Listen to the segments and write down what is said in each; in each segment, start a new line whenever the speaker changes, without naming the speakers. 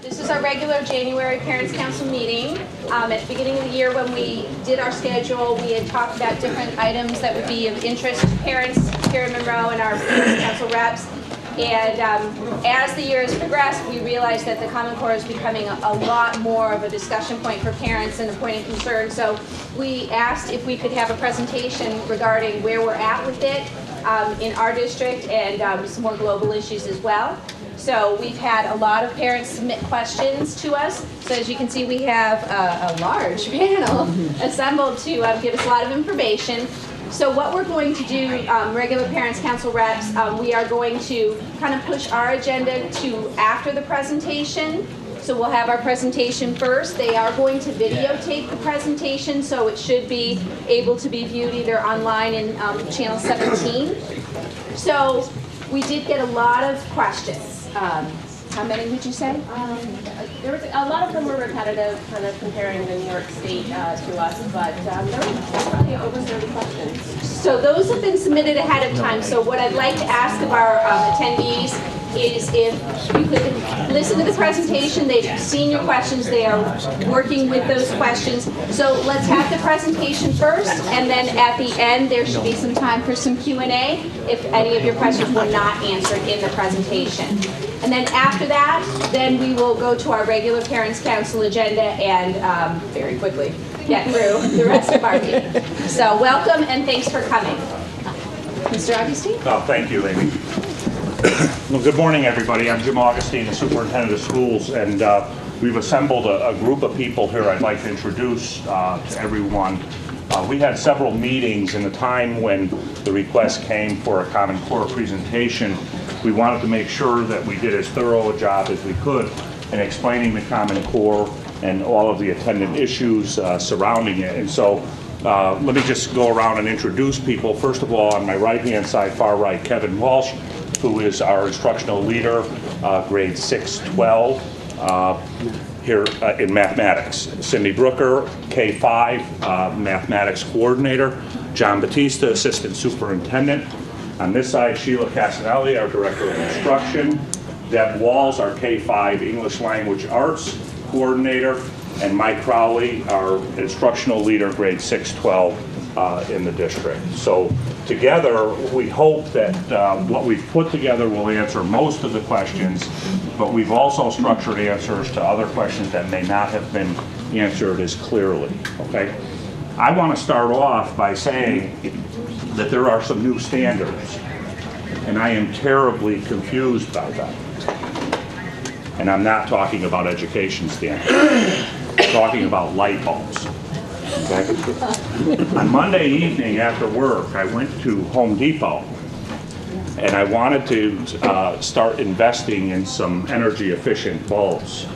This is our regular January Parents Council meeting. At the beginning of the year when we did our schedule, we had talked about different items that would be of interest to parents here in Monroe and our Parents Council reps. And as the year has progressed, we realized that the Common Core is becoming a lot more of a discussion point for parents and a point of concern. So we asked if we could have a presentation regarding where we're at with it in our district and some more global issues as well. So we've had a lot of parents submit questions to us. So as you can see, we have a large panel assembled to give us a lot of information. So what we're going to do, regular Parents Council reps, we are going to kind of push our agenda to after the presentation. So we'll have our presentation first. They are going to videotape the presentation, so it should be able to be viewed either online in channel 17. So we did get a lot of questions. How many would you say?
There was a lot of them were repetitive, kind of comparing the New York State to us, but there were probably over 30 questions.
So those have been submitted ahead of time. So what I'd like to ask of our attendees is if you could listen to the presentation. They've seen your questions. They are working with those questions. So let's have the presentation first, and then at the end there should be some time for some Q&A if any of your questions were not answered in the presentation. And then after that, then we will go to our regular Parents Council agenda and very quickly get through the rest of our meeting. So welcome and thanks for coming. Mr. Augustine?
Oh, thank you, Amy. Well, good morning, everybody. I'm Jim Augustine, the Superintendent of Schools, and we've assembled a group of people here I'd like to introduce to everyone. We had several meetings in the time when the request came for a Common Core presentation. We wanted to make sure that we did as thorough a job as we could in explaining the Common Core and all of the attendant issues surrounding it. And so let me just go around and introduce people. First of all, on my right-hand side, far right, Kevin Walsh, who is our instructional leader, grade 6-12 here in mathematics. Cindy Brooker, K-5 mathematics coordinator. John Batista, assistant superintendent. On this side, Sheila Casanelli, our director of instruction. Deb Walls, our K-5 English language arts coordinator. And Mike Crowley, our instructional leader, grade 6-12 in the district. So together, we hope that what we've put together will answer most of the questions, but we've also structured answers to other questions that may not have been answered as clearly, okay? I want to start off by saying that there are some new standards, and I am terribly confused by them. And I'm not talking about education standards. I'm talking about light bulbs. Okay? On Monday evening after work, I went to Home Depot, and I wanted to start investing in some energy-efficient bulbs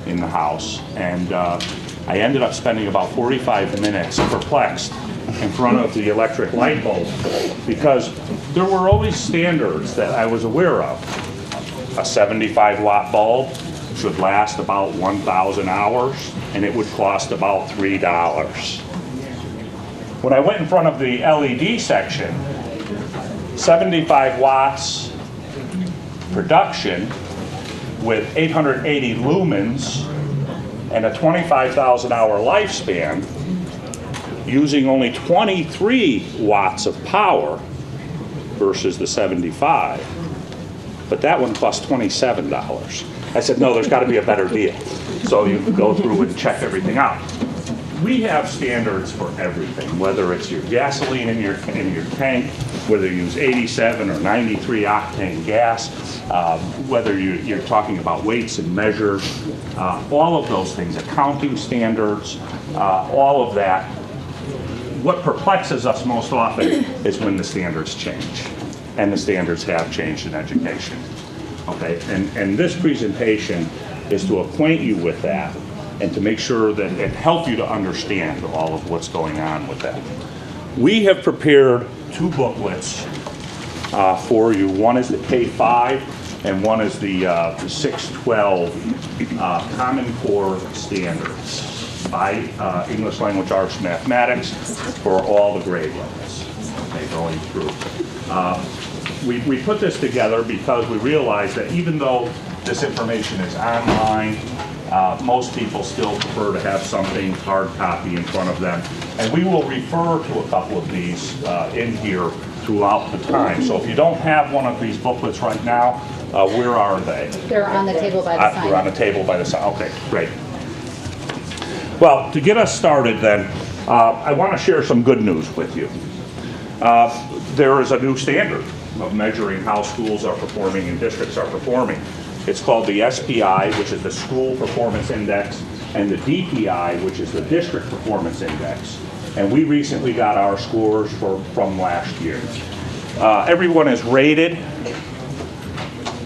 in the house. And I ended up spending about 45 minutes perplexed in front of the electric light bulb because there were always standards that I was aware of. A 75-watt bulb should last about 1,000 hours, and it would cost about $3. When I went in front of the LED section, 75 watts production with 880 lumens and a 25,000 hour lifespan, using only 23 watts of power versus the 75. But that one cost $27. I said, no, there's got to be a better deal. So you go through and check everything out. We have standards for everything, whether it's your gasoline in your tank, whether you use 87 or 93 octane gas, whether you're talking about weights and measures, all of those things, accounting standards, all of that. What perplexes us most often is when the standards change, and the standards have changed in education. Okay, and this presentation is to acquaint you with that and to make sure that it helps you to understand all of what's going on with that. We have prepared two booklets for you. One is the K-5 and one is the 6-12 Common Core Standards by English Language Arts and Mathematics for all the grade levels, okay, going through. We put this together because we realized that even though This information is online. Most people still prefer to have something hard copy in front of them. And we will refer to a couple of these in here throughout the time. So if you don't have one of these booklets right now, where are they?
They're on the table by the sign.
They're on the table by the sign. Okay, great. Well, to get us started then, I want to share some good news with you. There is a new standard of measuring how schools are performing and districts are performing. It's called the SPI, which is the School Performance Index, and the DPI, which is the District Performance Index. And we recently got our scores from last year. Everyone is rated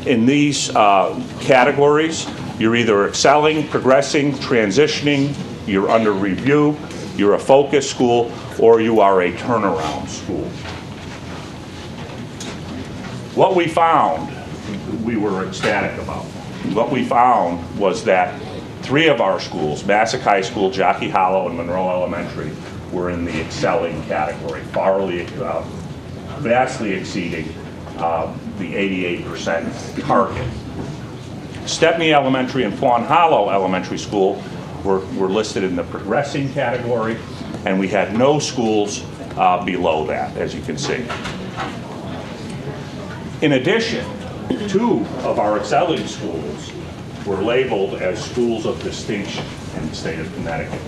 in these categories. You're either excelling, progressing, transitioning, you're under review, you're a focus school, or you are a turnaround school. What we found, we were ecstatic about. What we found was that 3 of our schools, Massac High School, Jockey Hollow, and Monroe Elementary, were in the excelling category, vastly exceeding the 88% target. Stepney Elementary and Fawn Hollow Elementary School were listed in the progressing category, and we had no schools below that, as you can see. In addition, 2 of our excelling schools were labeled as schools of distinction in the state of Connecticut.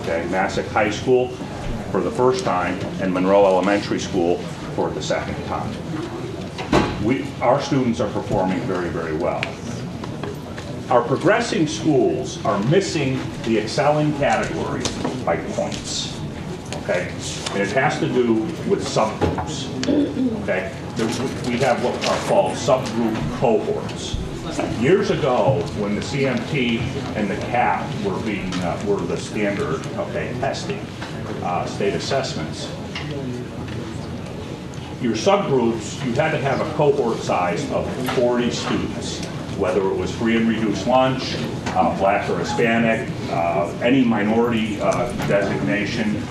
Okay, Massac High School for the first time, and Monroe Elementary School for the second time. Our students are performing very, very well. Our progressing schools are missing the excelling category by points. Okay, and it has to do with subgroups. Okay, we have what are called subgroup cohorts. Years ago, when the CMT and the CAP were the standard, testing, state assessments, your subgroups, you had to have a cohort size of 40 students, whether it was free and reduced lunch, Black or Hispanic, any minority designation,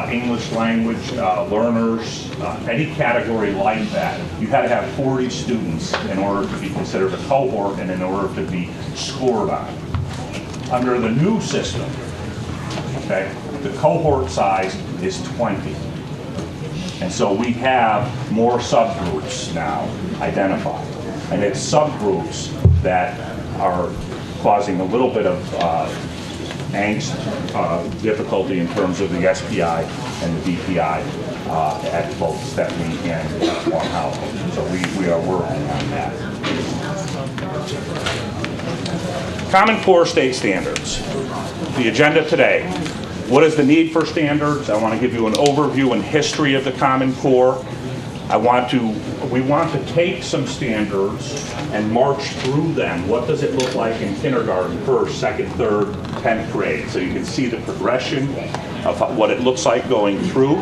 English language learners, any category like that. You had to have 40 students in order to be considered a cohort and in order to be scored on. Under the new system, the cohort size is 20. And so we have more subgroups now identified. And it's subgroups that are causing a little bit of angst, difficulty in terms of the SPI and the DPI at both Stepney and Fawn Hollow. So we are working on that. Common Core state standards. The agenda today. What is the need for standards? I want to give you an overview and history of the Common Core. We want to take some standards and march through them. What does it look like in kindergarten, first, second, third, 10th grade? So you can see the progression of what it looks like going through.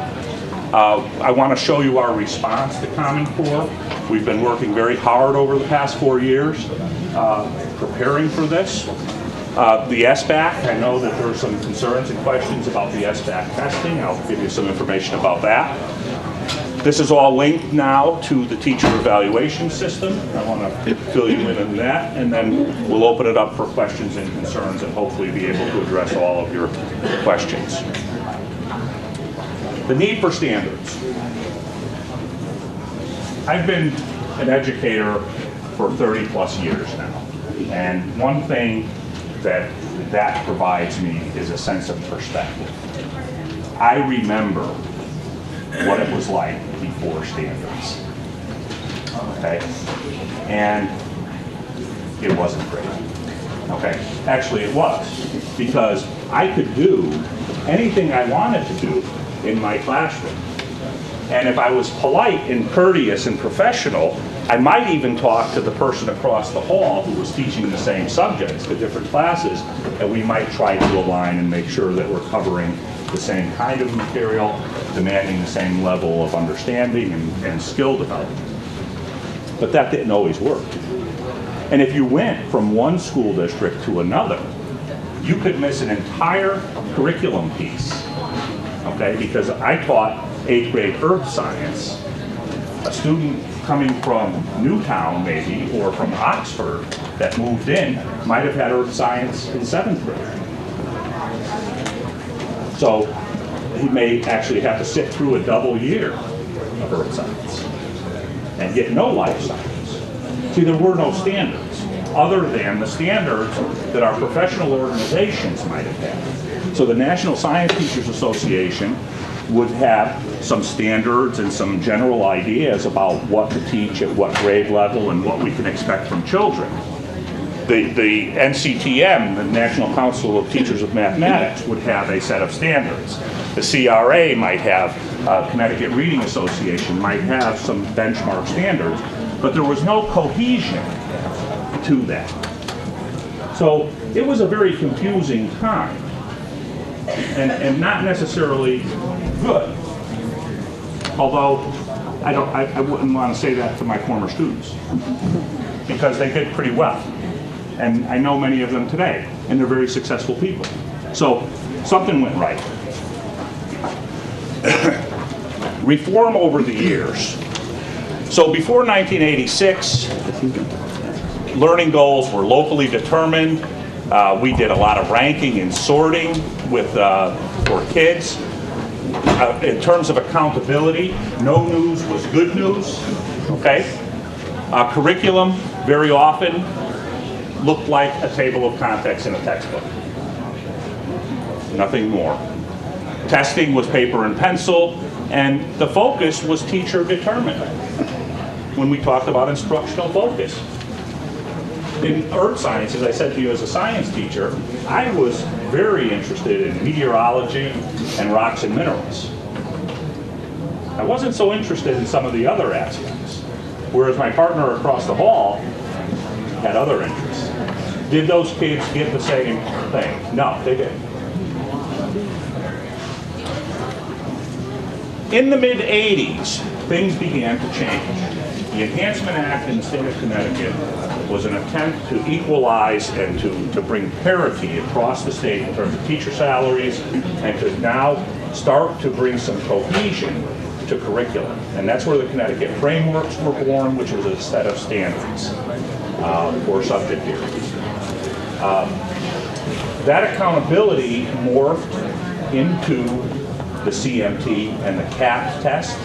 I want to show you our response to Common Core. We've been working very hard over the past 4 years preparing for this. The SBAC, I know that there are some concerns and questions about the SBAC testing. I'll give you some information about that. This is all linked now to the teacher evaluation system. I want to fill you in on that, and then we'll open it up for questions and concerns and hopefully be able to address all of your questions. The need for standards. I've been an educator for 30 plus years now, and one thing that provides me is a sense of perspective. I remember what it was like before standards, and it wasn't great, Actually, it was, because I could do anything I wanted to do in my classroom, and if I was polite and courteous and professional, I might even talk to the person across the hall who was teaching the same subjects, the different classes, and we might try to align and make sure that we're covering the same kind of material, demanding the same level of understanding and skill development. But that didn't always work. And if you went from one school district to another, you could miss an entire curriculum piece, because I taught 8th grade earth science. A student coming from Newtown maybe, or from Oxford, that moved in might have had earth science in 7th grade. So he may actually have to sit through a double year of earth science and get no life science. See, there were no standards other than the standards that our professional organizations might have had. So the National Science Teachers Association would have some standards and some general ideas about what to teach at what grade level and what we can expect from children. The NCTM, the National Council of Teachers of Mathematics, would have a set of standards. The CRA might have, Connecticut Reading Association might have some benchmark standards, but there was no cohesion to that. So it was a very confusing time, and not necessarily good. Although I wouldn't want to say that to my former students, because they did pretty well. And I know many of them today, and they're very successful people. So something went right. Reform over the years. So before 1986, learning goals were locally determined. We did a lot of ranking and sorting with for kids. In terms of accountability, no news was good news. Okay. Curriculum very often looked like a table of contents in a textbook. Nothing more. Testing was paper and pencil, and the focus was teacher determined. When we talked about instructional focus. In earth science, as I said to you as a science teacher, I was very interested in meteorology and rocks and minerals. I wasn't so interested in some of the other aspects, whereas my partner across the hall had other interests. Did those kids get the same thing? No, they didn't. In the mid-'80s, things began to change. The Enhancement Act in the state of Connecticut was an attempt to equalize and to bring parity across the state in terms of teacher salaries, and to now start to bring some cohesion to curriculum. And that's where the Connecticut frameworks were born, which was a set of standards for subject areas. That accountability morphed into the CMT and the CAP test.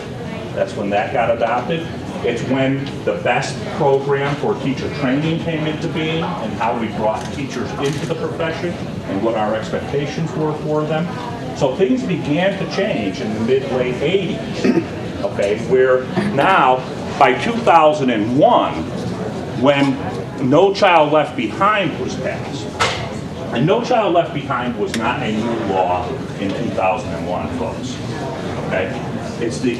That's when that got adopted. It's when the BEST program for teacher training came into being, and how we brought teachers into the profession and what our expectations were for them. So things began to change in the mid-late 80s, okay, where now by 2001, when No Child Left Behind was passed, and No Child Left Behind was not a new law in 2001, folks, okay? It's the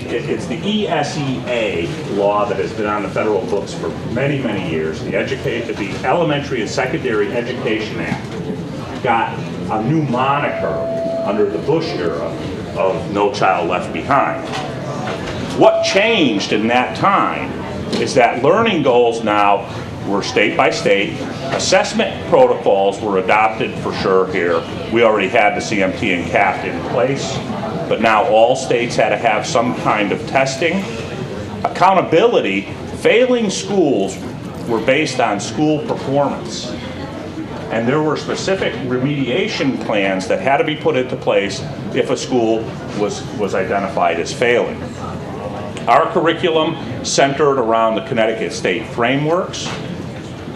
ESEA law that has been on the federal books for many, many years. The Elementary and Secondary Education Act got a new moniker under the Bush era of No Child Left Behind. What changed in that time is that learning goals now were state by state. Assessment protocols were adopted for sure here. We already had the CMT and CAP in place, but now all states had to have some kind of testing. Accountability, failing schools were based on school performance. And there were specific remediation plans that had to be put into place if a school was identified as failing. Our curriculum centered around the Connecticut state frameworks.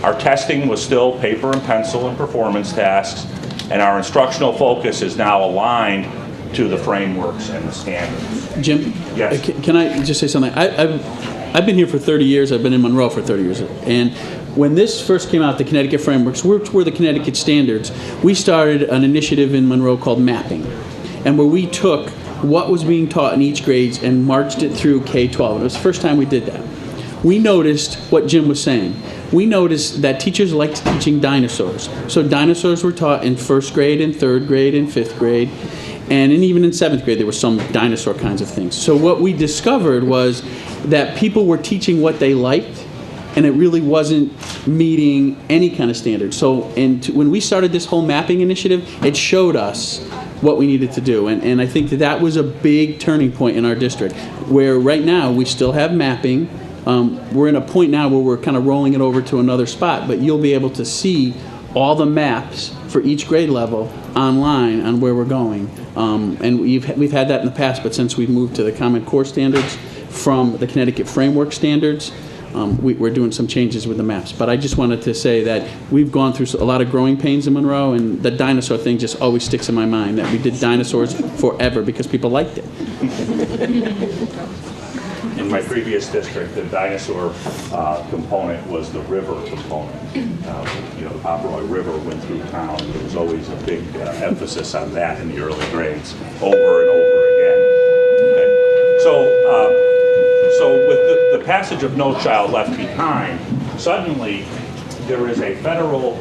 Our testing was still paper and pencil and performance tasks, and our instructional focus is now aligned to the frameworks and the standards.
Jim?
Yes.
Can I just say something? I've been here for 30 years. I've been in Monroe for 30 years. And when this first came out, the Connecticut frameworks, which were the Connecticut standards, we started an initiative in Monroe called Mapping, and where we took what was being taught in each grade and marched it through K-12. And it was the first time we did that. We noticed what Jim was saying. We noticed that teachers liked teaching dinosaurs. So dinosaurs were taught in 1st grade and 3rd grade and 5th grade. And even in 7th grade, there were some dinosaur kinds of things. So what we discovered was that people were teaching what they liked, and it really wasn't meeting any kind of standard. So when we started this whole mapping initiative, it showed us what we needed to do. And I think that was a big turning point in our district, where right now we still have mapping, We're in a point now where we're kind of rolling it over to another spot, but you'll be able to see all the maps for each grade level online on where we're going. And we've had that in the past, but since we've moved to the Common Core standards from the Connecticut Framework standards, we're doing some changes with the maps. But I just wanted to say that we've gone through a lot of growing pains in Monroe, and the dinosaur thing just always sticks in my mind, that we did dinosaurs forever because people liked it.
In my previous district, the dinosaur component was the river component. The Pomeroy River went through town. There was always a big emphasis on that in the early grades, over and over again. Okay. So with the passage of No Child Left Behind, suddenly there is a federal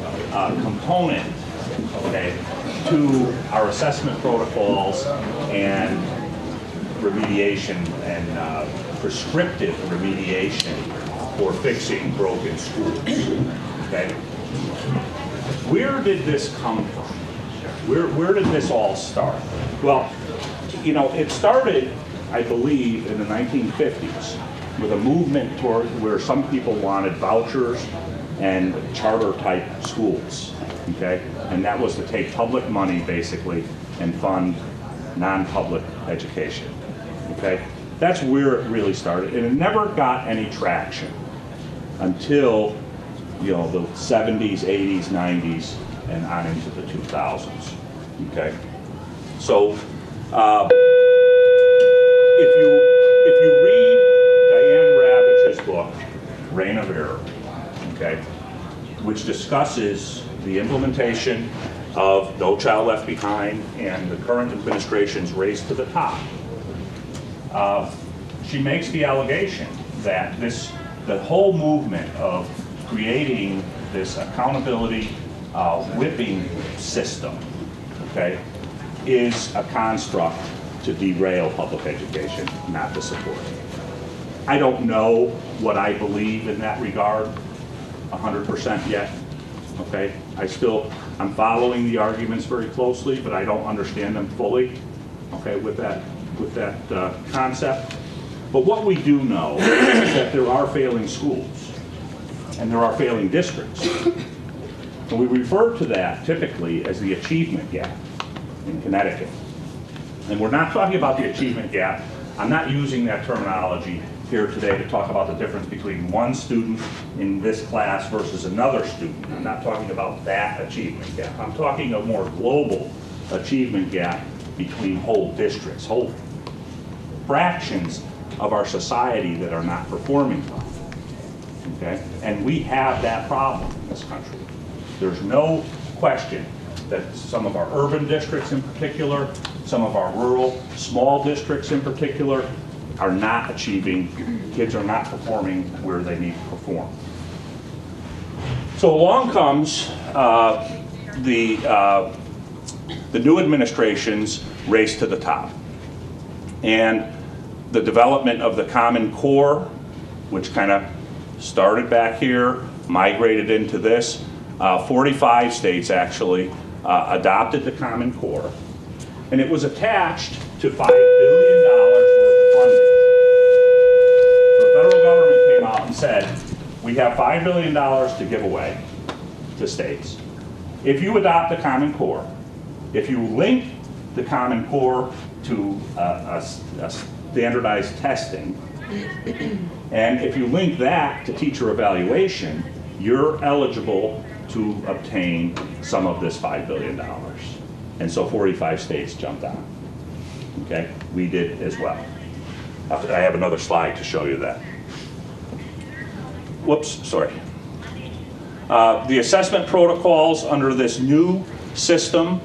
component, okay, to our assessment protocols and remediation and prescriptive remediation for fixing broken schools. Okay, where did this come from? Where did this all start? Well, it started, I believe, in the 1950s with a movement toward where some people wanted vouchers and charter-type schools. Okay, and that was to take public money basically and fund non-public education. Okay. That's where it really started, and it never got any traction until, the 70s, 80s, 90s, and on into the 2000s. Okay, so if you read Diane Ravage's book, Reign of Error, okay, which discusses the implementation of No Child Left Behind and the current administration's race to the top. She makes the allegation that the whole movement of creating this accountability whipping system, okay, is a construct to derail public education, not to support it. I don't know what I believe in that regard 100% yet, okay? I'm following the arguments very closely, but I don't understand them fully, okay, with that concept. But what we do know is that there are failing schools and there are failing districts. And we refer to that typically as the achievement gap in Connecticut. And we're not talking about the achievement gap. I'm not using that terminology here today to talk about the difference between one student in this class versus another student. I'm not talking about that achievement gap. I'm talking a more global achievement gap between whole districts, whole fractions of our society that are not performing well, okay? And we have that problem in this country. There's no question that some of our urban districts in particular, some of our rural, small districts in particular, are not achieving, kids are not performing where they need to perform. So along comes the new administration's race to the top. And the development of the Common Core, which kind of started back here, migrated into this. 45 states actually adopted the Common Core. And it was attached to $5 billion worth of funding. The federal government came out and said, we have $5 billion to give away to states. If you adopt the Common Core, if you link the Common Core to a standardized testing, and if you link that to teacher evaluation, you're eligible to obtain some of this $5 billion. And so 45 states jumped on. Okay, we did as well. I have another slide to show you that. Whoops, sorry. The assessment protocols under this new system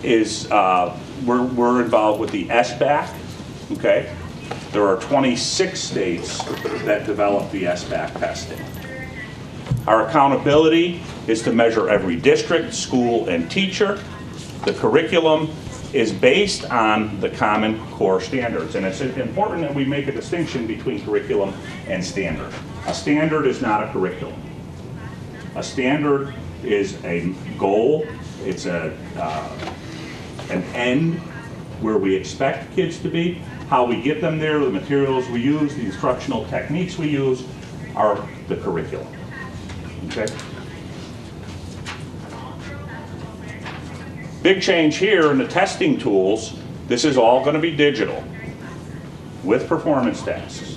is, we're involved with the SBAC, okay? There are 26 states that develop the SBAC testing. Our accountability is to measure every district, school, and teacher. The curriculum is based on the Common Core standards, and it's important that we make a distinction between curriculum and standard. A standard is not a curriculum. A standard is a goal, it's an end where we expect kids to be. How we get them there, the materials we use, the instructional techniques we use, are the curriculum. Okay? Big change here in the testing tools. This is all going to be digital with performance tasks.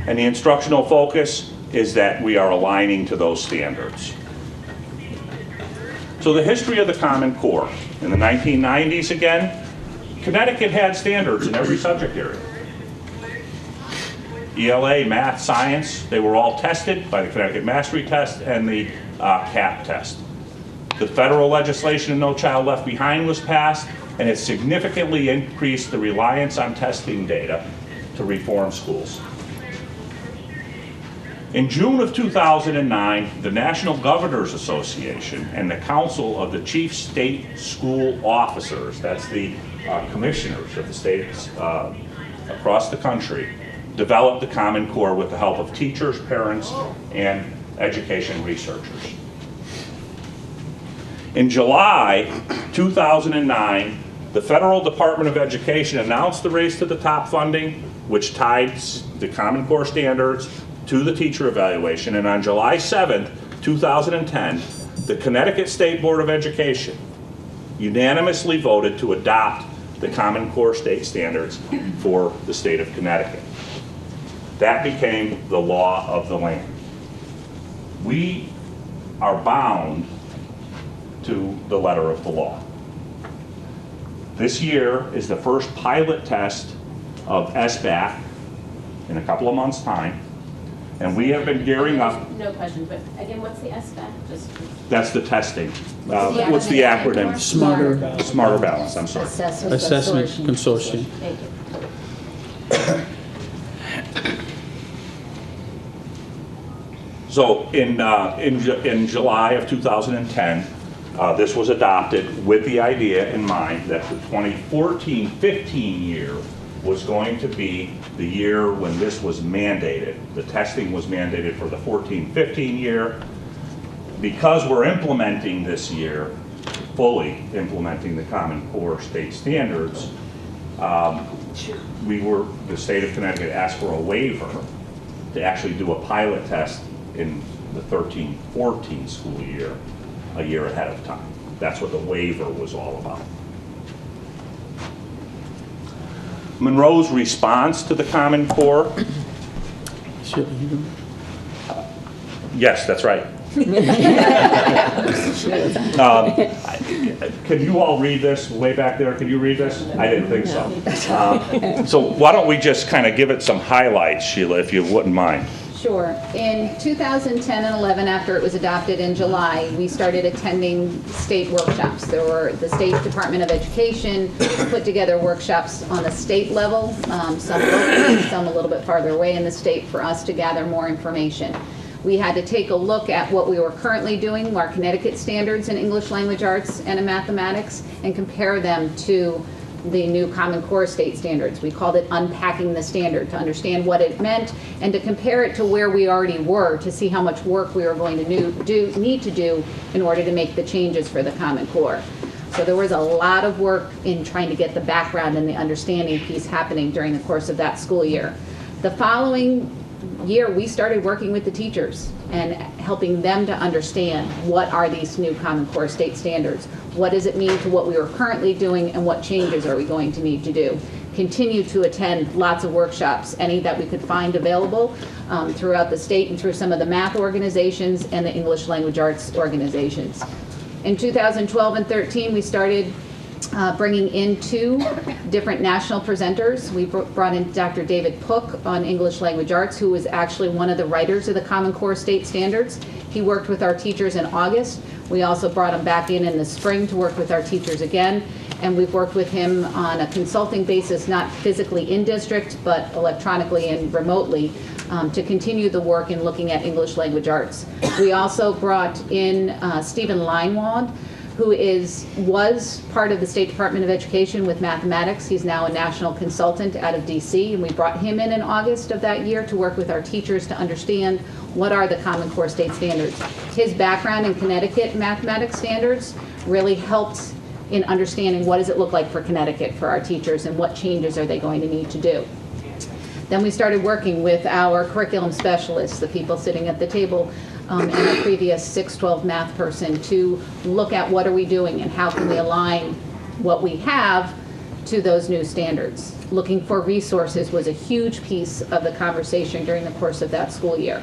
And the instructional focus is that we are aligning to those standards. So the history of the Common Core. In the 1990s again, Connecticut had standards in every subject area. ELA, math, science, they were all tested by the Connecticut Mastery Test and the CAP test. The federal legislation of No Child Left Behind was passed, and it significantly increased the reliance on testing data to reform schools. In June of 2009, the National Governors Association and the Council of the Chief State School Officers, that's the commissioners of the states across the country, developed the Common Core with the help of teachers, parents, and education researchers. In July 2009, the Federal Department of Education announced the Race to the Top funding, which ties the Common Core standards to the teacher evaluation. And on July 7th, 2010, the Connecticut State Board of Education unanimously voted to adopt the Common Core state standards for the state of Connecticut. That became the law of the land. We are bound to the letter of the law. This year is the first pilot test of SBAC in a couple of months' time, and we have been gearing up.
No question, but again, what's the SBAC?
That's the testing. What's the acronym? Smarter Balance, I'm sorry.
Assessment Consortium.
Thank you.
So in July of 2010, this was adopted with the idea in mind that the 2014-15 year was going to be the year when this was mandated. The testing was mandated for the 14-15 year. Because we're implementing this year, fully implementing the Common Core state standards, the state of Connecticut asked for a waiver to actually do a pilot test in the 13-14 school year, a year ahead of time. That's what the waiver was all about. Monroe's response to the Common Core. Yes, that's right. Can you all read this way back there? Can you read this? I didn't think so. So why don't we just kind of give it some highlights, Sheila, if you wouldn't mind.
Sure. In 2010 and 11, after it was adopted in July, we started attending state workshops. There were the State Department of Education put together workshops on a state level, some locally, some a little bit farther away in the state, for us to gather more information. We had to take a look at what we were currently doing, our Connecticut standards in English language arts and in mathematics, and compare them to the new Common Core state standards. We called it unpacking the standard, to understand what it meant and to compare it to where we already were, to see how much work we were going to need to do in order to make the changes for the Common Core. So there was a lot of work in trying to get the background and the understanding piece happening during the course of that school year. The following year, we started working with the teachers and helping them to understand what are these new Common Core state standards. What does it mean to what we are currently doing, and what changes are we going to need to do? Continue to attend lots of workshops, any that we could find available throughout the state and through some of the math organizations and the English language arts organizations. In 2012 and 13, we started bringing in 2 different national presenters. We brought in Dr. David Pook on English language arts, who was actually one of the writers of the Common Core state standards. He worked with our teachers in August. We also brought him back in the spring to work with our teachers again. And we've worked with him on a consulting basis, not physically in district, but electronically and remotely, to continue the work in looking at English language arts. We also brought in Stephen Leinwand, who was part of the State Department of Education with mathematics. He's now a national consultant out of DC, and we brought him in August of that year to work with our teachers to understand what are the Common Core state standards. His background in Connecticut mathematics standards really helped in understanding what does it look like for Connecticut for our teachers and what changes are they going to need to do. Then we started working with our curriculum specialists, the people sitting at the table, and the previous 612 math person, to look at what are we doing and how can we align what we have to those new standards. Looking for resources was a huge piece of the conversation during the course of that school year.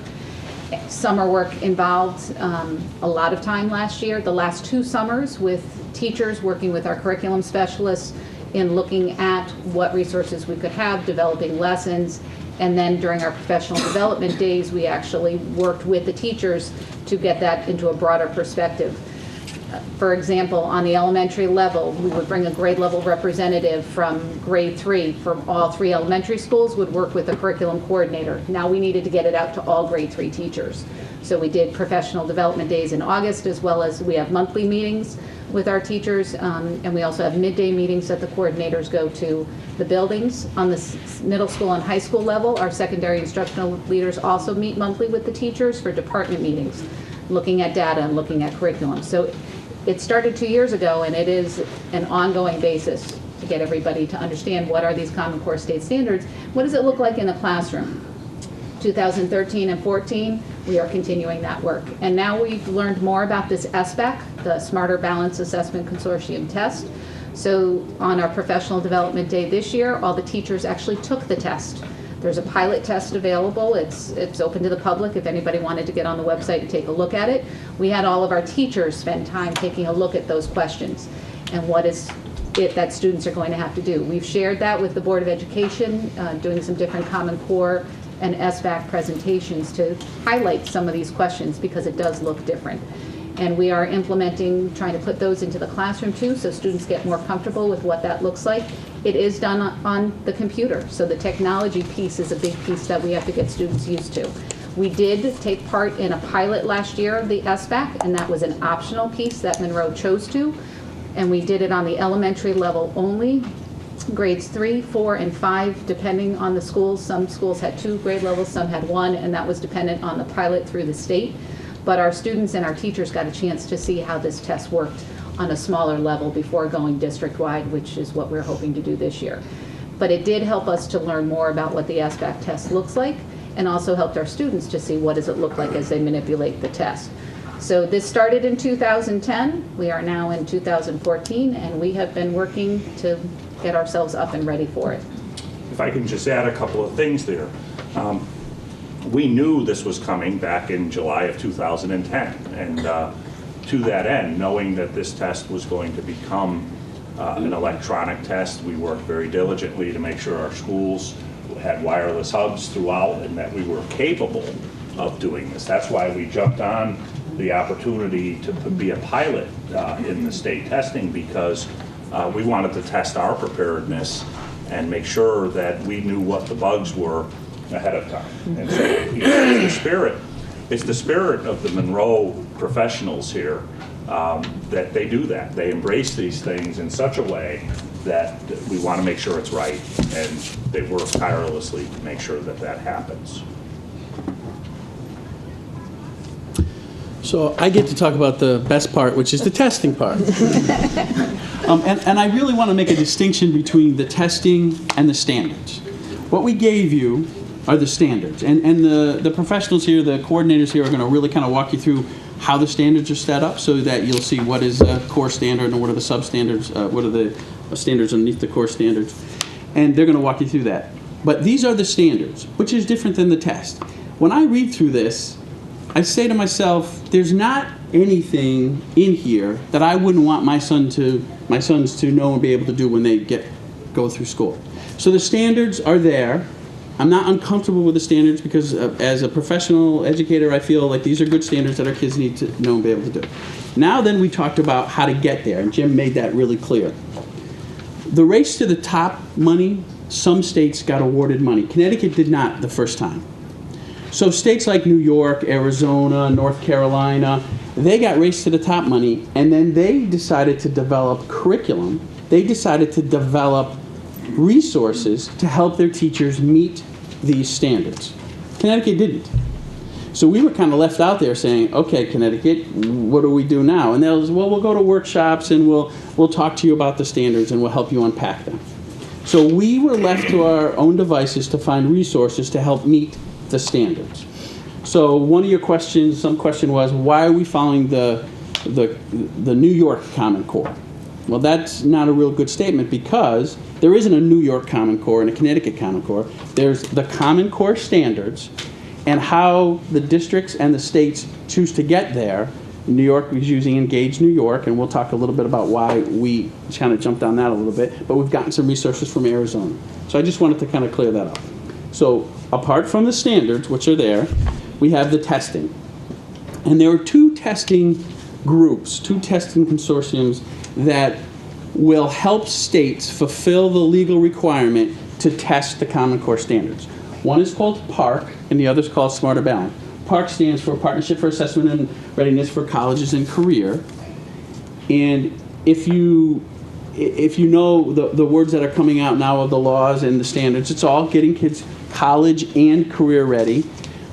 Summer work involved a lot of time last year, the last 2 summers, with teachers working with our curriculum specialists in looking at what resources we could have, developing lessons, and then during our professional development days, we actually worked with the teachers to get that into a broader perspective. For example, on the elementary level, we would bring a grade level representative from grade 3 from all 3 elementary schools, would work with a curriculum coordinator. Now we needed to get it out to all grade 3 teachers. So we did professional development days in August, as well as we have monthly meetings with our teachers, and we also have midday meetings that the coordinators go to the buildings. On the middle school and high school level, our secondary instructional leaders also meet monthly with the teachers for department meetings, looking at data and looking at curriculum. So it started 2 years ago, and it is an ongoing basis to get everybody to understand what are these Common Core state standards. What does it look like in the classroom? 2013 and 14, we are continuing that work. And now we've learned more about this SBAC, the Smarter Balance Assessment Consortium test. So on our professional development day this year, all the teachers actually took the test. There's a pilot test available. It's open to the public if anybody wanted to get on the website and take a look at it. We had all of our teachers spend time taking a look at those questions and what is it that students are going to have to do. We've shared that with the Board of Education, doing some different Common Core and SBAC presentations to highlight some of these questions because it does look different. And we are implementing, trying to put those into the classroom too, so students get more comfortable with what that looks like. It is done on the computer, so the technology piece is a big piece that we have to get students used to. We did take part in a pilot last year of the SBAC, and that was an optional piece that Monroe chose to, and we did it on the elementary level only. Grades 3, 4, and 5, depending on the schools. Some schools had 2 grade levels, some had 1, and that was dependent on the pilot through the state. But our students and our teachers got a chance to see how this test worked on a smaller level before going district-wide, which is what we're hoping to do this year. But it did help us to learn more about what the SBAC test looks like, and also helped our students to see what does it look like as they manipulate the test. So this started in 2010. We are now in 2014, and we have been working to get ourselves up and ready for it.
If I can just add a couple of things there. We knew this was coming back in July of 2010, and to that end, knowing that this test was going to become an electronic test, we worked very diligently to make sure our schools had wireless hubs throughout and that we were capable of doing this. That's why we jumped on the opportunity to be a pilot in the state testing, because we wanted to test our preparedness and make sure that we knew what the bugs were ahead of time. And so it's the spirit of the Monroe professionals here that they do that. They embrace these things in such a way that we want to make sure it's right, and they work tirelessly to make sure that that happens.
So I get to talk about the best part, which is the testing part. And I really want to make a distinction between the testing and the standards. What we gave you are the standards. And the professionals here, the coordinators here, are going to really kind of walk you through how the standards are set up so that you'll see what is a core standard and what are the sub-standards, what are the standards underneath the core standards. And they're going to walk you through that. But these are the standards, which is different than the test. When I read through this, I say to myself, there's not anything in here that I wouldn't want my sons to know and be able to do when they go through school. So the standards are there. I'm not uncomfortable with the standards because as a professional educator, I feel like these are good standards that our kids need to know and be able to do. Now then, we talked about how to get there, and Jim made that really clear. The race to the top money, some states got awarded money. Connecticut did not the first time. So states like New York, Arizona, North Carolina, they got race to the top money, and then they decided to develop curriculum. They decided to develop resources to help their teachers meet these standards. Connecticut didn't. So we were kind of left out there saying, okay, Connecticut, what do we do now? And they'll say, well, we'll go to workshops and we'll talk to you about the standards and we'll help you unpack them. So we were left to our own devices to find resources to help meet the standards. So one of your questions, some question was, why are we following the New York Common Core? Well, that's not a real good statement because there isn't a New York Common Core and a Connecticut Common Core. There's the Common Core standards, and how the districts and the states choose to get there. New York is using Engage New York, and we'll talk a little bit about why we kind of jumped on that a little bit, but we've gotten some resources from Arizona. So I just wanted to kind of clear that up. So apart from the standards, which are there, we have the testing. And there are two testing groups, two testing consortiums that will help states fulfill the legal requirement to test the Common Core standards. One is called PARC, and the other is called Smarter Balance. PARC stands for Partnership for Assessment and Readiness for Colleges and Career. And if you know the words that are coming out now of the laws and the standards, it's all getting kids college and career ready.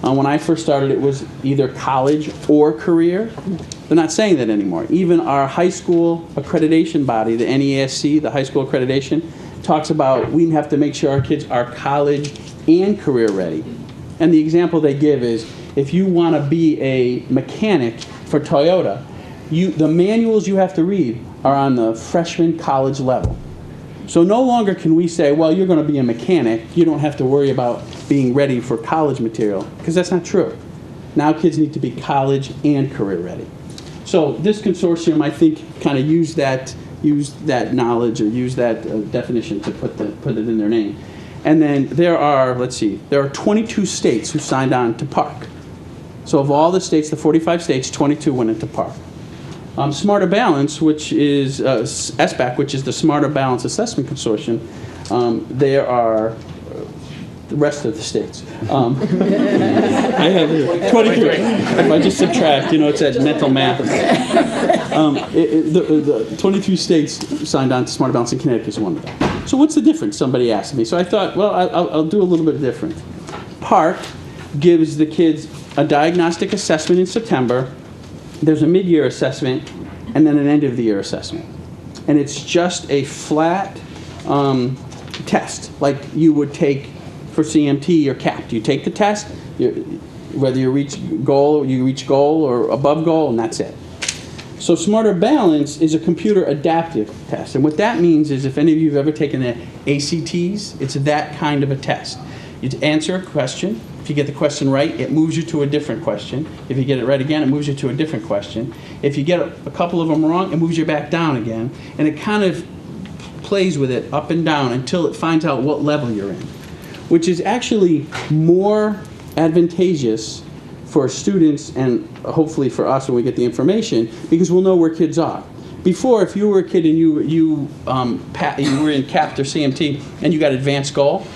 When I first started, it was either college or career. They're not saying that anymore. Even our high school accreditation body, the NESC, the high school accreditation, talks about we have to make sure our kids are college and career ready. And the example they give is, if you want to be a mechanic for Toyota, the manuals you have to read are on the freshman college level. So no longer can we say, well, you're going to be a mechanic, you don't have to worry about being ready for college material, because that's not true. Now kids need to be college and career ready. So this consortium, I think, kind of used that knowledge or used that definition to put it in their name. And then there are 22 states who signed on to PARC. So of all the states, the 45 states, 22 went into PARC. Smarter Balance, which is SBAC, which is the Smarter Balance Assessment Consortium, there are the rest of the states. I have here 23. If I just subtract, it's that mental math. The 23 states signed on to Smarter Balance, and Connecticut is one of them. So what's the difference? Somebody asked me. So I thought, well, I'll do a little bit different. PARC gives the kids a diagnostic assessment in September. There's a mid-year assessment, and then an end-of-the-year assessment. And it's just a flat test, like you would take for CMT or CAP. You take the test, whether you reach goal or above goal, and that's it. So Smarter Balance is a computer adaptive test. And what that means is, if any of you have ever taken the ACTs, it's that kind of a test. You answer a question. If you get the question right, it moves you to a different question. If you get it right again, it moves you to a different question. If you get a couple of them wrong, it moves you back down again. And it kind of plays with it up and down until it finds out what level you're in, which is actually more advantageous for students and hopefully for us when we get the information, because we'll know where kids are. Before, if you were a kid and you were in CAPT or CMT and you got advanced goal,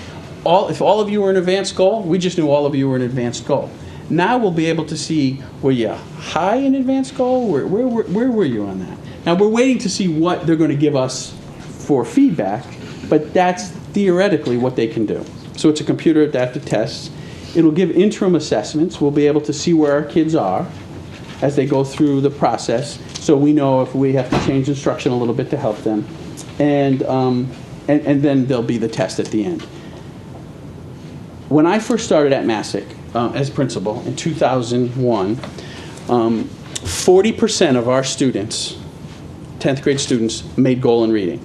if all of you were in advanced goal, we just knew all of you were in advanced goal. Now we'll be able to see, were you high in advanced goal? Where were you on that? Now we're waiting to see what they're going to give us for feedback, but that's theoretically what they can do. So it's a computer adaptive test. It'll give interim assessments. We'll be able to see where our kids are as they go through the process, so we know if we have to change instruction a little bit to help them. And then there'll be the test at the end. When I first started at Massac as principal in 2001, 40% of our students, 10th grade students, made goal in reading.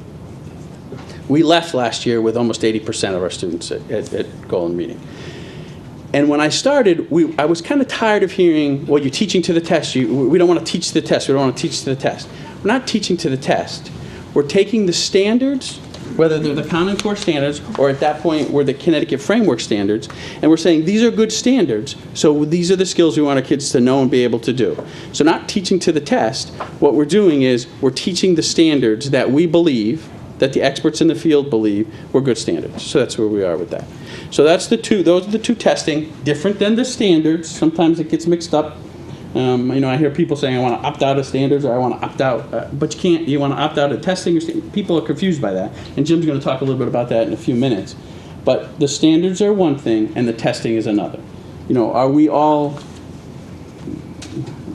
We left last year with almost 80% of our students at goal in reading. And when I started, I was kind of tired of hearing, well, you're teaching to the test. We don't want to teach to the test. We don't want to teach to the test. We're not teaching to the test. We're taking the standards, whether they're the Common Core standards or at that point were the Connecticut Framework standards, and we're saying these are good standards, so these are the skills we want our kids to know and be able to do. So not teaching to the test, what we're doing is we're teaching the standards that we believe, that the experts in the field believe were good standards. So that's where we are with that. So those are the two testing, different than the standards. Sometimes it gets mixed up. I hear people saying, I want to opt out of standards, or I want to opt out, but you can't. You want to opt out of testing. People are confused by that, and Jim's going to talk a little bit about that in a few minutes. But the standards are one thing, and the testing is another. Are we all,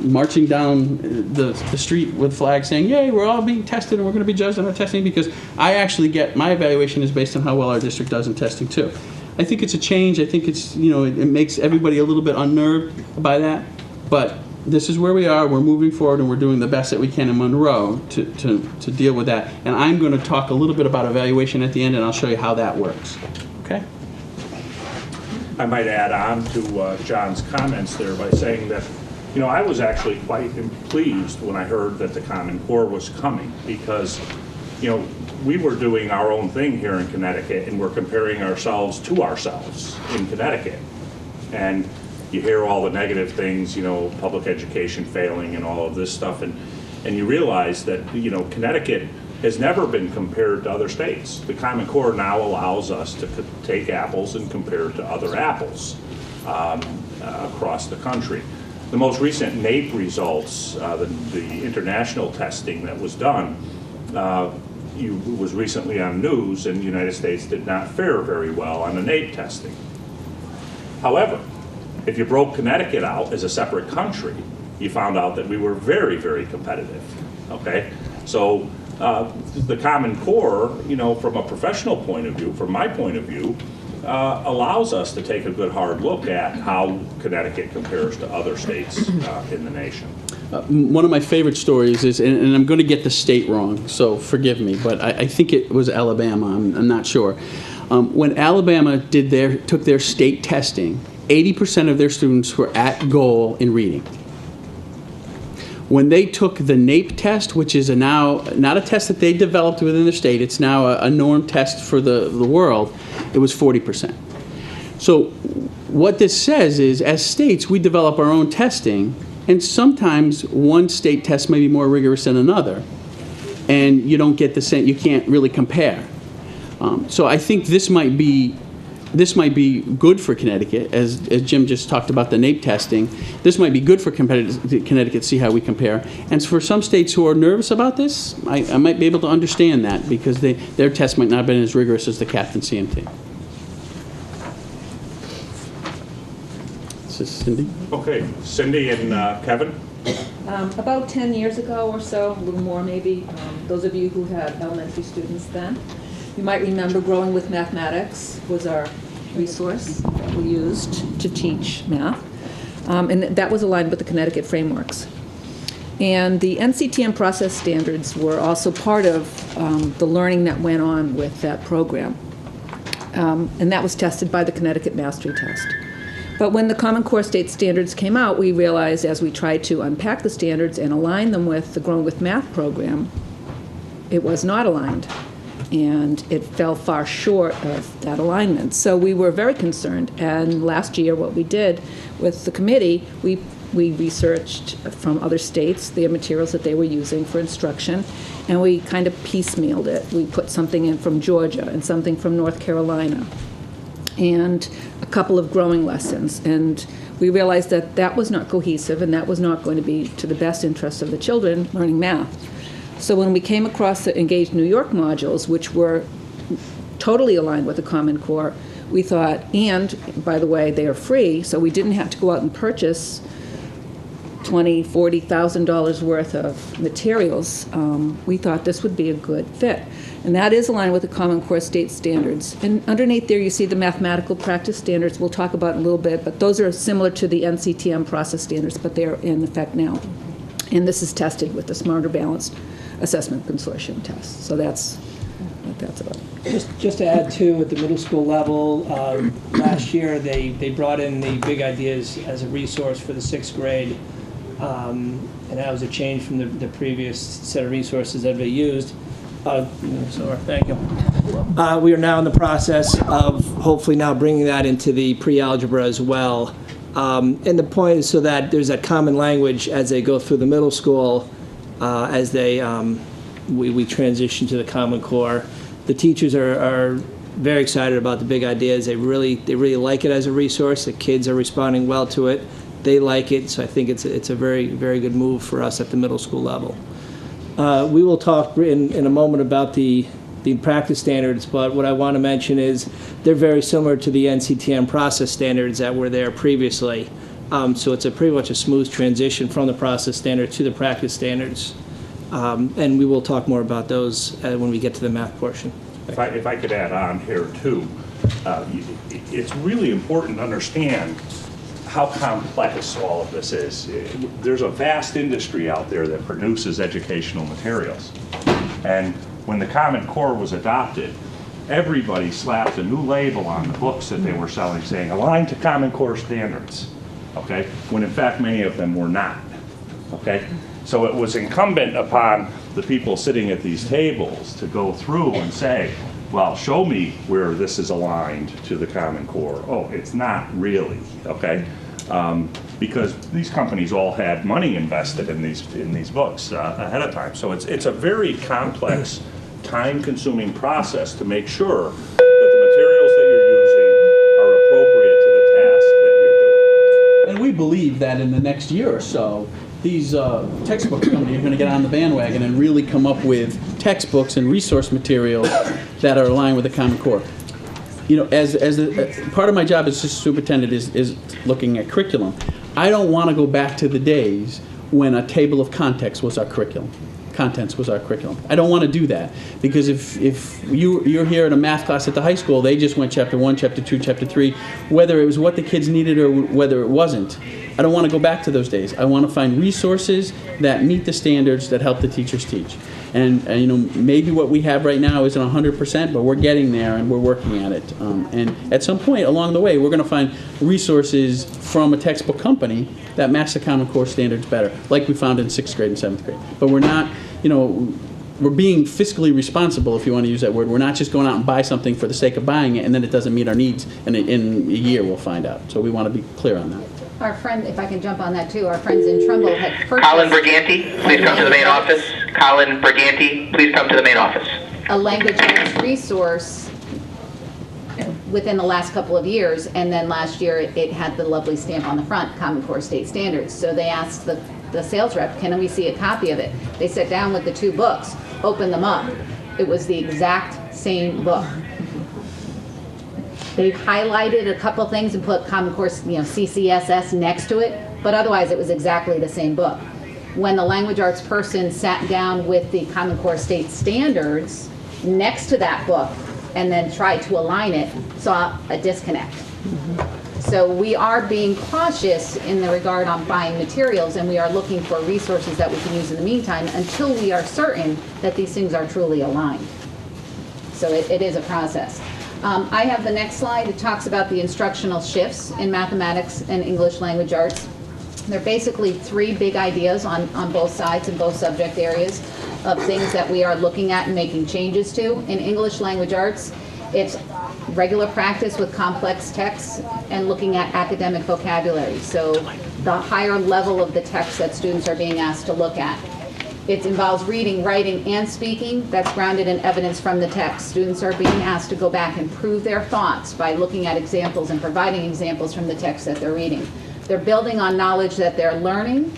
marching down the street with flags saying, "Yay, we're all being tested and we're going to be judged on our testing," because I actually get my evaluation is based on how well our district does in testing too. I think it's a change. I think it's, it makes everybody a little bit unnerved by that. But this is where we are. We're moving forward and we're doing the best that we can in Monroe to deal with that. And I'm going to talk a little bit about evaluation at the end, and I'll show you how that works. Okay?
I might add on to John's comments there by saying that, I was actually quite pleased when I heard that the Common Core was coming, because, we were doing our own thing here in Connecticut, and we're comparing ourselves to ourselves in Connecticut. And you hear all the negative things, public education failing and all of this stuff, and you realize that, Connecticut has never been compared to other states. The Common Core now allows us to take apples and compare to other apples across the country. The most recent NAEP results, the international testing that was done, was recently on news, and the United States did not fare very well on the NAEP testing. However, if you broke Connecticut out as a separate country, you found out that we were very, very competitive, okay? So the Common Core, from a professional point of view, from my point of view, allows us to take a good hard look at how Connecticut compares to other states in the nation.
One of my favorite stories is, and I'm going to get the state wrong, so forgive me, but I think it was Alabama. I'm not sure. When Alabama took their state testing, 80% of their students were at goal in reading. When they took the NAEP test, which is now not a test that they developed within the state, it's now a norm test for the world, it was 40%. So what this says is, as states, we develop our own testing, and sometimes one state test may be more rigorous than another, and you don't get the same, you can't really compare. So I think this might be good for Connecticut, as Jim just talked about the NAEP testing. This might be good for Connecticut to see how we compare. And for some states who are nervous about this, I might be able to understand that, because their test might not have been as rigorous as the Captain CMT. This is Cindy.
Okay, Cindy and Kevin?
About 10 years ago or so, a little more maybe, those of you who had elementary students then, you might remember Growing with Mathematics was our resource that we used to teach math. And that was aligned with the Connecticut frameworks. And the NCTM process standards were also part of the learning that went on with that program. And that was tested by the Connecticut Mastery Test. But when the Common Core state standards came out, we realized, as we tried to unpack the standards and align them with the Growing with Math program, it was not aligned. And it fell far short of that alignment. So we were very concerned. And last year, what we did with the committee, we researched from other states their materials that they were using for instruction, and we kind of piecemealed it. We put something in from Georgia and something from North Carolina, and a couple of growing lessons. And we realized that that was not cohesive, and that was not going to be to the best interest of the children learning math. So when we came across the Engaged New York modules, which were totally aligned with the Common Core, we thought, and by the way, they are free, so we didn't have to go out and purchase $20,000, $40,000 worth of materials. We thought this would be a good fit. And that is aligned with the Common Core state standards. And underneath there, you see the mathematical practice standards we'll talk about in a little bit, but those are similar to the NCTM process standards, but they're in effect now. And this is tested with the Smarter Balanced Assessment Consortium test. So that's what that's about.
Just to add to, at the middle school level, last year they brought in the Big Ideas as a resource for the 6th grade, and that was a change from the previous set of resources that they used. Sorry, thank you. We are now in the process of hopefully now bringing that into the pre-algebra as well. And the point is so that there's that common language as they go through the middle school, as we transition to the Common Core. The teachers are very excited about the Big Ideas. They really like it as a resource. The kids are responding well to it. They like it, so I think it's a very, very good move for us at the middle school level. We will talk in a moment about the practice standards, but what I want to mention is they're very similar to the NCTM process standards that were there previously. So it's pretty much a smooth transition from the process standard to the practice standards. And we will talk more about those when we get to the math portion.
If I could add on here too, it's really important to understand how complex all of this is. There's a vast industry out there that produces educational materials. And when the Common Core was adopted, everybody slapped a new label on the books that they were selling saying, aligned to Common Core standards, okay? When in fact many of them were not, okay? So it was incumbent upon the people sitting at these tables to go through and say, well, show me where this is aligned to the Common Core. Oh, it's not really, okay? Because these companies all had money invested in these books ahead of time. So it's a very complex, time-consuming process to make sure that the materials that you're using are appropriate to the task that you're doing.
And we believe that in the next year or so, these textbook companies are going to get on the bandwagon and really come up with textbooks and resource materials that are aligned with the Common Core. You know, as part of my job as superintendent is looking at curriculum. I don't want to go back to the days when a table of contents was our curriculum. I don't want to do that, because if you're here in a math class at the high school, they just went chapter 1, chapter 2, chapter 3, whether it was what the kids needed or whether it wasn't. I don't want to go back to those days. I want to find resources that meet the standards that help the teachers teach. And you know, maybe what we have right now isn't 100%, but we're getting there and we're working at it. And at some point along the way, we're going to find resources from a textbook company that match the Common Core standards better, like we found in 6th grade and 7th grade. But we're not, you know, we're being fiscally responsible, if you want to use that word. We're not just going out and buy something for the sake of buying it, and then it doesn't meet our needs, and in a year we'll find out. So we want to be clear on that.
Our friend, if I can jump on that too, our friends in Trumbull had purchased...
Colin Briganti, please come to the main office. Colin Briganti, please come to the main office.
...a language arts resource within the last couple of years, and then last year it had the lovely stamp on the front, Common Core State Standards. So they asked the sales rep, can we see a copy of it? They sat down with the two books, opened them up. It was the exact same book. They've highlighted a couple things and put Common Core, you know, CCSS next to it, but otherwise it was exactly the same book. When the language arts person sat down with the Common Core State Standards next to that book and then tried to align it, saw a disconnect. So we are being cautious in the regard on buying materials, and we are looking for resources that we can use in the meantime until we are certain that these things are truly aligned. So it is a process. I have the next slide. It talks about the instructional shifts in mathematics and English language arts. There are basically three big ideas on both sides and both subject areas of things that we are looking at and making changes to. In English language arts, it's regular practice with complex texts and looking at academic vocabulary. So the higher level of the text that students are being asked to look at. It involves reading, writing, and speaking. That's grounded in evidence from the text. Students are being asked to go back and prove their thoughts by looking at examples and providing examples from the text that they're reading. They're building on knowledge that they're learning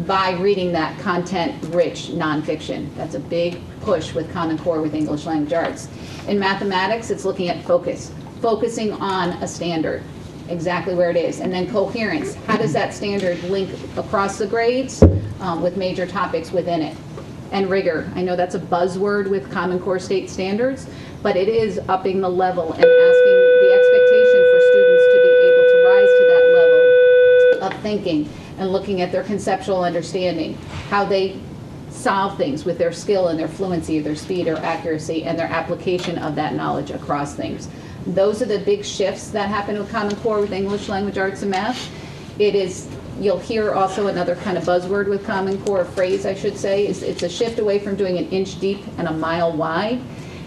by reading that content-rich nonfiction. That's a big push with Common Core with English language arts. In mathematics, it's looking at focusing on a standard, exactly where it is. And then coherence. How does that standard link across the grades with major topics within it? And rigor. I know that's a buzzword with Common Core State Standards, but it is upping the level and asking the expectation for students to be able to rise to that level of thinking and looking at their conceptual understanding, how they solve things with their skill and their fluency, their speed or accuracy, and their application of that knowledge across things. Those are the big shifts that happen with Common Core with English language arts and math. It is, you'll hear also another kind of buzzword with Common Core, phrase I should say, is it's a shift away from doing an inch deep and a mile wide,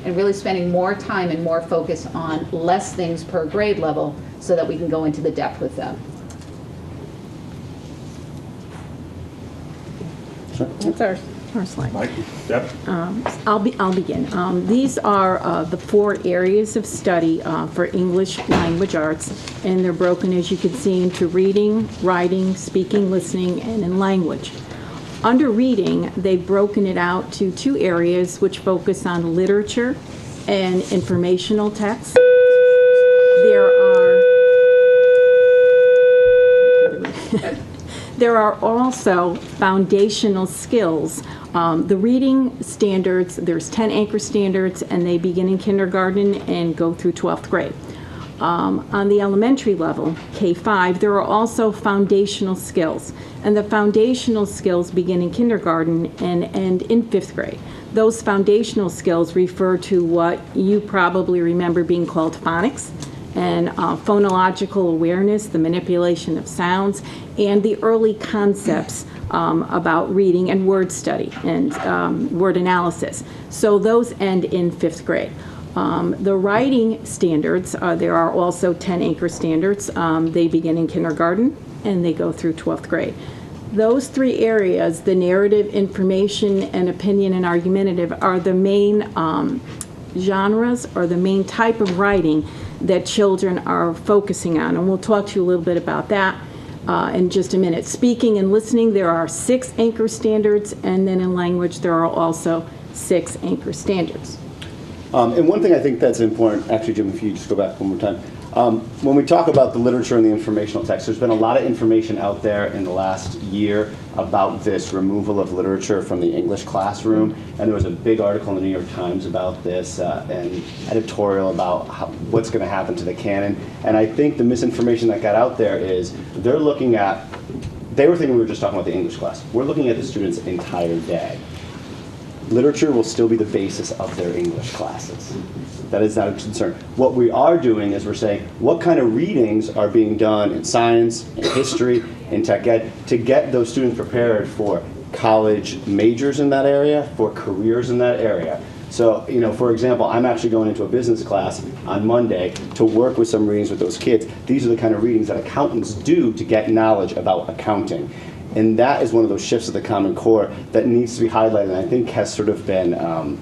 and really spending more time and more focus on less things per grade level so that we can go into the depth with them.
That's our slide.
Mike, Deb?
I'll begin. These are the 4 areas of study for English language arts, and they're broken, as you can see, into reading, writing, speaking, listening, and in language. Under reading, they've broken it out to 2 areas which focus on literature and informational text. There are There are also foundational skills. The reading standards, there's 10 anchor standards, and they begin in kindergarten and go through 12th grade. On the elementary level, K-5, there are also foundational skills. And the foundational skills begin in kindergarten and end in 5th grade. Those foundational skills refer to what you probably remember being called phonics and phonological awareness, the manipulation of sounds, and the early concepts about reading and word study and word analysis. So those end in 5th grade. The writing standards, there are also 10 anchor standards. They begin in kindergarten and they go through 12th grade. Those three areas, the narrative, information, and opinion and argumentative, are the main genres or the main type of writing that children are focusing on. And we'll talk to you a little bit about that in just a minute. Speaking and listening, there are 6 anchor standards, and then in language, there are also 6 anchor standards.
And one thing I think that's important, actually, Jim, if you just go back one more time. When we talk about the literature and the informational text, there's been a lot of information out there in the last year about this removal of literature from the English classroom. And there was a big article in the New York Times about this, and editorial about what's going to happen to the canon. And I think the misinformation that got out there is they were thinking we were just talking about the English class. We're looking at the student's entire day. Literature will still be the basis of their English classes. That is not a concern. What we are doing is we're saying, what kind of readings are being done in science, in history, in tech ed, to get those students prepared for college majors in that area, for careers in that area. So, for example, I'm actually going into a business class on Monday to work with some readings with those kids. These are the kind of readings that accountants do to get knowledge about accounting. And that is one of those shifts of the Common Core that needs to be highlighted, and I think has sort of been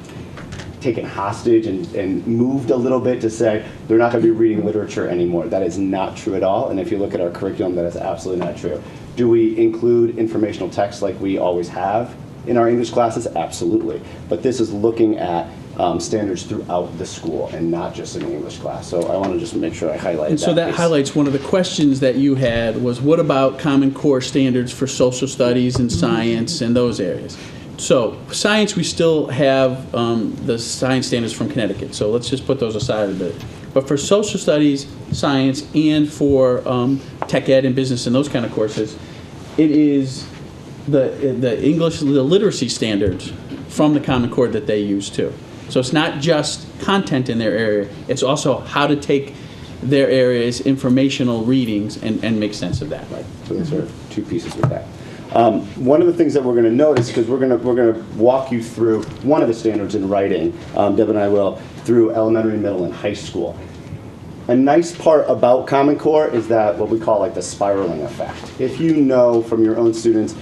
taken hostage and moved a little bit to say they're not going to be reading literature anymore. That is not true at all, and if you look at our curriculum, that is absolutely not true. Do we include informational text like we always have in our English classes? Absolutely. But this is looking at standards throughout the school and not just in the English class. So I want to just make sure I highlight that.
And so that highlights one of the questions that you had was, what about Common Core standards for social studies and science and those areas? So science, we still have the science standards from Connecticut. So let's just put those aside a bit. But for social studies, science, and for tech ed and business and those kind of courses, it is the English, the literacy standards from the Common Core that they use too. So it's not just content in their area, it's also how to take their area's informational readings and make sense of that.
Right. So those are 2 pieces with that. One of the things that we're going to notice, because we're going to walk you through one of the standards in writing, Deb and I will, through elementary, middle, and high school. A nice part about Common Core is that what we call like the spiraling effect. If you know from your own students,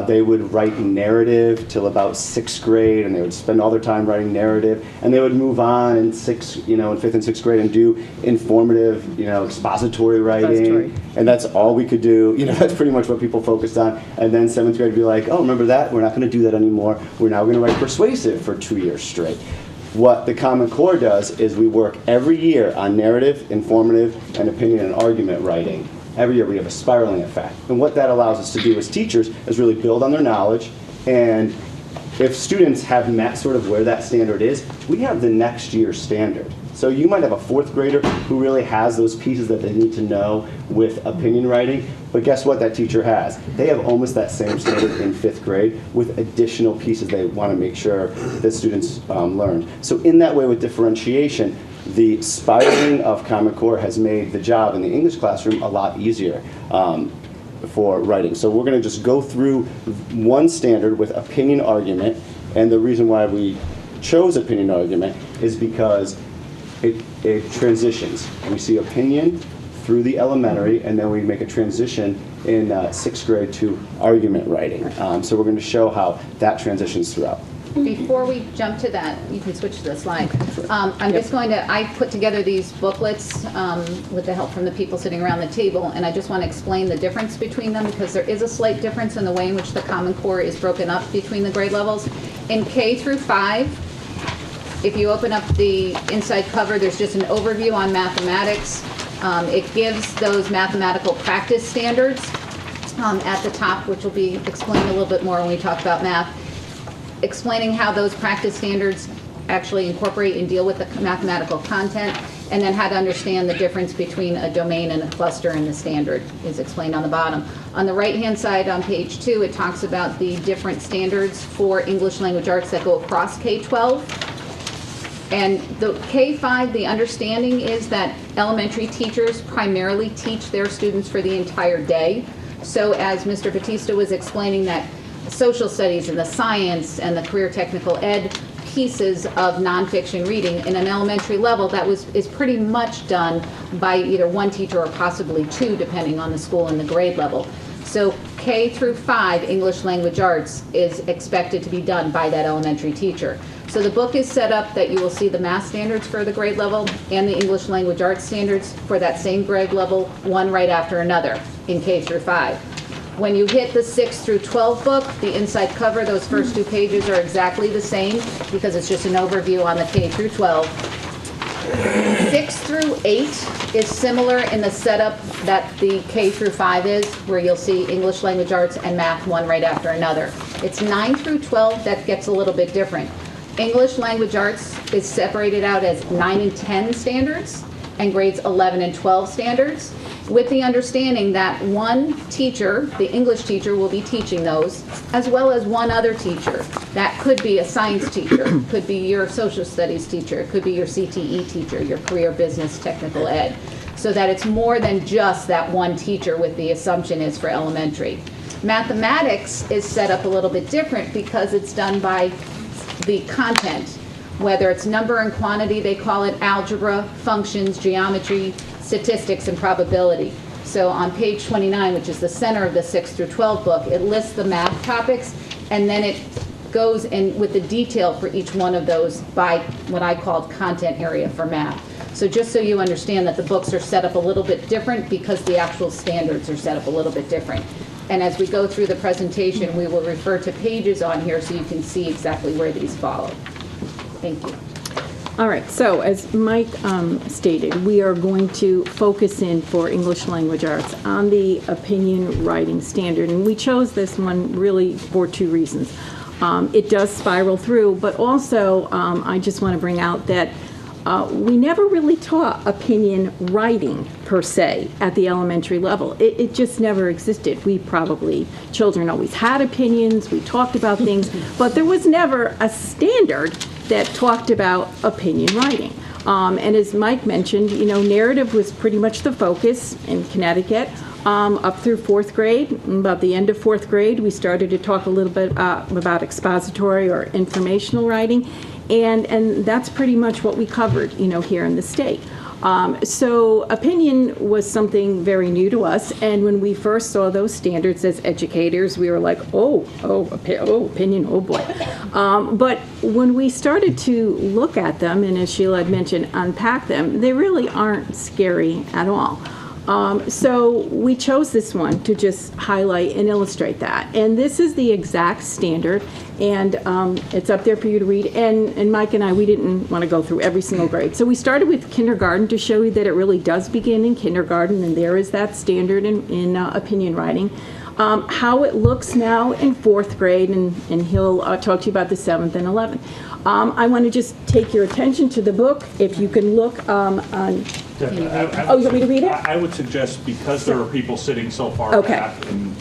they would write narrative till about 6th grade, and they would spend all their time writing narrative, and they would move on in 5th and 6th grade and do informative, expository writing, and that's all we could do. That's pretty much what people focused on. And then 7th grade would be like, oh, remember that? We're not going to do that anymore. We're now going to write persuasive for 2 years straight. What the Common Core does is we work every year on narrative, informative, and opinion and argument writing. Every year we have a spiraling effect. And what that allows us to do as teachers is really build on their knowledge. And if students have met sort of where that standard is, we have the next year's standard. So you might have a 4th grader who really has those pieces that they need to know with opinion writing. But guess what that teacher has? They have almost that same standard in 5th grade with additional pieces they want to make sure that students learn. So in that way with differentiation, the spiraling of Common Core has made the job in the English classroom a lot easier for writing. So we're going to just go through one standard with opinion argument, and the reason why we chose opinion argument is because it transitions. We see opinion through the elementary, and then we make a transition in 6th grade to argument writing. So we're going to show how that transitions throughout.
Before we jump to that, you can switch to the slide. I'm just going to, I put together these booklets with the help from the people sitting around the table, and I just want to explain the difference between them because there is a slight difference in the way in which the Common Core is broken up between the grade levels. In K through 5, if you open up the inside cover, there's just an overview on mathematics. It gives those mathematical practice standards. at the top, which will be explained a little bit more when we talk about math, explaining how those practice standards actually incorporate and deal with the mathematical content, and then how to understand the difference between a domain and a cluster in the standard is explained on the bottom. On the right-hand side on page 2, it talks about the different standards for English language arts that go across K-12. And the K-5, the understanding is that elementary teachers primarily teach their students for the entire day. So as Mr. Batista was explaining, that social studies and the science and the career technical ed pieces of nonfiction reading in an elementary level, that is pretty much done by either one teacher or possibly two, depending on the school and the grade level. So K through 5 English language arts is expected to be done by that elementary teacher. So the book is set up that you will see the math standards for the grade level and the English language arts standards for that same grade level, one right after another in K through 5. When you hit the 6 through 12 book, the inside cover, those first 2 pages are exactly the same because it's just an overview on the K through 12. 6 through 8 is similar in the setup that the K through 5 is, where you'll see English language arts and math one right after another. It's 9 through 12 that gets a little bit different. English language arts is separated out as 9 and 10 standards and grades 11 and 12 standards, with the understanding that one teacher, the English teacher, will be teaching those, as well as one other teacher. That could be a science teacher, could be your social studies teacher, could be your CTE teacher, your career business technical ed, so that it's more than just that one teacher, with the assumption is for elementary. Mathematics is set up a little bit different because it's done by the content, whether it's number and quantity, they call it algebra, functions, geometry, statistics, and probability. So on page 29, which is the center of the 6 through 12 book, it lists the math topics, and then it goes in with the detail for each one of those by what I called content area for math. So just so you understand that the books are set up a little bit different because the actual standards are set up a little bit different. And as we go through the presentation, we will refer to pages on here so you can see exactly where these follow. Thank you.
All right, so as Mike stated, we are going to focus in for English language arts on the opinion writing standard, and we chose this one really for 2 reasons. It does spiral through, but also I just want to bring out that we never really taught opinion writing per se at the elementary level. It just never existed. Children always had opinions, we talked about things, but there was never a standard that talked about opinion writing. And as Mike mentioned, narrative was pretty much the focus in Connecticut up through 4th grade. About the end of 4th grade, we started to talk a little bit about expository or informational writing, and that's pretty much what we covered, here in the state. So opinion was something very new to us, and when we first saw those standards as educators, we were like, opinion, oh boy. But when we started to look at them, and as Sheila had mentioned, unpack them, they really aren't scary at all. So we chose this one to just highlight and illustrate that. And this is the exact standard, and it's up there for you to read. And Mike and I, we didn't want to go through every single grade. So we started with kindergarten to show you that it really does begin in kindergarten, and there is that standard in opinion writing. How it looks now in 4th grade, and he'll talk to you about the 7th and 11th. I want to just take your attention to the book. If you can look on... you want me to read it?
I would suggest, because there are people sitting so far back, and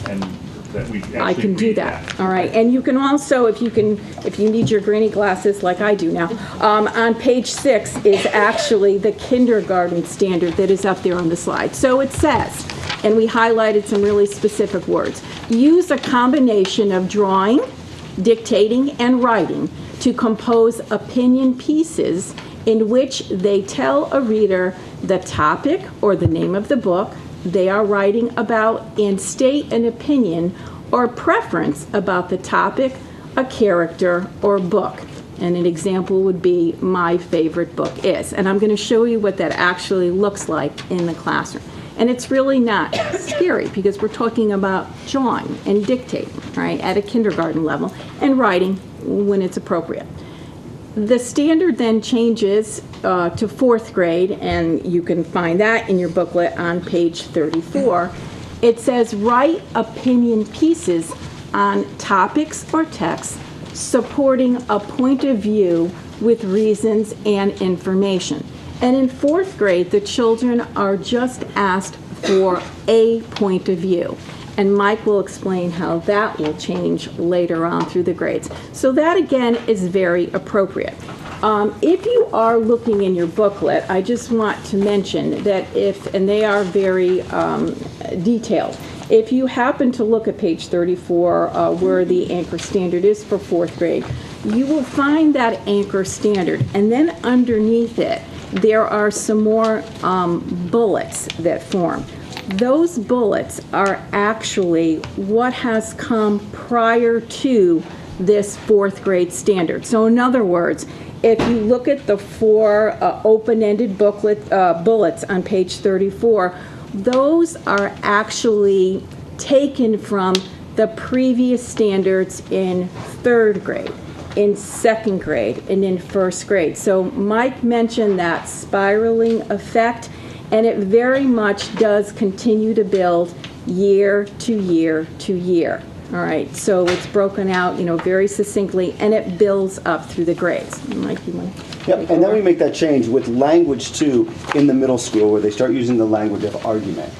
that we actually
I can do
read
that. All right, and you can also, if you need your granny glasses like I do now, on page 6 is actually the kindergarten standard that is up there on the slide. So it says, and we highlighted some really specific words, use a combination of drawing, dictating, and writing to compose opinion pieces in which they tell a reader the topic or the name of the book they are writing about and state an opinion or preference about the topic, a character, or book. And an example would be my favorite book is. And I'm going to show you what that actually looks like in the classroom. And it's really not scary because we're talking about drawing and dictating, right, at a kindergarten level, and writing when it's appropriate. The standard then changes to 4th grade, and you can find that in your booklet on page 34. It says write opinion pieces on topics or texts supporting a point of view with reasons and information. And in 4th grade, the children are just asked for a point of view. And Mike will explain how that will change later on through the grades. So that, again, is very appropriate. If you are looking in your booklet, I just want to mention that and they are very detailed, if you happen to look at page 34, where the anchor standard is for 4th grade, you will find that anchor standard. And then underneath it, there are some more bullets that form. Those bullets are actually what has come prior to this 4th grade standard. So in other words, if you look at the 4 open-ended bullets on page 34, those are actually taken from the previous standards in 3rd grade, in 2nd grade, and in 1st grade. So Mike mentioned that spiraling effect, and it very much does continue to build year to year to year. All right, so it's broken out, very succinctly, and it builds up through the grades. Mike, you want to?
Yep, and then we make that change with language too in the middle school, where they start using the language of argument,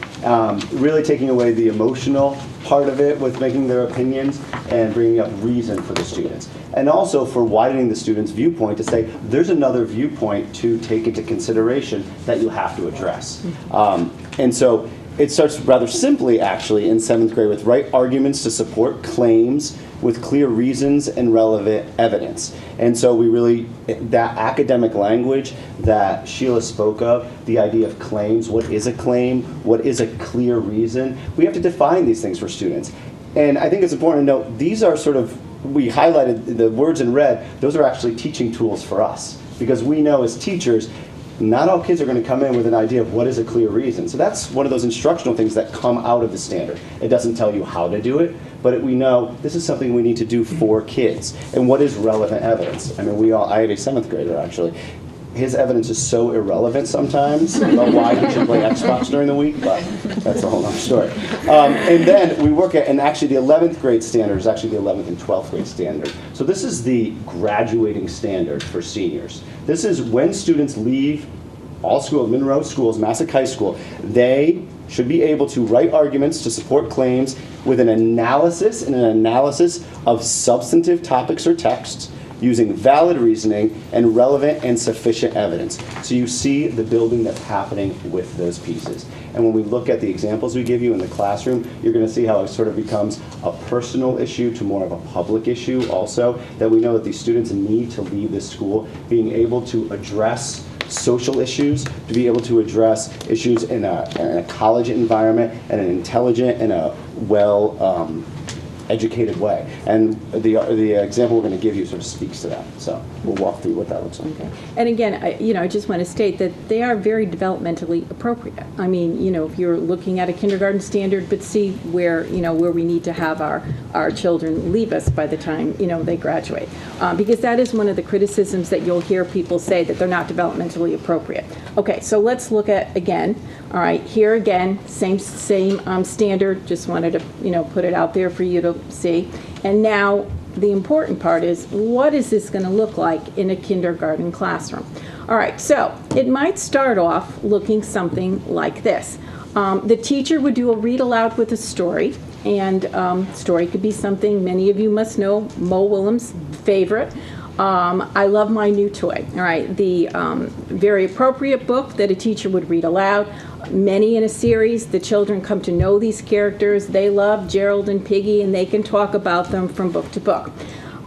really taking away the emotional part of it with making their opinions and bringing up reason for the students, and also for widening the students' viewpoint to say there's another viewpoint to take into consideration that you have to address. And so it starts rather simply, actually, in 7th grade with write arguments to support claims with clear reasons and relevant evidence. And so we really, that academic language that Sheila spoke of, the idea of claims, what is a claim, what is a clear reason, we have to define these things for students. And I think it's important to note, these are sort of, we highlighted the words in red, those are actually teaching tools for us. Because we know as teachers, not all kids are going to come in with an idea of what is a clear reason. So that's one of those instructional things that come out of the standard. It doesn't tell you how to do it, but we know this is something we need to do for kids. And what is relevant evidence? I mean, I have a 7th grader, actually. His evidence is so irrelevant sometimes about why he should play Xbox during the week, but that's a whole other story. And then we work at, and actually the 11th grade standard is actually the 11th and 12th grade standard. So this is the graduating standard for seniors. This is when students leave all schools, Monroe schools, Massac High School, they should be able to write arguments to support claims with an analysis of substantive topics or texts, using valid reasoning and relevant and sufficient evidence. So you see the building that's happening with those pieces. And when we look at the examples we give you in the classroom, you're going to see how it sort of becomes a personal issue to more of a public issue also, that we know that these students need to leave this school being able to address social issues, to be able to address issues in a college environment, and an intelligent and a well educated way. And the example we're going to give you sort of speaks to that. So we'll walk through what that looks like.
Okay. And again, I just want to state that they are very developmentally appropriate. I mean, if you're looking at a kindergarten standard, but see where we need to have our children leave us by the time, they graduate. Because that is one of the criticisms that you'll hear people say, that they're not developmentally appropriate. Okay, so let's look at, again, all right, here again, same standard, just wanted to, put it out there for you to see. And now the important part is, what is this going to look like in a kindergarten classroom? All right, so it might start off looking something like this. The teacher would do a read aloud with a story, and story could be something many of you must know, Mo Willems' favorite. I Love My New Toy. All right, the very appropriate book that a teacher would read aloud. Many in a series, the children come to know these characters. They love Gerald and Piggy, and they can talk about them from book to book.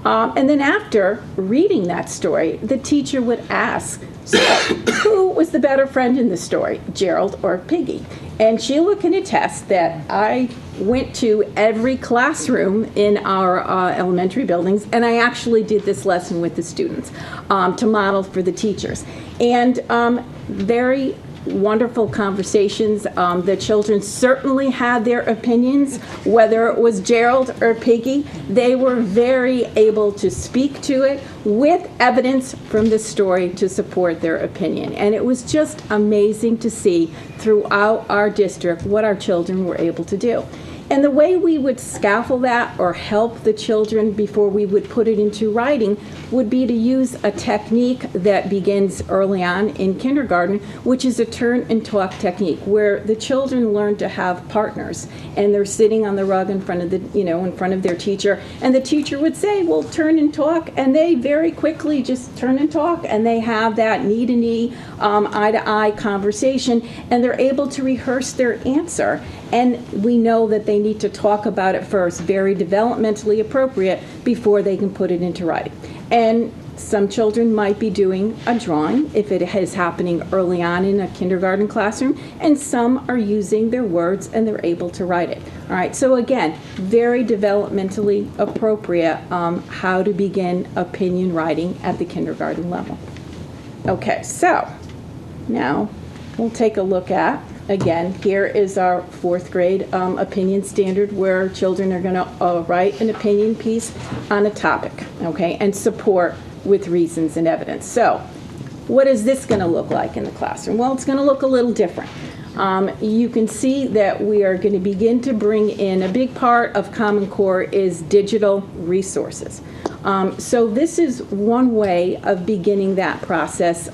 And then after reading that story, the teacher would ask, so, who was the better friend in the story, Gerald or Piggy? And Sheila can attest that I went to every classroom in our elementary buildings, and I actually did this lesson with the students to model for the teachers. And very wonderful conversations. The children certainly had their opinions, whether it was Gerald or Piggy. They were very able to speak to it with evidence from the story to support their opinion. And it was just amazing to see throughout our district what our children were able to do. And the way we would scaffold that or help the children before we would put it into writing would be to use a technique that begins early on in kindergarten, which is a turn and talk technique, where the children learn to have partners, and they're sitting on the rug in front of in front of their teacher, and the teacher would say, well, turn and talk, and they very quickly just turn and talk, and they have that knee-to-knee, eye-to-eye conversation, and they're able to rehearse their answer. And we know that they need to talk about it first, very developmentally appropriate, before they can put it into writing. And some children might be doing a drawing if it is happening early on in a kindergarten classroom, and some are using their words and they're able to write it. All right, so again, very developmentally appropriate how to begin opinion writing at the kindergarten level. Okay, so now we'll take a look at, again, here is our 4th grade opinion standard, where children are going to write an opinion piece on a topic, okay, and support with reasons and evidence. So what is this going to look like in the classroom? Well, it's going to look a little different. You can see that we are going to begin to bring in, a big part of Common Core is digital resources. So this is one way of beginning that process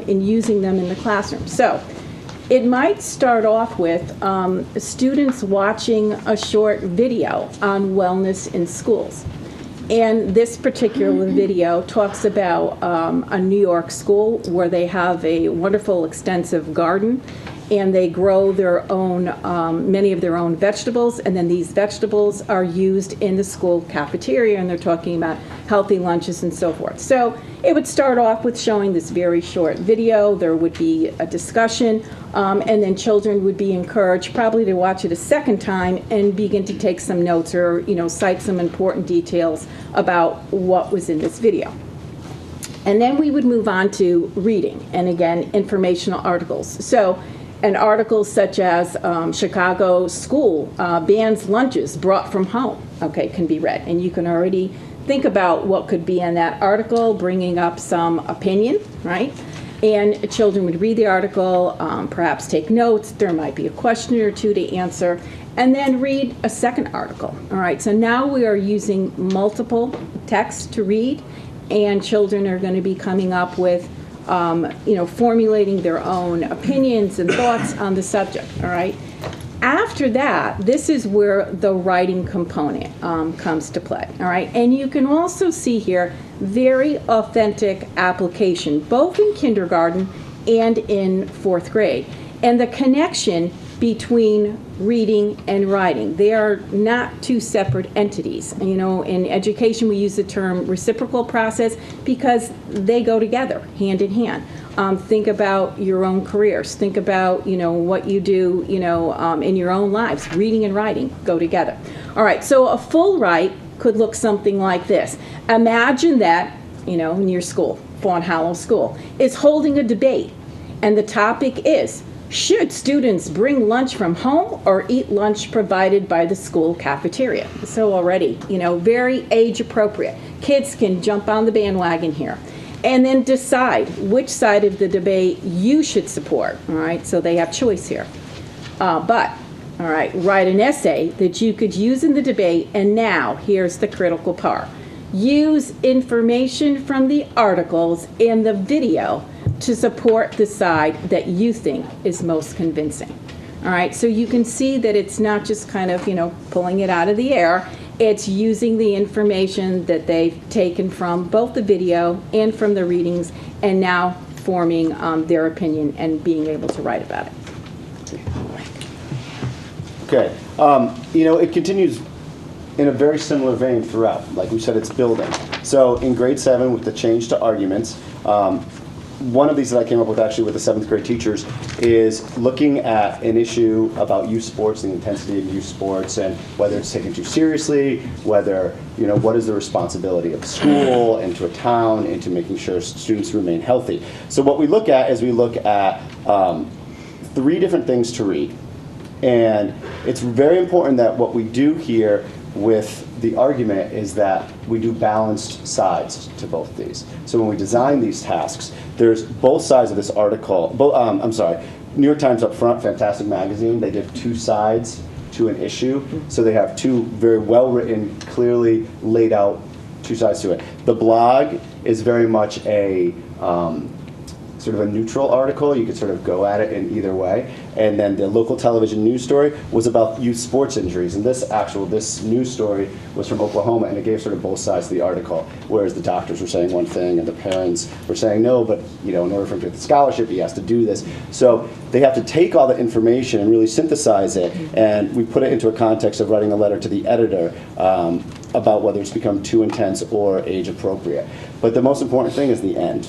in using them in the classroom. So it might start off with students watching a short video on wellness in schools. And this particular video talks about a New York school where they have a wonderful extensive garden, and they grow their own, many of their own vegetables, and then these vegetables are used in the school cafeteria, and they're talking about healthy lunches and so forth. So it would start off with showing this very short video. There would be a discussion, and then children would be encouraged probably to watch it a second time and begin to take some notes or, cite some important details about what was in this video. And then we would move on to reading, and again, informational articles. So an article such as Chicago school bans lunches brought from home, okay, can be read. And you can already think about what could be in that article, bringing up some opinion, right? And children would read the article, perhaps take notes. There might be a question or two to answer, and then read a second article. All right, so now we are using multiple texts to read, and children are going to be coming up with formulating their own opinions and thoughts on the subject, all right? After that, this is where the writing component comes to play, all right? And you can also see here very authentic application, both in kindergarten and in 4th grade. And the connection between reading and writing. They are not two separate entities. In education we use the term reciprocal process because they go together, hand in hand. Think about your own careers. Think about, what you do, in your own lives. Reading and writing go together. All right, so a full write could look something like this. Imagine that, in your school, Fawn Hollow School, is holding a debate, and the topic is, should students bring lunch from home or eat lunch provided by the school cafeteria? So already, very age appropriate. Kids can jump on the bandwagon here. And then decide which side of the debate you should support, all right? So they have choice here. But, all right, write an essay that you could use in the debate, and now here's the critical part. Use information from the articles and the video to support the side that you think is most convincing. All right, so you can see that it's not just kind of, pulling it out of the air. It's using the information that they've taken from both the video and from the readings, and now forming their opinion and being able to write about it.
Okay, it continues in a very similar vein throughout. Like we said, it's building. So in grade 7, with the change to arguments, one of these that I came up with actually with the 7th grade teachers is looking at an issue about youth sports, the intensity of youth sports, and whether it's taken too seriously, whether, what is the responsibility of school and to a town into making sure students remain healthy. So what we look at is we look at 3 different things to read. And it's very important that what we do here with the argument is that we do balanced sides to both these. So when we design these tasks, there's both sides of this article. New York Times up front, fantastic magazine, they give 2 sides to an issue. So they have 2 very well-written, clearly laid out 2 sides to it. The blog is very much a sort of a neutral article. You could sort of go at it in either way. And then the local television news story was about youth sports injuries. And this news story was from Oklahoma, and it gave sort of both sides of the article. Whereas the doctors were saying one thing, and the parents were saying no, but in order for him to get the scholarship, he has to do this. So they have to take all the information and really synthesize it, and we put it into a context of writing a letter to the editor about whether it's become too intense or age appropriate. But the most important thing is the end.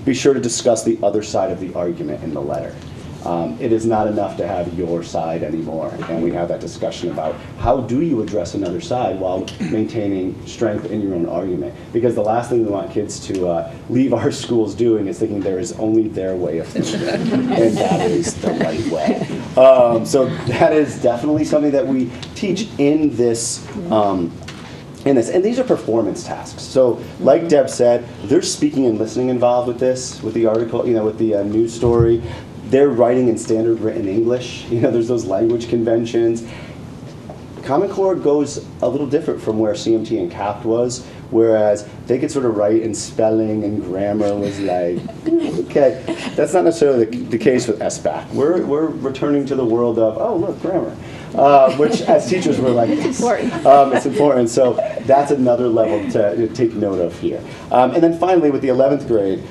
Be sure to discuss the other side of the argument in the letter. It is not enough to have your side anymore, and we have that discussion about how do you address another side while maintaining strength in your own argument. Because the last thing we want kids to leave our schools doing is thinking there is only their way of thinking, and that is the right way. So that is definitely something that we teach in this. And these are performance tasks. So, like Deb said, there's speaking and listening involved with this, with the article, with the news story. They're writing in standard written English. There's those language conventions. Common Core goes a little different from where CMT and CAPT was, whereas they could sort of write in spelling and grammar was like, okay. That's not necessarily the case with SBAC. We're returning to the world of, oh, look, grammar. Which as teachers we're like, it's important. So that's another level to take note of here. And then finally with the 11th grade,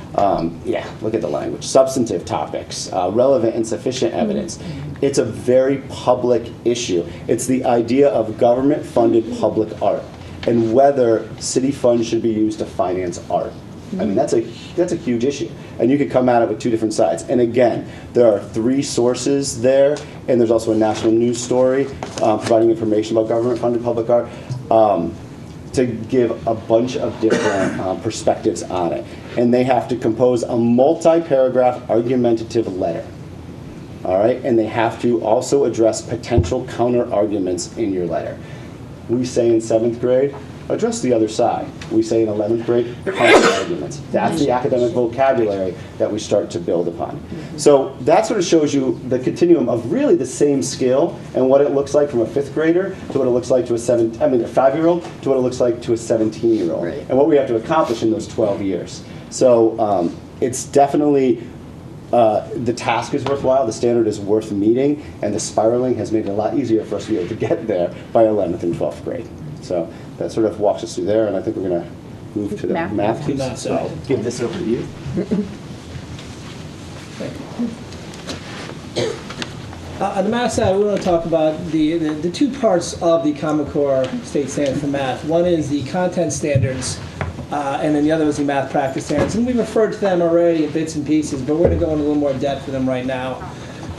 look at the language. Substantive topics, relevant and sufficient evidence. It's a very public issue. It's the idea of government-funded public art and whether city funds should be used to finance art. I mean, that's a huge issue. And you could come at it with 2 different sides. And again, there are 3 sources there, and there's also a national news story providing information about government-funded public art to give a bunch of different perspectives on it. And they have to compose a multi-paragraph argumentative letter. All right? And they have to also address potential counter-arguments in your letter. We say in 7th grade, address the other side. We say in 11th grade, counter-arguments. That's the academic vocabulary that we start to build upon. So that sort of shows you the continuum of really the same skill and what it looks like from a 5th grader to what it looks like to a 5-year-old to what it looks like to a 17-year-old. Right. And what we have to accomplish in those 12 years. So it's definitely, the task is worthwhile, the standard is worth meeting, and the spiraling has made it a lot easier for us to be able to get there by 11th and 12th grade. So that sort of walks us through there, and I think we're going to move to the math piece. So I'll give this over to you.
On the math side, we want to talk about the 2 parts of the Common Core State Standard for Math. One is the content standards, and then the other is the math practice standards. And we've referred to them already in bits and pieces, but we're going to go into a little more depth with them right now.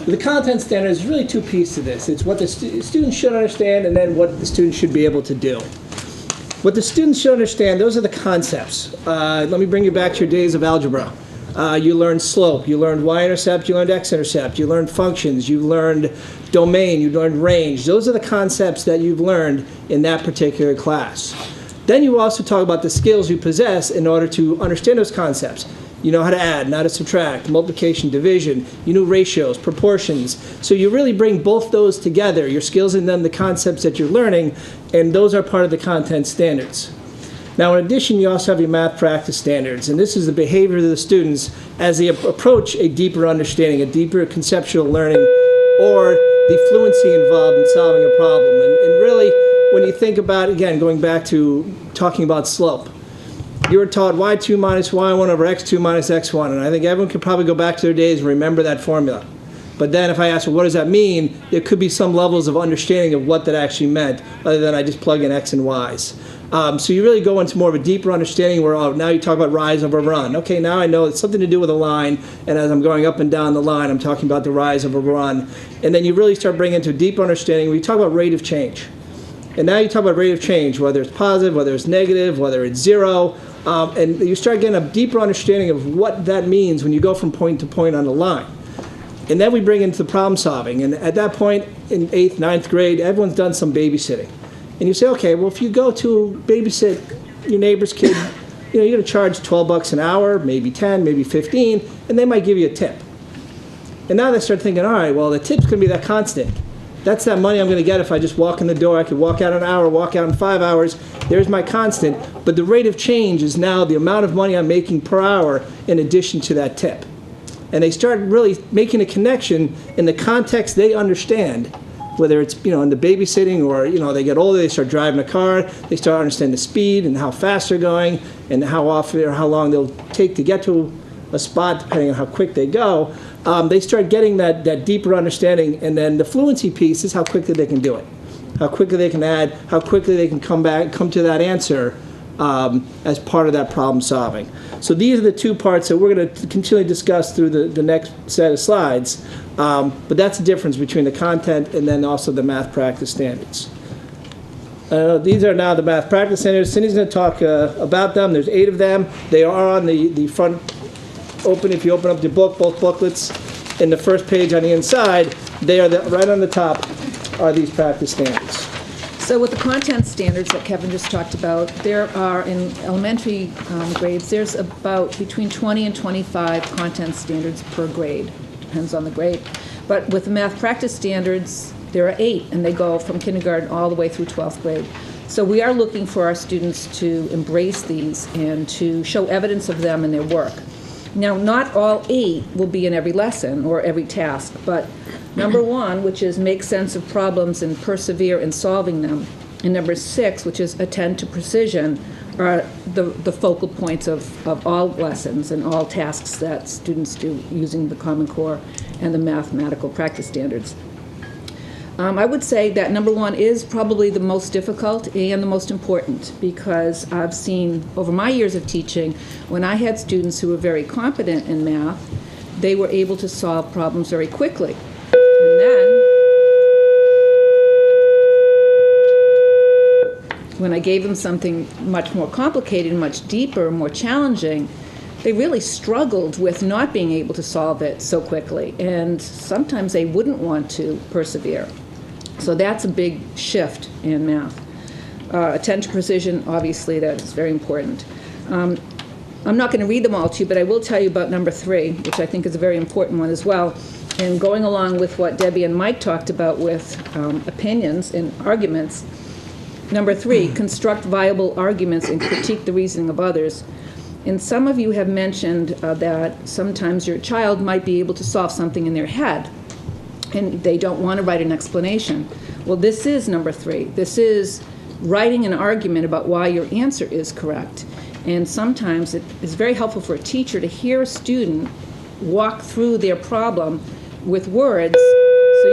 The content standards is really 2 pieces to this. It's what the students should understand and then what the students should be able to do. What the students should understand, those are the concepts. Let me bring you back to your days of algebra. You learned slope, you learned y-intercept, you learned x-intercept, you learned functions, you learned domain, you learned range. Those are the concepts that you've learned in that particular class. Then you also talk about the skills you possess in order to understand those concepts. You know how to add, how to subtract, multiplication, division. You know ratios, proportions. So you really bring both those together, your skills and then the concepts that you're learning, and those are part of the content standards. Now, in addition, you also have your math practice standards, and this is the behavior of the students as they approach a deeper understanding, a deeper conceptual learning, or the fluency involved in solving a problem. And really, when you think about, again, going back to talking about slope, you were taught y2 minus y1 over x2 minus x1, and I think everyone could probably go back to their days and remember that formula. But then if I ask, well, what does that mean, there could be some levels of understanding of what that actually meant, other than I just plug in x and y's. So you really go into more of a deeper understanding where, oh, now you talk about rise over run. Okay, now I know it's something to do with a line, and as I'm going up and down the line, I'm talking about the rise of a run. And then you really start bringing into a deeper understanding where you talk about rate of change. And now you talk about rate of change, whether it's positive, whether it's negative, whether it's 0. And you start getting a deeper understanding of what that means when you go from point to point on the line. And then we bring into the problem solving. And at that point, in 8th, 9th grade, everyone's done some babysitting. And you say, okay, well, if you go to babysit your neighbor's kid, you're going to charge $12 an hour, maybe 10, maybe 15, and they might give you a tip. And now they start thinking, all right, well, the tip's going to be that constant. That's that money I'm going to get if I just walk in the door. I could walk out an hour, walk out in 5 hours. There's my constant. But the rate of change is now the amount of money I'm making per hour in addition to that tip. And they start really making a connection in the context they understand, whether it's, in the babysitting or, they get older, they start driving a car, they start understanding the speed and how fast they're going and how often or how long they'll take to get to a spot depending on how quick they go. They start getting that deeper understanding, and then the fluency piece is how quickly they can do it, how quickly they can add, how quickly they can come to that answer as part of that problem solving. So these are the two parts that we're going to continually discuss through the next set of slides. But that's the difference between the content and then also the math practice standards. These are now the math practice standards. Cindy's going to talk about them. There's 8 of them. They are on the front. If you open up the book, both booklets, in the first page on the inside, they are right on the top are these practice standards.
So with the content standards that Kevin just talked about, there are in elementary grades, there's about between 20 and 25 content standards per grade. Depends on the grade. But with the math practice standards, there are 8, and they go from kindergarten all the way through 12th grade. So we are looking for our students to embrace these and to show evidence of them in their work. Now, not all 8 will be in every lesson or every task, but number 1, which is make sense of problems and persevere in solving them, and number 6, which is attend to precision, are the focal points of all lessons and all tasks that students do using the Common Core and the mathematical practice standards. I would say that number 1 is probably the most difficult and the most important, because I've seen over my years of teaching, when I had students who were very competent in math, they were able to solve problems very quickly. And then, when I gave them something much more complicated, much deeper, more challenging, they really struggled with not being able to solve it so quickly, and sometimes they wouldn't want to persevere. So that's a big shift in math. Attend to precision, obviously, that's very important. I'm not going to read them all to you, but I will tell you about number 3, which I think is a very important one as well. And going along with what Debbie and Mike talked about with opinions and arguments, number 3, construct viable arguments and critique the reasoning of others. And some of you have mentioned that sometimes your child might be able to solve something in their head, and they don't want to write an explanation. Well, this is number 3. This is writing an argument about why your answer is correct. And sometimes it is very helpful for a teacher to hear a student walk through their problem with words so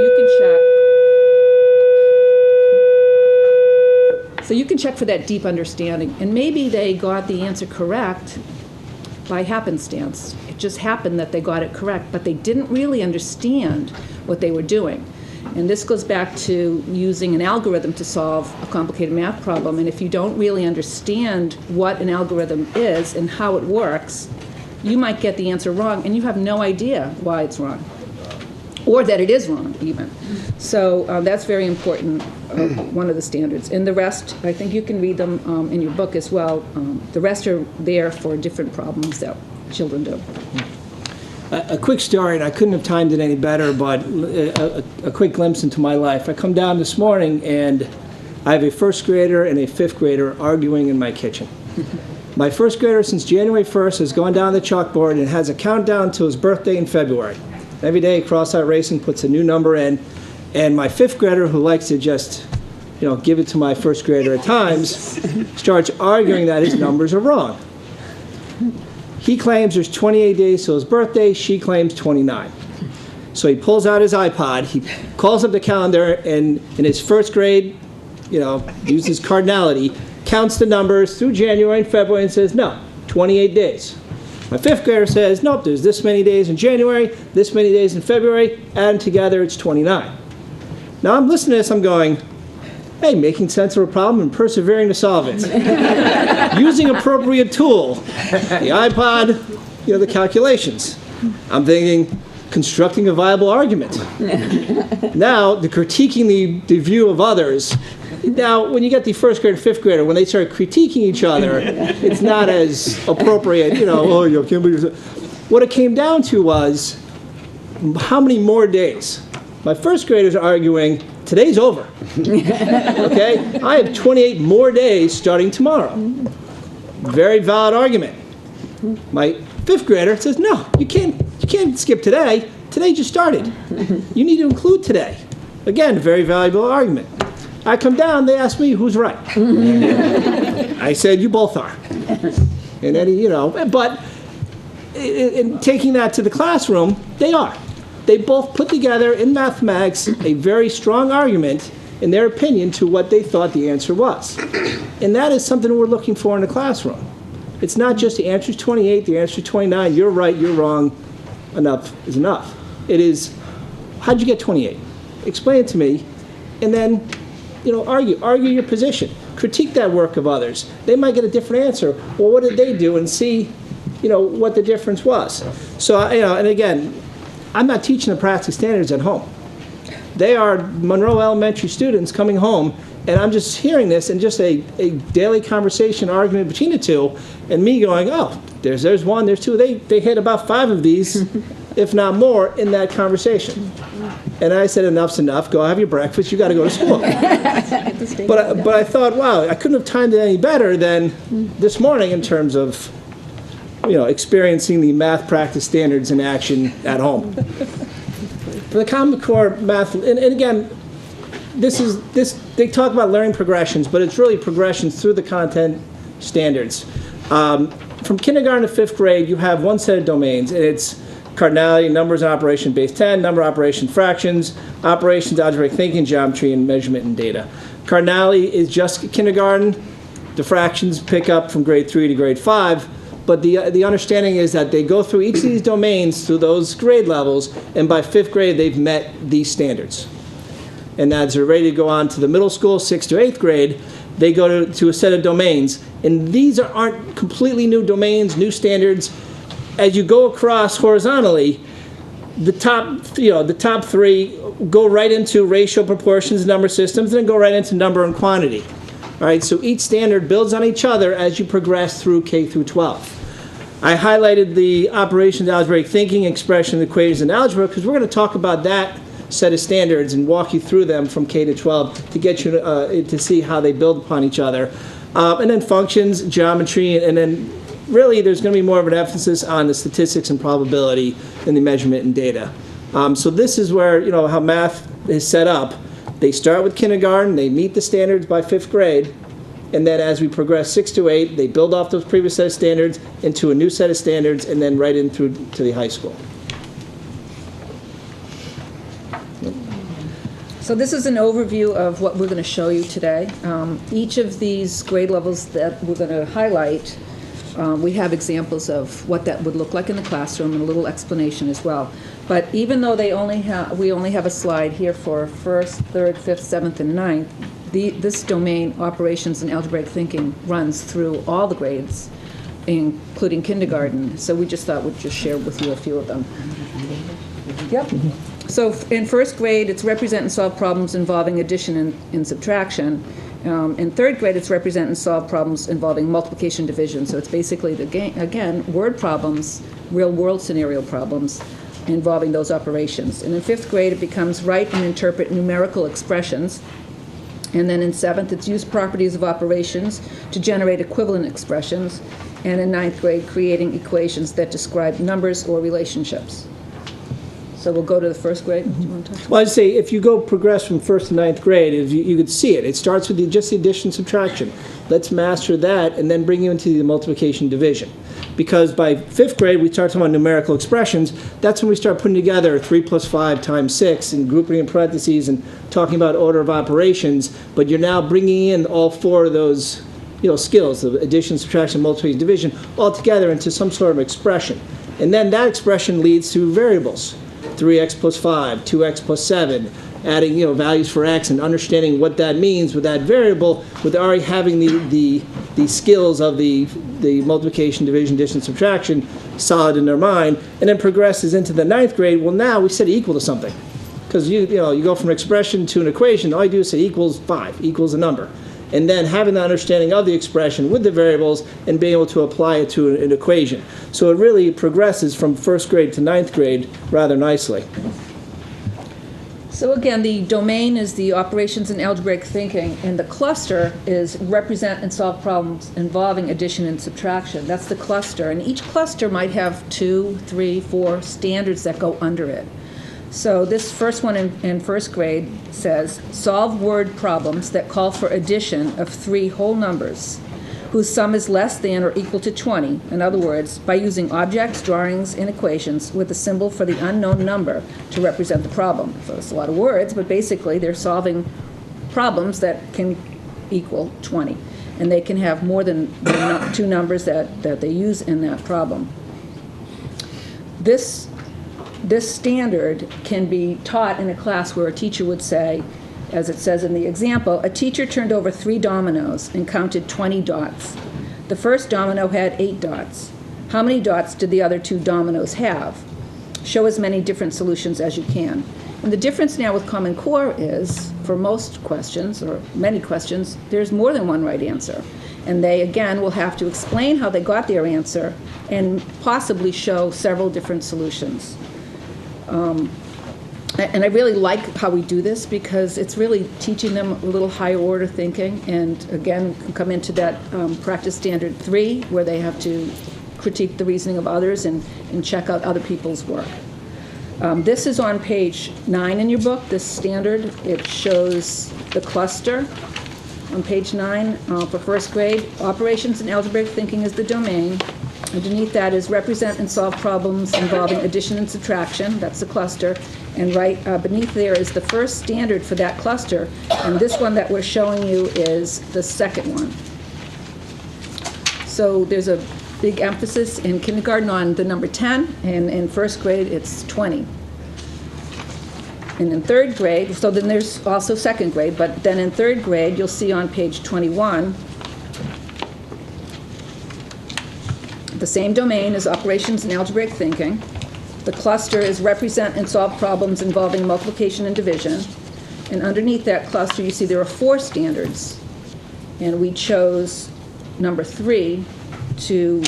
you can check for that deep understanding. And maybe they got the answer correct by happenstance. It just happened that they got it correct, but they didn't really understand what they were doing. And this goes back to using an algorithm to solve a complicated math problem. And if you don't really understand what an algorithm is and how it works, you might get the answer wrong, and you have no idea why it's wrong, or that it is wrong, even. So that's very important, one of the standards. And the rest, I think you can read them in your book as well. The rest are there for different problems that children do.
A quick story, and I couldn't have timed it any better, but a quick glimpse into my life. I come down this morning, and I have a 1st grader and a 5th grader arguing in my kitchen. My 1st grader, since January 1st, has gone down the chalkboard and has a countdown to his birthday in February. Every day, cross-out racing puts a new number in, and my 5th grader, who likes to just, give it to my 1st grader at times, starts arguing that his numbers are wrong. He claims there's 28 days till his birthday. She claims 29. So he pulls out his iPod. He calls up the calendar, and in his 1st grade, uses cardinality, counts the numbers through January and February and says, no, 28 days. My 5th grader says, nope, there's this many days in January, this many days in February, and together it's 29. Now I'm listening to this, I'm going, hey, making sense of a problem and persevering to solve it. Using appropriate tool, the iPod, the calculations. I'm thinking, constructing a viable argument. Now, the critiquing the view of others. Now, when you get the first grade and fifth grader, when they start critiquing each other, it's not as appropriate, oh, you can't believe yourself. What it came down to was, how many more days? My first graders are arguing, today's over. Okay? I have 28 more days starting tomorrow. Very valid argument. My fifth grader says, no, you can't skip today. Today just started. You need to include today. Again, very valuable argument. I come down, they ask me who's right. I said, you both are. And Eddie, but in taking that to the classroom, they are. They both put together in mathematics a very strong argument in their opinion to what they thought the answer was. And that is something we're looking for in the classroom. It's not just the answer's 28, the answer's 29, you're right, you're wrong, enough is enough. It is, how'd you get 28? Explain it to me, and then, argue your position. Critique that work of others. They might get a different answer. Well, what did they do? And see, what the difference was. So, and again, I'm not teaching the practice standards at home. They are Monroe Elementary students coming home, and I'm just hearing this and just a daily conversation argument between the two, and me going, oh, there's one, there's two. They hit about 5 of these, if not more, in that conversation. And I said, enough's enough. Go have your breakfast. You got to go to school. But I thought, wow, I couldn't have timed it any better than this morning in terms of experiencing the math practice standards in action at home. For the Common Core math, and again, they talk about learning progressions, but it's really progressions through the content standards. From kindergarten to 5th grade, you have one set of domains, and it's cardinality, numbers and operation, base 10, number, operation, fractions, operations, algebraic thinking, geometry, and measurement and data. Cardinality is just kindergarten. The fractions pick up from grade 3 to grade 5. But the understanding is that they go through each of these domains through those grade levels, and by 5th grade, they've met these standards. And as they're ready to go on to the middle school, 6th to 8th grade, they go to a set of domains. And these aren't completely new domains, new standards. As you go across horizontally, the top 3 go right into ratio, proportions, number systems, and then go right into number and quantity. All right, so each standard builds on each other as you progress through K through 12. I highlighted the operations, algebraic thinking, expression, equations, and algebra because we're going to talk about that set of standards and walk you through them from K to 12 to get you to see how they build upon each other. And then functions, geometry, and then really there's going to be more of an emphasis on the statistics and probability in the measurement and data. So this is where, how math is set up. They start with kindergarten, they meet the standards by 5th grade, and then as we progress 6 to 8, they build off those previous set of standards into a new set of standards, and then right in through to the high school.
So this is an overview of what we're going to show you today. Each of these grade levels that we're going to highlight, we have examples of what that would look like in the classroom and a little explanation as well. But even though we only have a slide here for 1st, 3rd, 5th, 7th, and 9th, this domain, operations and algebraic thinking, runs through all the grades, including kindergarten. So we just thought we'd just share with you a few of them. Yep. So in 1st grade, it's represent and solve problems involving addition and subtraction. In 3rd grade, it's represent and solve problems involving multiplication, division. So it's basically, again, word problems, real-world scenario problems involving those operations. And in 5th grade, it becomes write and interpret numerical expressions. And then in 7th, it's use properties of operations to generate equivalent expressions. And in 9th grade, creating equations that describe numbers or relationships. So we'll go to the 1st grade. Do you want to talk?
Well, I'd say if you progress from 1st to 9th grade, you could see it. It starts with just the addition, subtraction. Let's master that and then bring you into the multiplication, division. Because by 5th grade, we start talking about numerical expressions. That's when we start putting together 3 plus 5 times 6 and grouping in parentheses and talking about order of operations. But you're now bringing in all 4 of those skills, of addition, subtraction, multiplication, division, all together into some sort of expression. And then that expression leads to variables. 3x plus 5, 2x plus 7, adding, values for x and understanding what that means with that variable, with already having the skills of the multiplication, division, addition, subtraction solid in their mind, and then progresses into the 9th grade. Well, now we set equal to something. Because you go from expression to an equation, all you do is say equals 5, equals a number. And then having the understanding of the expression with the variables and being able to apply it to an equation. So it really progresses from 1st grade to 9th grade rather nicely.
So again, the domain is the operations in algebraic thinking, and the cluster is represent and solve problems involving addition and subtraction. That's the cluster, and each cluster might have 2, 3, 4 standards that go under it. So this first one in 1st grade says, solve word problems that call for addition of 3 whole numbers whose sum is less than or equal to 20. In other words, by using objects, drawings, and equations with a symbol for the unknown number to represent the problem. So it's a lot of words, but basically they're solving problems that can equal 20. And they can have more than 2 numbers that they use in that problem. This standard can be taught in a class where a teacher would say, as it says in the example, a teacher turned over 3 dominoes and counted 20 dots. The first domino had 8 dots. How many dots did the other 2 dominoes have? Show as many different solutions as you can. And the difference now with Common Core is, for most questions, or many questions, there's more than one right answer. And they, again, will have to explain how they got their answer and possibly show several different solutions. And I really like how we do this because it's really teaching them a little higher order thinking, and again come into that practice standard 3 where they have to critique the reasoning of others and check out other people's work. This is on page 9 in your book, this standard. It shows the cluster on page 9 for 1st grade. Operations in algebraic thinking is the domain. Underneath that is represent and solve problems involving addition and subtraction. That's the cluster. And right beneath there is the first standard for that cluster. And this one that we're showing you is the second one. So there's a big emphasis in kindergarten on the number 10, and in 1st grade it's 20. And in 3rd grade, so then there's also 2nd grade, but then in 3rd grade you'll see on page 21, the same domain is operations in algebraic thinking. The cluster is represent and solve problems involving multiplication and division. And underneath that cluster, you see there are 4 standards. And we chose number 3 to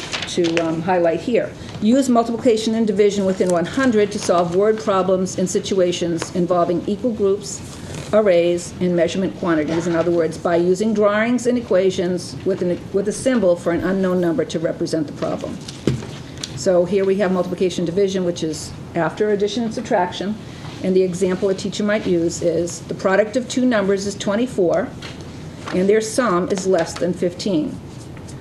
highlight here. Use multiplication and division within 100 to solve word problems in situations involving equal groups, arrays, and measurement quantities. In other words, by using drawings and equations with a symbol for an unknown number to represent the problem. So here we have multiplication and division, which is after addition and subtraction. And the example a teacher might use is the product of 2 numbers is 24, and their sum is less than 15.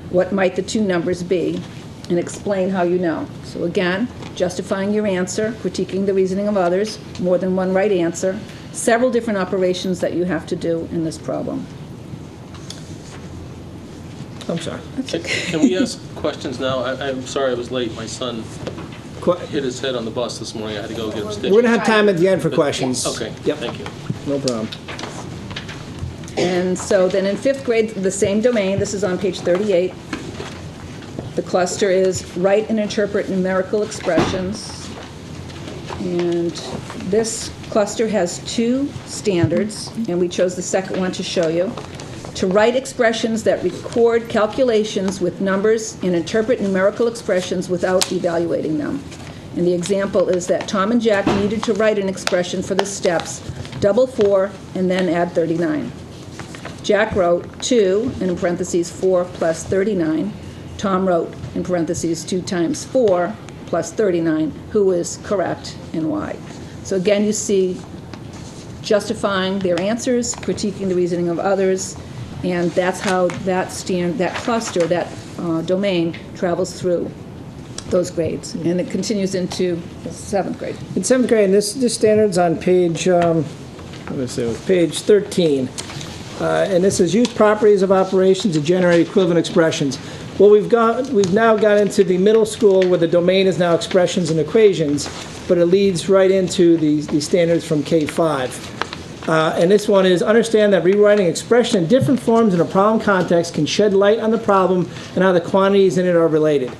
What might the 2 numbers be? And explain how you know. So again, justifying your answer, critiquing the reasoning of others, more than one right answer, several different operations that you have to do in this problem.
I'm sorry.
Can we ask questions now? I'm sorry I was late. My son hit his head on the bus this morning. I had to go get him stitched.
We're going to have time at the end for questions.
Okay,
Yep.
thank you.
No problem.
And so then in 5th grade, the same domain, this is on page 38. The cluster is write and interpret numerical expressions. And this cluster has 2 standards, and we chose the second one to show you. To write expressions that record calculations with numbers and interpret numerical expressions without evaluating them. And the example is that Tom and Jack needed to write an expression for the steps, double 4, and then add 39. Jack wrote 2, and in parentheses 4 plus 39. Tom wrote, in parentheses, 2 times 4 plus 39, who is correct and why. So again, you see justifying their answers, critiquing the reasoning of others, and that's how that cluster, that domain, travels through those grades. And it continues into 7th grade.
In 7th grade, this standard's on page, page 13. And this is use properties of operations to generate equivalent expressions. Well, we've now got into the middle school where the domain is now expressions and equations, but it leads right into the standards from K-5. And this one is, understand that rewriting expression in different forms in a problem context can shed light on the problem and how the quantities in it are related.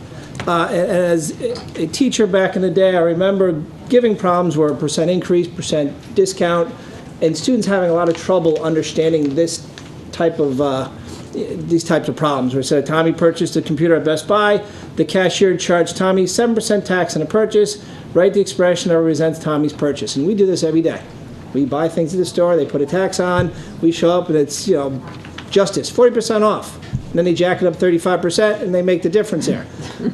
And as a teacher back in the day, I remember giving problems where percent increase, percent discount, and students having a lot of trouble understanding this type of these types of problems. Where it said Tommy purchased a computer at Best Buy, the cashier charged Tommy 7% tax on a purchase. Write the expression that represents Tommy's purchase, and we do this every day. We buy things at the store, they put a tax on, we show up and it's, justice, 40% off. And then they jack it up 35% and they make the difference there.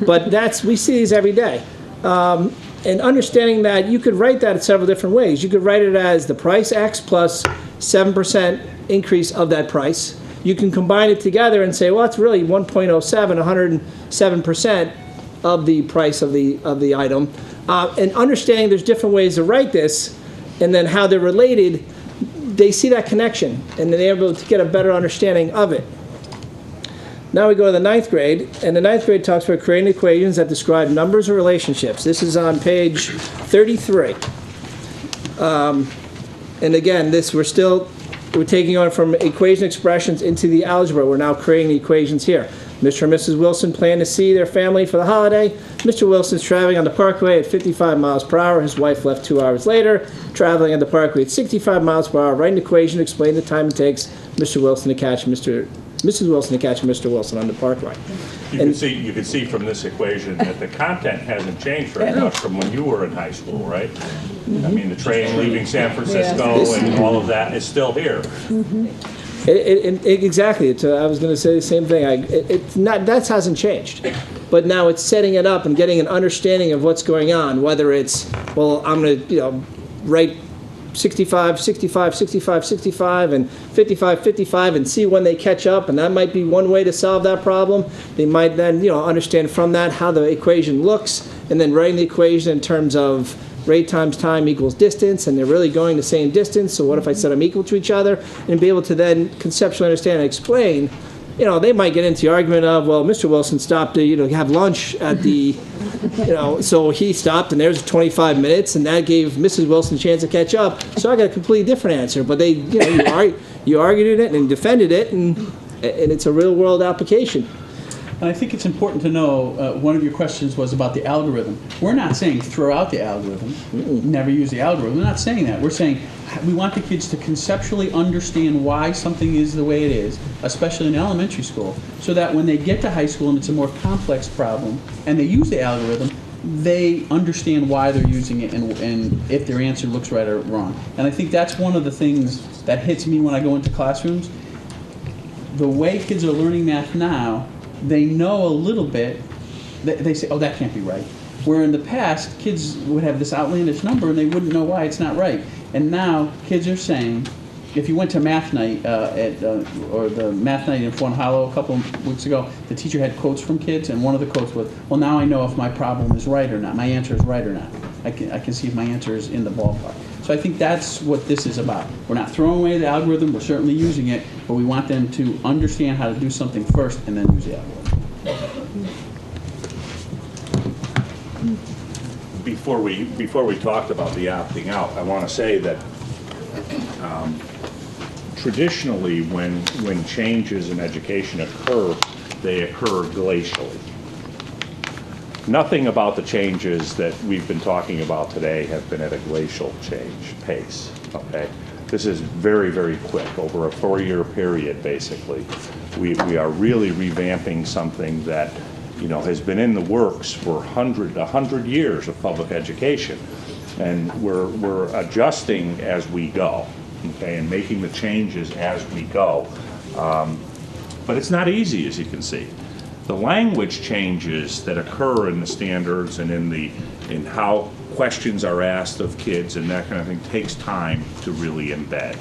But we see these every day. And understanding that you could write that several different ways. You could write it as the price X plus 7% increase of that price. You can combine it together and say, well, it's really 1.07, 107% of the price of the item. And understanding there's different ways to write this, and then how they're related, they see that connection, and then they're able to get a better understanding of it. Now we go to the 9th grade, and the 9th grade talks about creating equations that describe numbers or relationships. This is on page 33. And again, we're taking on from equation expressions into the algebra. We're now creating the equations here. Mr. and Mrs. Wilson plan to see their family for the holiday. Mr. Wilson's traveling on the parkway at 55 miles per hour. His wife left 2 hours later, traveling on the parkway at 65 miles per hour. Write an equation to explain the time it takes Mrs. Wilson to catch Mr. Wilson on the parkway.
You can see from this equation that the content hasn't changed very much from when you were in high school, right? I mean, the train leaving San Francisco and all of that is still here.
Exactly. I was going to say the same thing. That hasn't changed, but now it's setting it up and getting an understanding of what's going on. Whether it's, well, I'm going to write 65, 65, 65, 65, and 55, 55, and see when they catch up, and that might be one way to solve that problem. They might then understand from that how the equation looks, and then writing the equation in terms of rate times time equals distance, and they're really going the same distance, so what if I set them equal to each other? And be able to then conceptually understand and explain. They might get into the argument of, well, Mr. Wilson stopped to have lunch at the, so he stopped, and there's 25 minutes, and that gave Mrs. Wilson a chance to catch up. So I got a completely different answer, but you argued it and defended it, and it's a real world application.
And I think it's important to know, one of your questions was about the algorithm. We're not saying throw out the algorithm, never use the algorithm. We're not saying that. We're saying we want the kids to conceptually understand why something is the way it is, especially in elementary school, so that when they get to high school and it's a more complex problem and they use the algorithm, they understand why they're using it and if their answer looks right or wrong. And I think that's one of the things that hits me when I go into classrooms. The way kids are learning math now, they know a little bit, they say, oh, that can't be right. Where in the past, kids would have this outlandish number and they wouldn't know why it's not right. And now, kids are saying, if you went to math night or the math night in Fawn Hollow a couple of weeks ago, the teacher had quotes from kids, and one of the quotes was, well, now I know if my problem is right or not, my answer is right or not. I can see if my answer is in the ballpark. So I think that's what this is about. We're not throwing away the algorithm, we're certainly using it, but we want them to understand how to do something first and then use the algorithm.
Before we talked about the opting out, I want to say that traditionally when changes in education occur, they occur glacially. Nothing about the changes that we've been talking about today have been at a glacial pace, okay? This is very, very quick, over a 4-year period, basically. We are really revamping something that, has been in the works for 100 years of public education. And we're adjusting as we go, okay, and making the changes as we go. But it's not easy, as you can see. The language changes that occur in the standards and in how questions are asked of kids and that kind of thing takes time to really embed.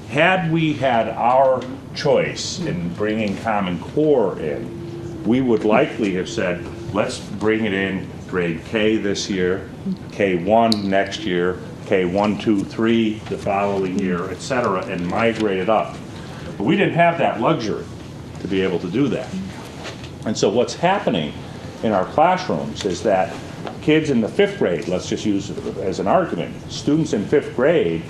Had we had our choice in bringing Common Core in, we would likely have said, let's bring it in grade K this year, K1 next year, K1, 2, 3 the following year, etc., and migrate it up. But we didn't have that luxury to be able to do that. And so what's happening in our classrooms is that kids in the 5th grade, let's just use it as an argument, students in 5th grade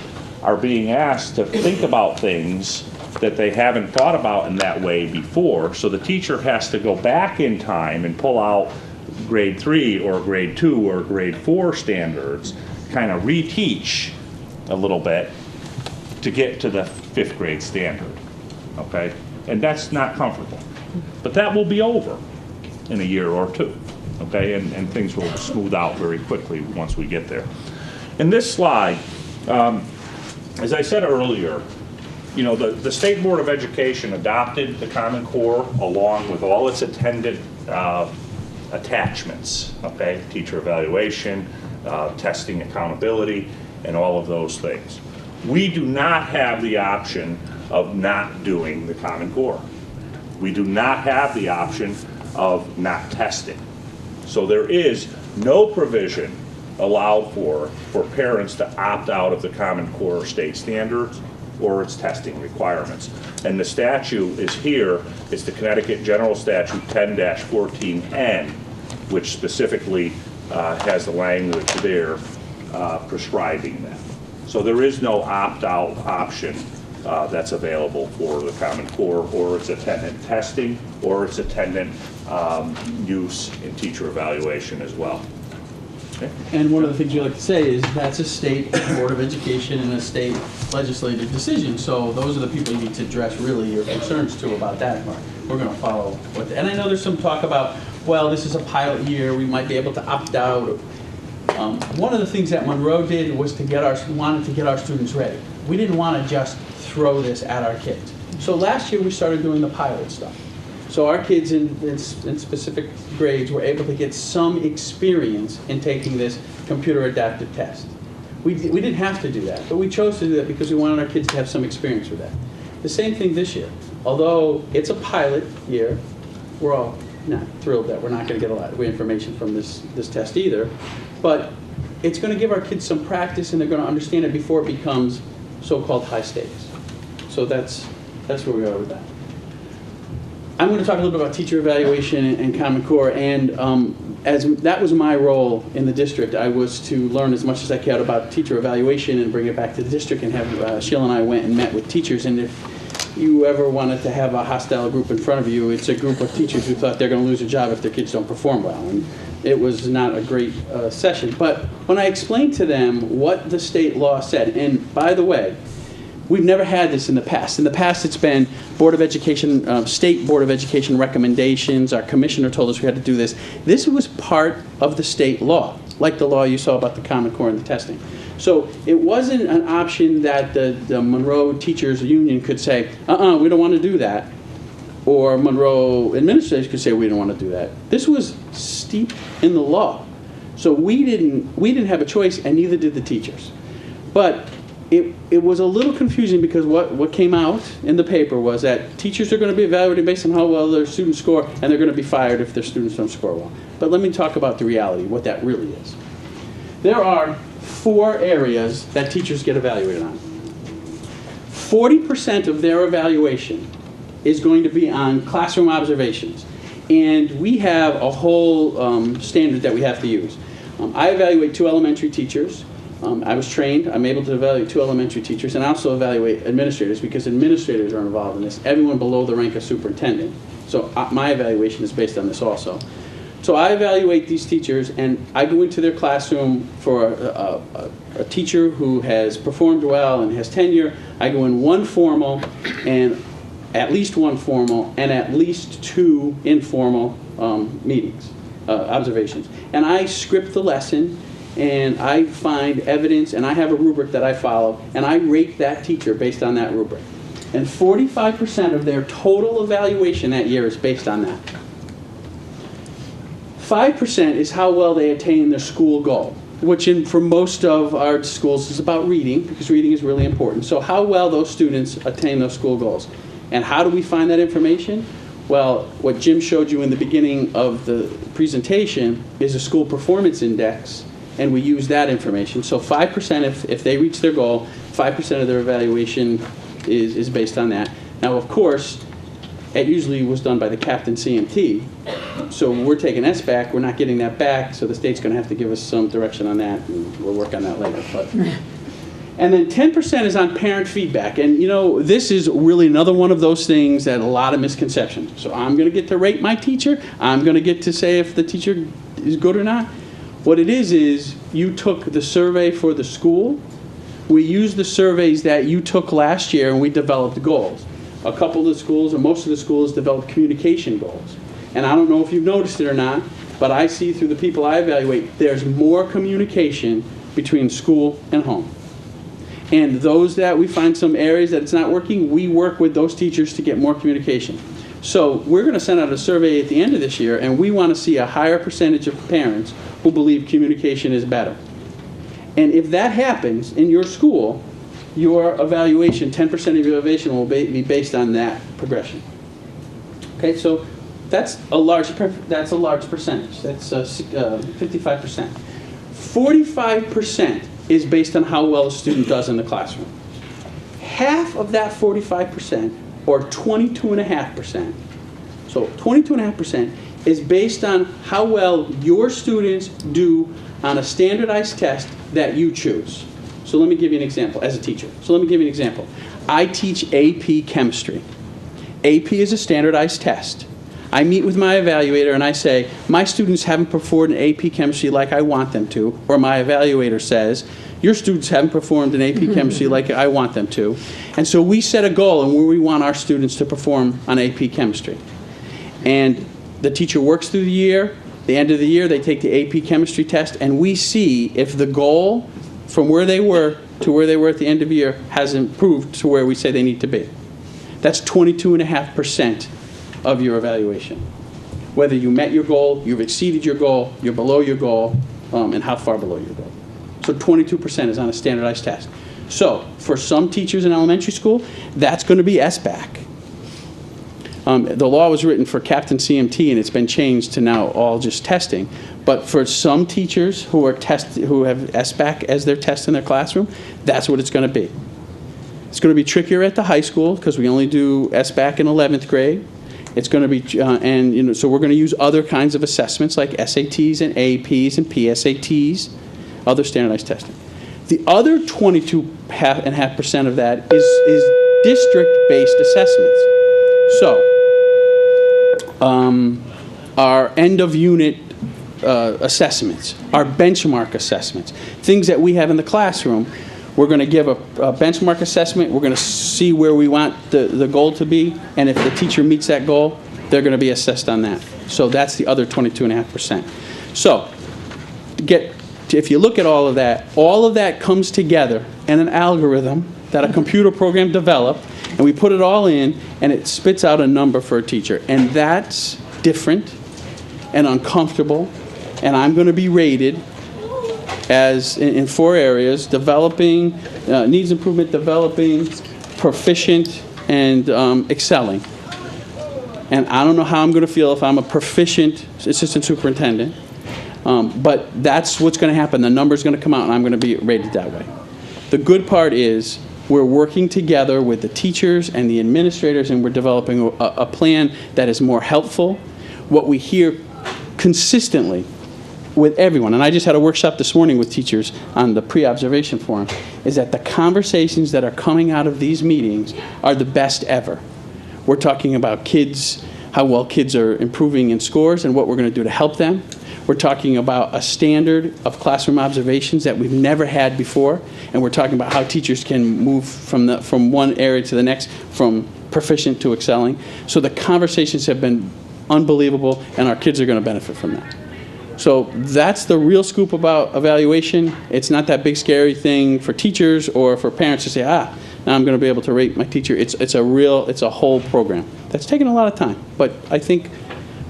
are being asked to think about things that they haven't thought about in that way before. So the teacher has to go back in time and pull out grade 3 or grade 2 or grade 4 standards, kind of reteach a little bit to get to the 5th grade standard, okay? And that's not comfortable. But that will be over in a year or two, okay? And things will smooth out very quickly once we get there. In this slide, as I said earlier, you know, the State Board of Education adopted the Common Core along with all its attendant attachments, okay? Teacher evaluation, testing accountability, and all of those things. We do not have the option of not doing the Common Core. We do not have the option of not testing. So there is no provision allowed for parents to opt out of the Common Core state standards or its testing requirements. And the statute is here. It's the Connecticut General Statute 10-14N, which specifically has the language there prescribing that. So there is no opt-out option that's available for the Common Core or its attendant testing or its attendant use in teacher evaluation as well. Okay.
And one of the things we like to say is that's a state Board of Education and a state legislative decision. So those are the people you need to address really your concerns to about that part. We're going to follow what, and I know there's some talk about, well, this is a pilot year, we might be able to opt out. One of the things that Monroe did was wanted to get our students ready. We didn't want to just throw this at our kids. So last year we started doing the pilot stuff. So our kids in specific grades were able to get some experience in taking this computer adaptive test. We didn't have to do that, but we chose to do that because we wanted our kids to have some experience with that. The same thing this year. Although it's a pilot year, we're all not thrilled that we're not going to get a lot of information from this test either, but it's going to give our kids some practice and they're going to understand it before it becomes so-called high stakes. So that's where we are with that. I'm going to talk a little bit about teacher evaluation and Common Core, and as that was my role in the district, I was to learn as much as I could about teacher evaluation and bring it back to the district, and have Sheila and I went and met with teachers, and if you ever wanted to have a hostile group in front of you, it's a group of teachers who thought they're going to lose a job if their kids don't perform well, and it was not a great session. But when I explained to them what the state law said, and by the way, we've never had this in the past. In the past, it's been Board of Education, State Board of Education recommendations. Our commissioner told us we had to do this. This was part of the state law, like the law you saw about the Common Core and the testing. So it wasn't an option that the Monroe Teachers Union could say, we don't want to do that. Or Monroe administrators could say, we don't want to do that. This was steeped in the law. So we didn't have a choice, and neither did the teachers. But it was a little confusing because what came out in the paper was that teachers are going to be evaluated based on how well their students score, and they're going to be fired if their students don't score well. But let me talk about the reality, what that really is. There are 4 areas that teachers get evaluated on. 40% of their evaluation is going to be on classroom observations. And we have a whole standard that we have to use. I evaluate 2 elementary teachers. I was trained, I'm able to evaluate 2 elementary teachers, and I also evaluate administrators because administrators are involved in this, everyone below the rank of superintendent. So my evaluation is based on this also. So I evaluate these teachers, and I go into their classroom for a teacher who has performed well and has tenure. I go in 1 formal, and at least 1 formal, and at least 2 informal meetings, observations. And I script the lesson, and I find evidence, and I have a rubric that I follow, and I rate that teacher based on that rubric. And 45% of their total evaluation that year is based on that. 5% is how well they attain their school goal, which for most of our schools is about reading, because reading is really important. So how well those students attain those school goals. And how do we find that information? Well, what Jim showed you in the beginning of the presentation is a school performance index, and we use that information. So 5%, if they reach their goal, 5% of their evaluation is based on that. Now, of course, it usually was done by the captain CMT. So we're taking S back, we're not getting that back, so the state's going to have to give us some direction on that, and we'll work on that later. But And then 10% is on parent feedback. And you know, this is really another one of those things that a lot of misconceptions. So I'm going to get to rate my teacher. I'm going to get to say if the teacher is good or not. What it is you took the survey for the school. We used the surveys that you took last year and we developed goals. A couple of the schools, or most of the schools, developed communication goals. And I don't know if you've noticed it or not, but I see through the people I evaluate, there's more communication between school and home. And those that we find some areas that it's not working, we work with those teachers to get more communication. So we're going to send out a survey at the end of this year, and we want to see a higher percentage of parents who believe communication is better. And if that happens in your school, your evaluation, 10% of your evaluation will be based on that progression. Okay, so that's a large percentage. That's 55%. 45% is based on how well a student does in the classroom. Half of that 45%, or 22.5%, so 22.5% is based on how well your students do on a standardized test that you choose. So let me give you an example as a teacher. I teach AP Chemistry. AP is a standardized test. I meet with my evaluator and I say, my students haven't performed in AP Chemistry like I want them to, or my evaluator says, your students haven't performed in AP Chemistry like I want them to. And so we set a goal on where we want our students to perform on AP Chemistry. And the teacher works through the year. The end of the year, they take the AP Chemistry test, and we see if the goal from where they were to where they were at the end of the year has improved to where we say they need to be. That's 22.5% of your evaluation. Whether you met your goal, you've exceeded your goal, you're below your goal, and how far below your goal. So 22% is on a standardized test. So for some teachers in elementary school, that's going to be SBAC. The law was written for Captain CMT, and it's been changed to now all just testing. But for some teachers who have SBAC as their test in their classroom, that's what it's going to be. It's going to be trickier at the high school because we only do SBAC in 11th grade. It's going to be, so we're going to use other kinds of assessments like SATs and APs and PSATs, other standardized testing. The other 22.5% of that is district-based assessments. So, our end-of-unit assessments, our benchmark assessments, things that we have in the classroom, we're going to give a benchmark assessment. We're going to see where we want the goal to be, and if the teacher meets that goal, they're going to be assessed on that. So that's the other 22.5%. So, if you look at all of that comes together in an algorithm that a computer program developed, and we put it all in, and it spits out a number for a teacher. And that's different and uncomfortable, and I'm going to be rated as in 4 areas: developing, needs improvement, developing, proficient, and excelling. And I don't know how I'm going to feel if I'm a proficient assistant superintendent, but that's what's going to happen. The number's going to come out, and I'm going to be rated that way. The good part is we're working together with the teachers and the administrators, and we're developing a plan that is more helpful. What we hear consistently with everyone, and I just had a workshop this morning with teachers on the pre-observation forum, is that the conversations that are coming out of these meetings are the best ever. We're talking about kids, how well kids are improving in scores and what we're going to do to help them. We're talking about a standard of classroom observations that we've never had before, and we're talking about how teachers can move from one area to the next, from proficient to excelling. So the conversations have been unbelievable, and our kids are going to benefit from that. So that's the real scoop about evaluation. It's not that big scary thing for teachers or for parents to say, now I'm going to be able to rate my teacher. It's a whole program. That's taken a lot of time, but I think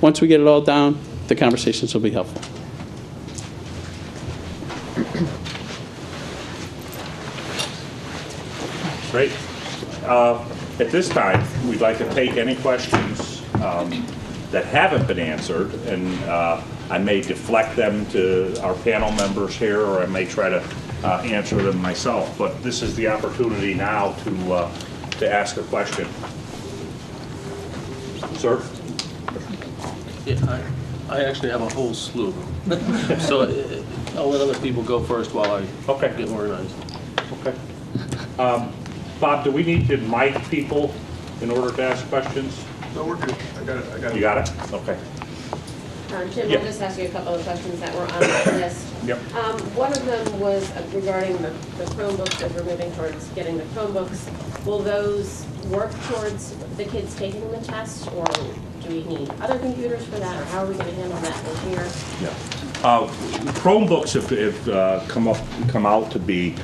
once we get it all down, the conversations will be helpful.
Great. At this time, we'd like to take any questions that haven't been answered, and I may deflect them to our panel members here, or I may try to answer them myself. But this is the opportunity now to ask a question. Sir?
Yeah, I actually have a whole slew. So I'll let other people go first while I get organized.
Okay. Bob, do we need to mic people in order to ask questions?
No, we're good. I got it.
You got it? Okay.
Jim,
Yep.
I'll just ask you a couple of questions that were on the list.
Yep.
One of them was regarding the Chromebooks, as we're moving towards getting the Chromebooks. Will those work towards the kids taking the test, or do we need other computers for that, or how are we going to handle that this year?
Yeah. Chromebooks have come out to be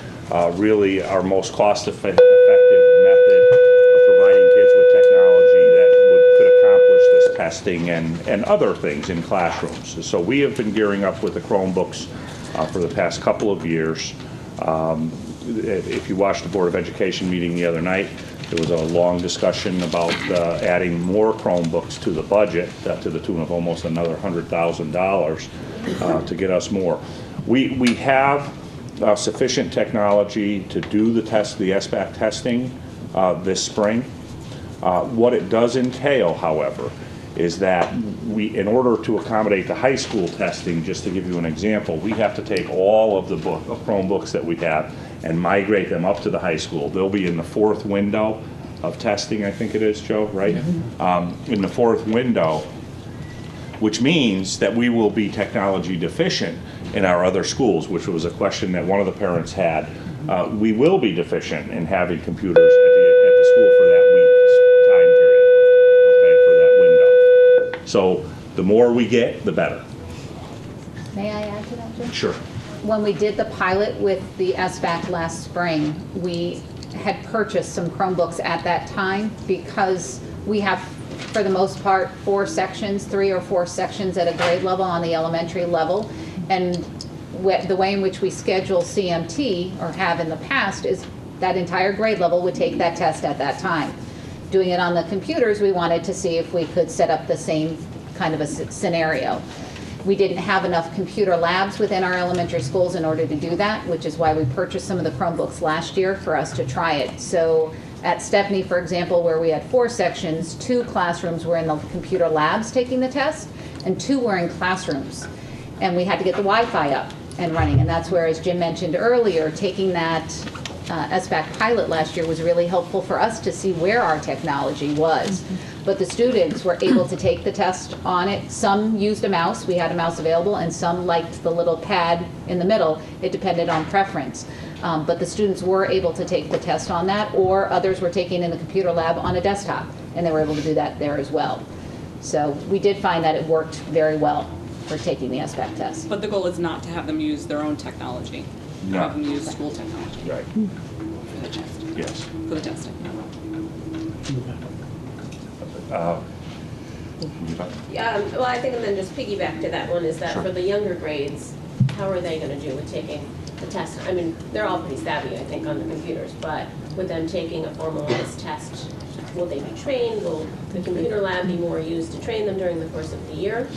really our most cost-effective method of providing kids with technology that could accomplish this testing and other things in classrooms. So we have been gearing up with the Chromebooks for the past couple of years. If you watched the Board of Education meeting the other night, there was a long discussion about adding more Chromebooks to the budget, to the tune of almost another $100,000 to get us more. We have sufficient technology to do the SBAC testing this spring. What it does entail, however, is that in order to accommodate the high school testing, just to give you an example, we have to take all of the Chromebooks that we have and migrate them up to the high school. They'll be in the 4th window of testing, I think it is, Joe, right? In the 4th window, which means that we will be technology deficient in our other schools, which was a question that one of the parents had. We will be deficient in having computers at the school for that week's time period, okay, for that window. So the more we get, the better.
May I add to that, Jim?
Sure.
When we did the pilot with the SBAC last spring, we had purchased some Chromebooks at that time because we have, for the most part, 4 sections, 3 or 4 sections at a grade level on the elementary level. And the way in which we schedule CMT, or have in the past, is that entire grade level would take that test at that time. Doing it on the computers, we wanted to see if we could set up the same kind of a scenario. We didn't have enough computer labs within our elementary schools in order to do that, which is why we purchased some of the Chromebooks last year for us to try it. So at Stepney, for example, where we had 4 sections, 2 classrooms were in the computer labs taking the test, and 2 were in classrooms. And we had to get the Wi-Fi up and running, and that's where, as Jim mentioned earlier, taking that SBAC pilot last year was really helpful for us to see where our technology was. But the students were able to take the test on it. Some used a mouse, we had a mouse available, and some liked the little pad in the middle. It depended on preference. But the students were able to take the test on that, or others were taking in the computer lab on a desktop, and they were able to do that there as well. So we did find that it worked very well for taking the SBAC test.
But the goal is not to have them use their own technology.
No.
Have them use school technology.
Right.
For the test.
Yes.
For the testing.
Well, I think, and then just piggyback to that one, is that
Sure.
for the younger grades, how are they going to do with taking the test? I mean, they're all pretty savvy, I think, on the computers, but with them taking a formalized test, will they be trained? Will the computer lab be more used to train them during the course of the year?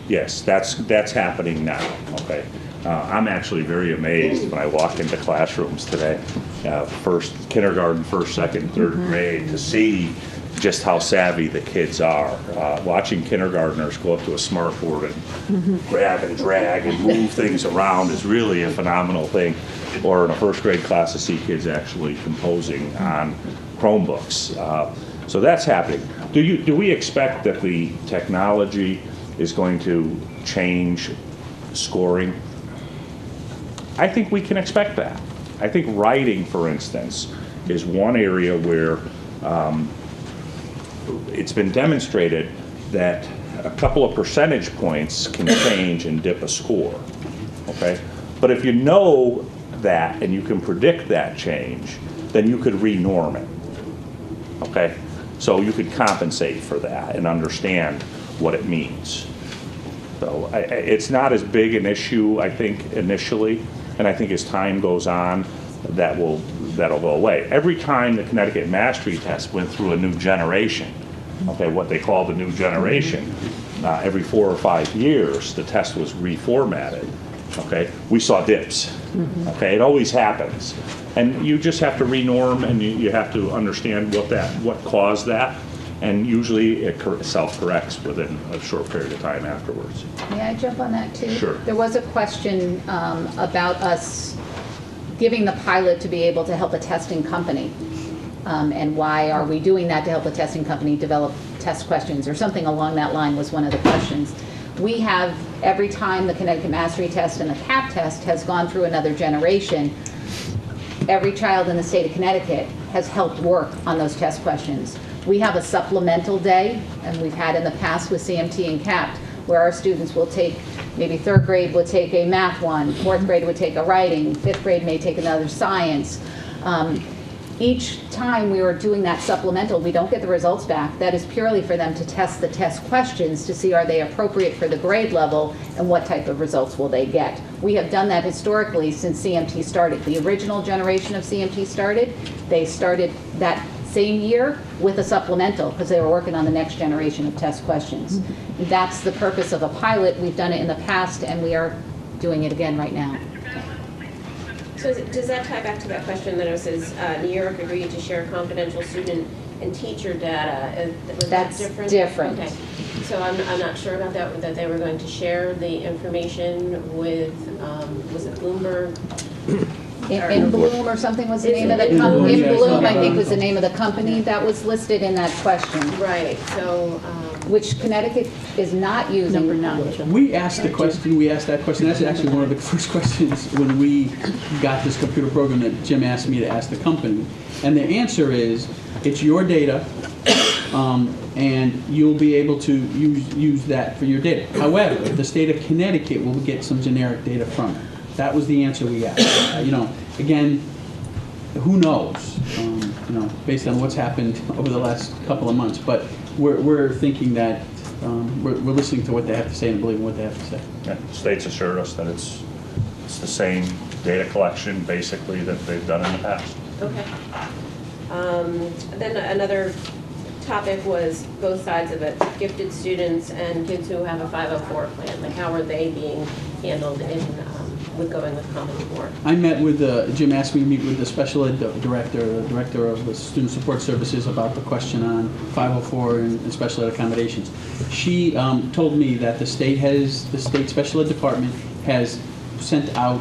Yes, that's happening now, okay? I'm actually very amazed when I walk into classrooms today, kindergarten, 1st, 2nd, 3rd grade, to see just how savvy the kids are. Watching kindergartners go up to a smartboard and grab and drag and move things around is really a phenomenal thing. Or in a 1st grade class to see kids actually composing on Chromebooks. So that's happening. Do we expect that the technology is going to change scoring? I think we can expect that. I think writing, for instance, is one area where it's been demonstrated that a couple of percentage points can change and dip a score, okay? But if you know that and you can predict that change, then you could re-norm it, okay? So you could compensate for that and understand what it means. So it's not as big an issue, I think, initially, and I think as time goes on, that'll go away. Every time the Connecticut Mastery Test went through a new generation, okay, what they call the new generation, every 4 or 5 years, the test was reformatted, okay? We saw dips, okay? It always happens. And you just have to renorm, and you have to understand what caused that. And usually it self-corrects within a short period of time afterwards.
May I jump on that too?
Sure.
There was a question about us giving the pilot to be able to help a testing company. And why are we doing that to help a testing company develop test questions or something along that line was one of the questions. We have, every time the Connecticut Mastery Test and the CAP test has gone through another generation, every child in the state of Connecticut has helped work on those test questions. We have a supplemental day, and we've had in the past with CMT and CAP, where our students will take, maybe third grade would take a math one, fourth grade would take a writing, fifth grade may take another science. Each time we are doing that supplemental, we don't get the results back. That is purely for them to test the test questions to see are they appropriate for the grade level and what type of results will they get. We have done that historically since CMT started. The original generation of CMT started. They started that same year with a supplemental because they were working on the next generation of test questions. That's the purpose of a pilot. We've done it in the past and we are doing it again right now.
So does that tie back to that question that it says New York agreed to share confidential student and teacher data? Was that different?
Different.
Okay. So I'm not sure about that they were going to share the information with, was it Bloomberg?
In Bloom or something was the name of the company. In Bloom, I think, was the name of the company that was listed in that question.
Right, so.
Which Connecticut is not using.
Number 9.
We asked the question, we asked that question. That's actually one of the first questions when we got this computer program that Jim asked me to ask the company. And the answer is, it's your data, and you'll be able to use that for your data. However, the state of Connecticut will get some generic data from it. That was the answer we got. Again, who knows, based on what's happened over the last couple of months. But we're thinking that we're listening to what they have to say and believing what they have to say.
Yeah, the state's assured us that it's the same data collection, basically, that they've done in the past.
Okay. Then another topic was both sides of it, gifted students and kids who have a 504 plan. Like, how are they being handled with going with Common Core?
I met with, Jim asked me to meet with the special ed director, the director of the Student Support Services about the question on 504 and special ed accommodations. She told me that the state special ed department has sent out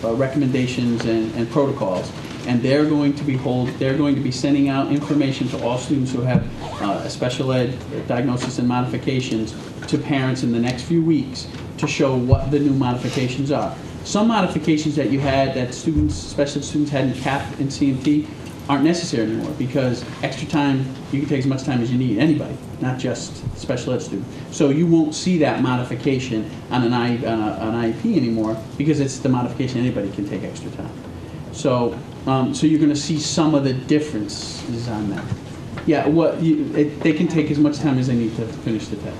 recommendations and protocols, and they're going to be sending out information to all students who have a special ed diagnosis and modifications to parents in the next few weeks to show what the new modifications are. Some modifications that you had, that special ed students had in CAP and CMT, aren't necessary anymore because extra time, you can take as much time as you need, anybody, not just special ed student. So you won't see that modification on an IEP anymore because it's the modification anybody can take extra time. So, so you're going to see some of the differences on that. Yeah, they can take as much time as they need to finish the test.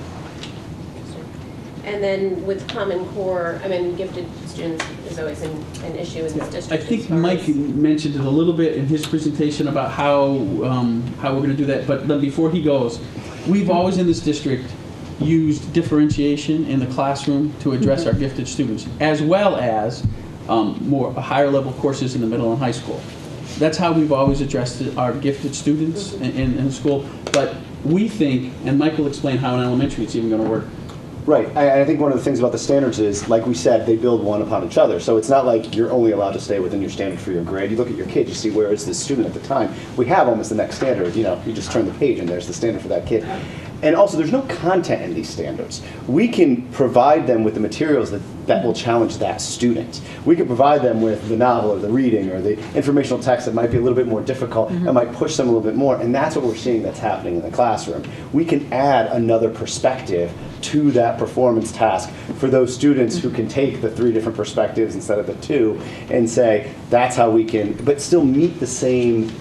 And then with Common Core, gifted students is always an issue in this district.
I think Mike mentioned it a little bit in his presentation about how we're going to do that. But before he goes, we've always in this district used differentiation in the classroom to address our gifted students, as well as more higher level courses in the middle and high school. That's how we've always addressed our gifted students in school. But we think, and Mike will explain how in elementary it's even going to work.
Right. I think one of the things about the standards is, like we said, they build one upon each other. So it's not like you're only allowed to stay within your standard for your grade. You look at your kid, you see where is this student at the time. We have almost the next standard. You just turn the page and there's the standard for that kid. And also, there's no content in these standards. We can provide them with the materials that will challenge that student. We can provide them with the novel or the reading or the informational text that might be a little bit more difficult and might push them a little bit more. And that's what we're seeing that's happening in the classroom. We can add another perspective to that performance task for those students who can take the 3 different perspectives instead of the 2 and say, that's how we can, but still meet the same,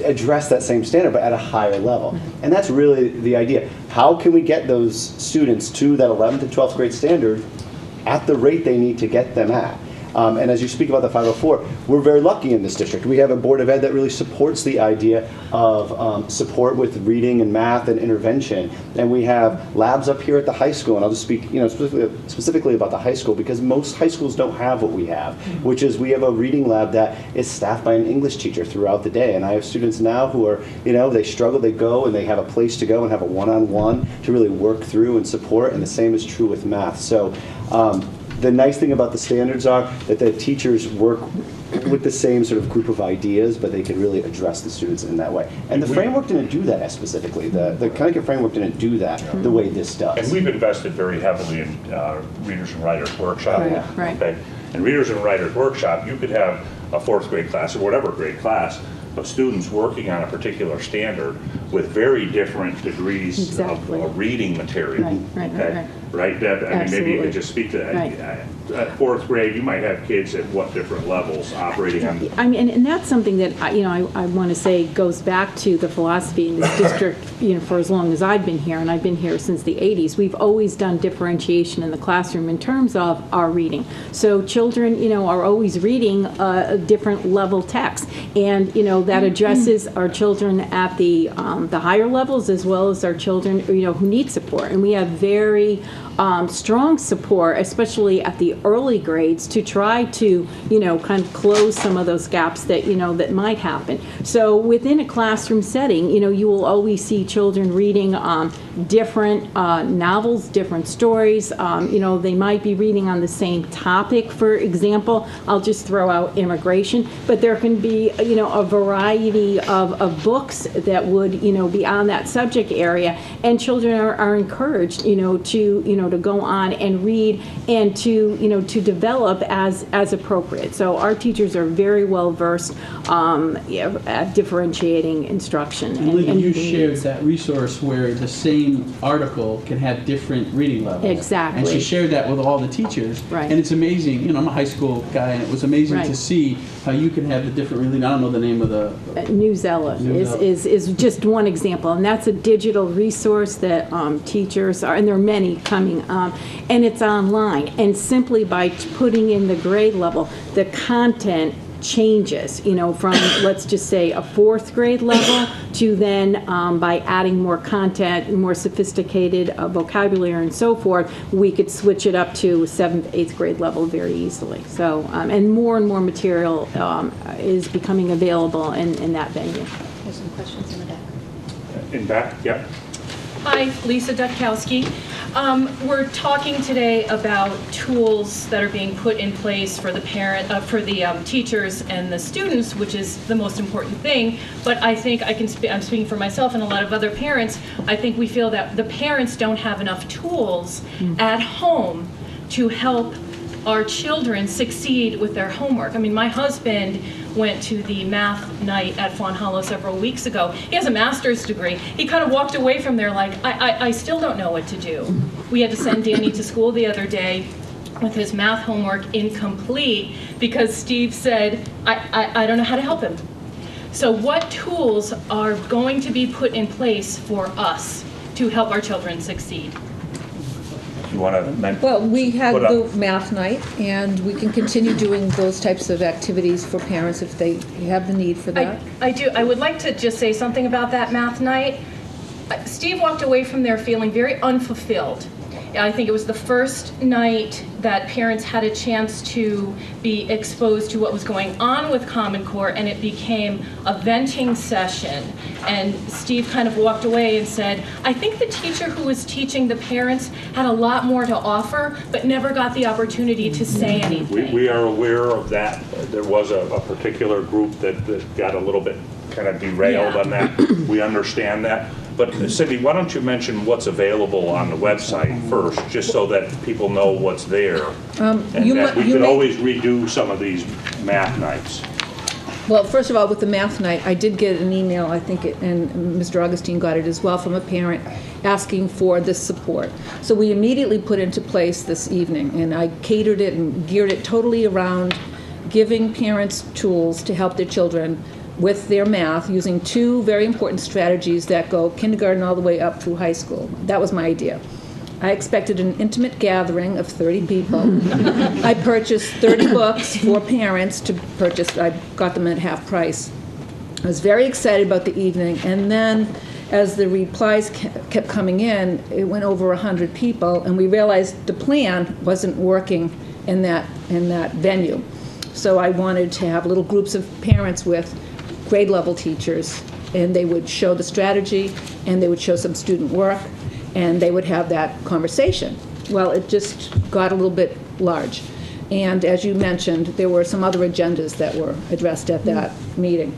address that same standard, but at a higher level. And that's really the idea. How can we get those students to that 11th and 12th grade standard at the rate they need to get them at? And as you speak about the 504, we're very lucky in this district. We have a Board of Ed that really supports the idea of support with reading and math and intervention. And we have labs up here at the high school, and I'll just speak specifically about the high school because most high schools don't have what we have, which is we have a reading lab that is staffed by an English teacher throughout the day. And I have students now who are, they struggle, they go and they have a place to go and have a one-on-one to really work through and support, and the same is true with math. So the nice thing about the standards are that the teachers work with the same sort of group of ideas, but they could really address the students in that way. And the framework didn't do that specifically. The Connecticut framework didn't do that the way this does.
And we've invested very heavily in Readers and Writers Workshop.
Right.
Okay? In Readers and Writers Workshop, you could have a 4th grade class or whatever grade class of students working on a particular standard with very different degrees
Exactly.
of reading material. Right, Deb? I mean, maybe you could just speak to that.
Right.
At 4th grade, you might have kids at what different levels operating on.
I mean, and that's something that, I want to say goes back to the philosophy in this district, for as long as I've been here, and I've been here since the 80s. We've always done differentiation in the classroom in terms of our reading. So children, are always reading a different level text. And, that addresses our children at the higher levels as well as our children, who need support. And we have very strong support, especially at the early grades, to try to, kind of close some of those gaps that, that might happen. So within a classroom setting, you will always see children reading different novels, different stories. They might be reading on the same topic, for example. I'll just throw out immigration, but there can be, a variety of books that would, be on that subject area, and children are encouraged, to go on and read and to, to develop as appropriate. So our teachers are very well versed at differentiating instruction.
And Linda, you shared that resource where the same article can have different reading levels.
Exactly.
And she shared that with all the teachers.
Right.
And it's amazing, I'm a high school guy, and it was amazing
Right.
to see how you can have the different reading. I don't know the name of the...
Newsella is just one example, and that's a digital resource that teachers are, and there are many coming, and it's online. And simply by putting in the grade level, the content changes, from, let's just say, a 4th grade level to then by adding more content, more sophisticated vocabulary and so forth, we could switch it up to 7th, 8th grade level very easily. So, and more material is becoming available in that venue.
There's some questions in the back.
In back, yep.
Hi, Lisa Dutkowski. We're talking today about tools that are being put in place for the teachers and the students, which is the most important thing. But I think I'm speaking for myself and a lot of other parents. I think we feel that the parents don't have enough tools at home to help our children succeed with their homework. I mean, my husband went to the math night at Fawn Hollow several weeks ago. He has a master's degree. He kind of walked away from there like, I still don't know what to do. We had to send Danny to school the other day with his math homework incomplete because Steve said, I don't know how to help him. So what tools are going to be put in place for us to help our children succeed?
You want to
Well, we had the math night, and we can continue doing those types of activities for parents if they have the need for that.
I do. I would like to just say something about that math night. Steve walked away from there feeling very unfulfilled. I think it was the first night that parents had a chance to be exposed to what was going on with Common Core, and it became a venting session. And Steve kind of walked away and said, I think the teacher who was teaching the parents had a lot more to offer, but never got the opportunity to say anything.
We are aware of that. There was a particular group that got a little bit kind of derailed on that. We understand that. But Cindy, why don't you mention what's available on the website first, just so that people know what's there? And that we could always redo some of these math nights.
Well, first of all, with the math night, I did get an email, I think, and Mr. Augustine got it as well, from a parent asking for this support. So we immediately put into place this evening, and I catered it and geared it totally around giving parents tools to help their children with their math using 2 very important strategies that go kindergarten all the way up through high school. That was my idea. I expected an intimate gathering of 30 people. I purchased 30 books for parents to purchase. I got them at half price. I was very excited about the evening, and then as the replies kept coming in, it went over 100 people, and we realized the plan wasn't working in that venue. So I wanted to have little groups of parents with grade level teachers, and they would show the strategy, and they would show some student work, and they would have that conversation. Well, it just got a little bit large. And as you mentioned, there were some other agendas that were addressed at that meeting.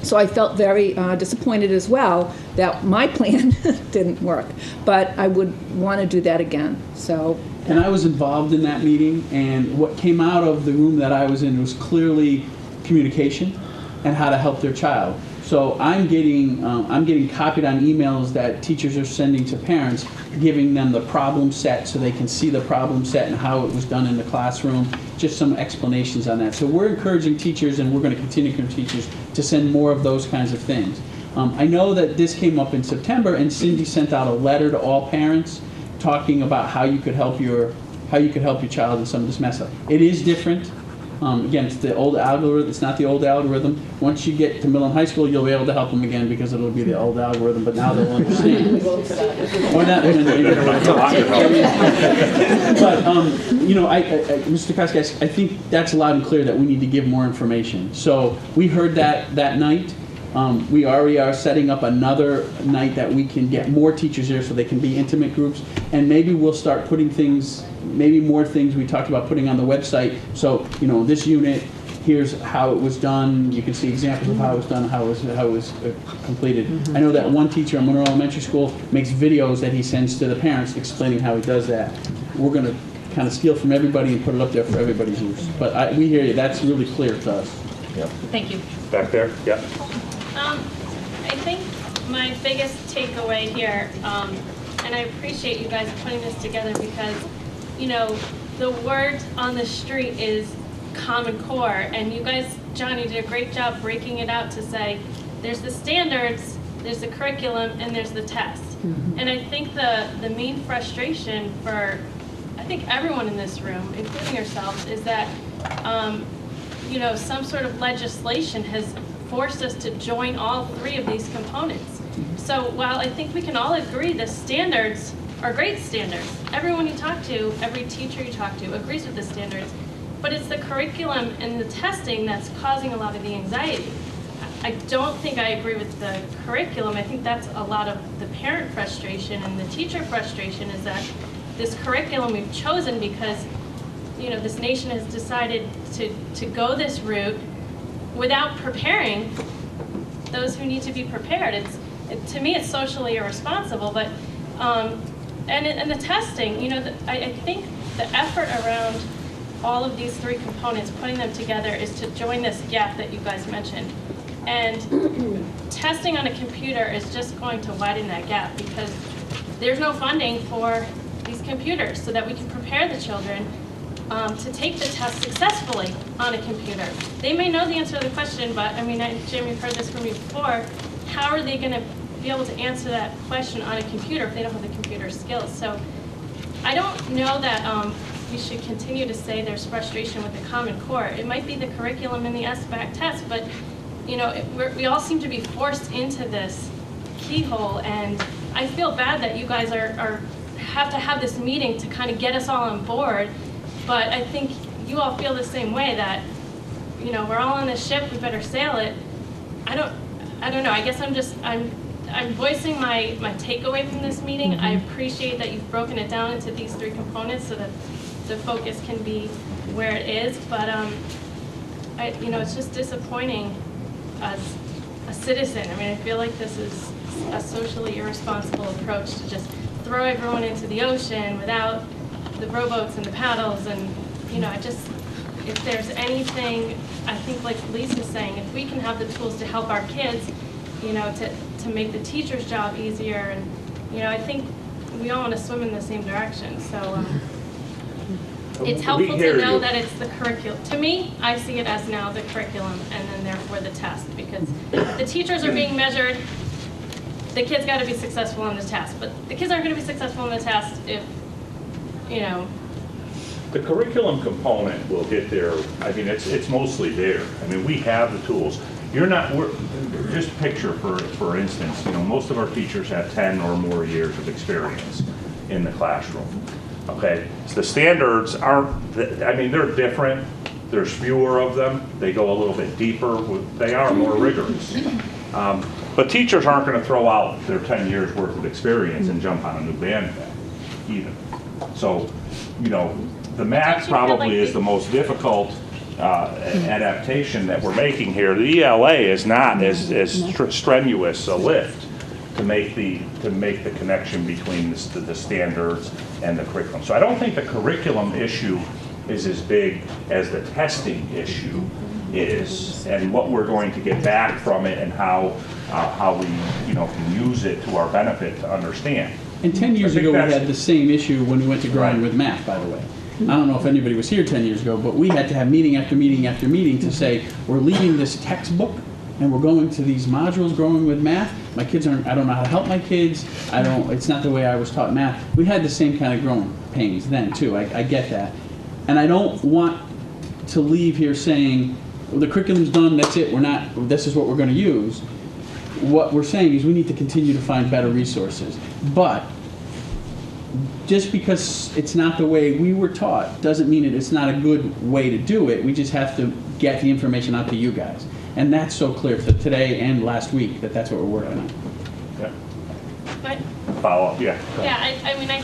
So I felt very disappointed as well that my plan didn't work, but I would want to do that again. So.
And I was involved in that meeting, and what came out of the room that I was in was clearly communication and how to help their child. So I'm getting copied on emails that teachers are sending to parents, giving them the problem set so they can see the problem set and how it was done in the classroom, just some explanations on that. So we're encouraging teachers, and we're going to continue to encourage teachers to send more of those kinds of things. I know that this came up in September, and Cindy sent out a letter to all parents talking about how you could help your child in some of this mess up. It is different. Again, it's the old algorithm. It's not the old algorithm. Once you get to middle and high school, you'll be able to help them again because it'll be the old algorithm. But now they'll understand. Or not. But Mr. Koski, I think that's loud and clear that we need to give more information. So we heard that night. We already are setting up another night that we can get more teachers there so they can be intimate groups, and maybe we'll start putting things, maybe more things we talked about putting on the website. So, this unit, here's how it was done. You can see examples of how it was done, how it was completed. I know that one teacher at Monroe Elementary School makes videos that he sends to the parents explaining how he does that. We're going to kind of steal from everybody and put it up there for everybody's use. But we hear you. That's really clear to us.
Yeah.
Thank you.
Back there? Yeah.
I think my biggest takeaway here, and I appreciate you guys putting this together because, the word on the street is Common Core, and you guys, John, you did a great job breaking it out to say there's the standards, there's the curriculum, and there's the test. And I think the main frustration for, I think everyone in this room, including yourselves, is that, some sort of legislation has forced us to join all three of these components. So while I think we can all agree the standards are great standards, everyone you talk to, every teacher you talk to agrees with the standards, but it's the curriculum and the testing that's causing a lot of the anxiety. I don't think I agree with the curriculum. I think that's a lot of the parent frustration and the teacher frustration is that this curriculum we've chosen because this nation has decided to go this route without preparing those who need to be prepared. To me, it's socially irresponsible. But and the testing, I think the effort around all of these three components, putting them together, is to join this gap that you guys mentioned. And testing on a computer is just going to widen that gap because there's no funding for these computers so that we can prepare the children to take the test successfully on a computer. They may know the answer to the question, but Jim, you've heard this from me before, how are they going to be able to answer that question on a computer if they don't have the computer skills? So I don't know that we should continue to say there's frustration with the Common Core. It might be the curriculum and the SBAC test, but we all seem to be forced into this keyhole, and I feel bad that you guys have to have this meeting to kind of get us all on board. But I think you all feel the same way that, we're all on this ship, we better sail it. I don't know. I guess I'm voicing my takeaway from this meeting. I appreciate that you've broken it down into these three components so that the focus can be where it is. But it's just disappointing as a citizen. I feel like this is a socially irresponsible approach to just throw everyone into the ocean without the rowboats and the paddles, and if there's anything, I think like Lisa's saying, if we can have the tools to help our kids, to make the teacher's job easier, and I think we all want to swim in the same direction. So it's helpful to know that it's the curriculum. To me, I see it as now the curriculum and then therefore the test, because the teachers are being measured. The kids got to be successful on the test, but the kids aren't going to be successful on the test if
The curriculum component will get there. It's mostly there. We have the tools. Just picture, for instance, most of our teachers have 10 or more years of experience in the classroom. Okay, so the standards aren't, they're different. There's fewer of them. They go a little bit deeper. They are more rigorous. But teachers aren't going to throw out their 10 years worth of experience and jump on a new bandwagon either. So, The math
Don't you feel
probably
like
is
we-
the most difficult adaptation that we're making here. The ELA is not as strenuous a lift to make the connection between the standards and the curriculum. So I don't think the curriculum issue is as big as the testing issue is, and what we're going to get back from it, and how we can use it to our benefit to understand.
And 10 years
I think
ago, we
that's-
had the same issue when we went to growing
Right.
with math, by the way. I don't know if anybody was here 10 years ago, but we had to have meeting after meeting after meeting to say, we're leaving this textbook and we're going to these modules growing with math. My kids aren't, I don't know how to help my kids. It's not the way I was taught math. We had the same kind of growing pains then too. I get that. And I don't want to leave here saying, well, the curriculum's done, that's it, this is what we're going to use. What we're saying is we need to continue to find better resources. But just because it's not the way we were taught doesn't mean it's not a good way to do it. We just have to get the information out to you guys. And that's so clear for today and last week that that's what we're working on.
Yeah.
But,
Follow up, yeah.
yeah, I mean, I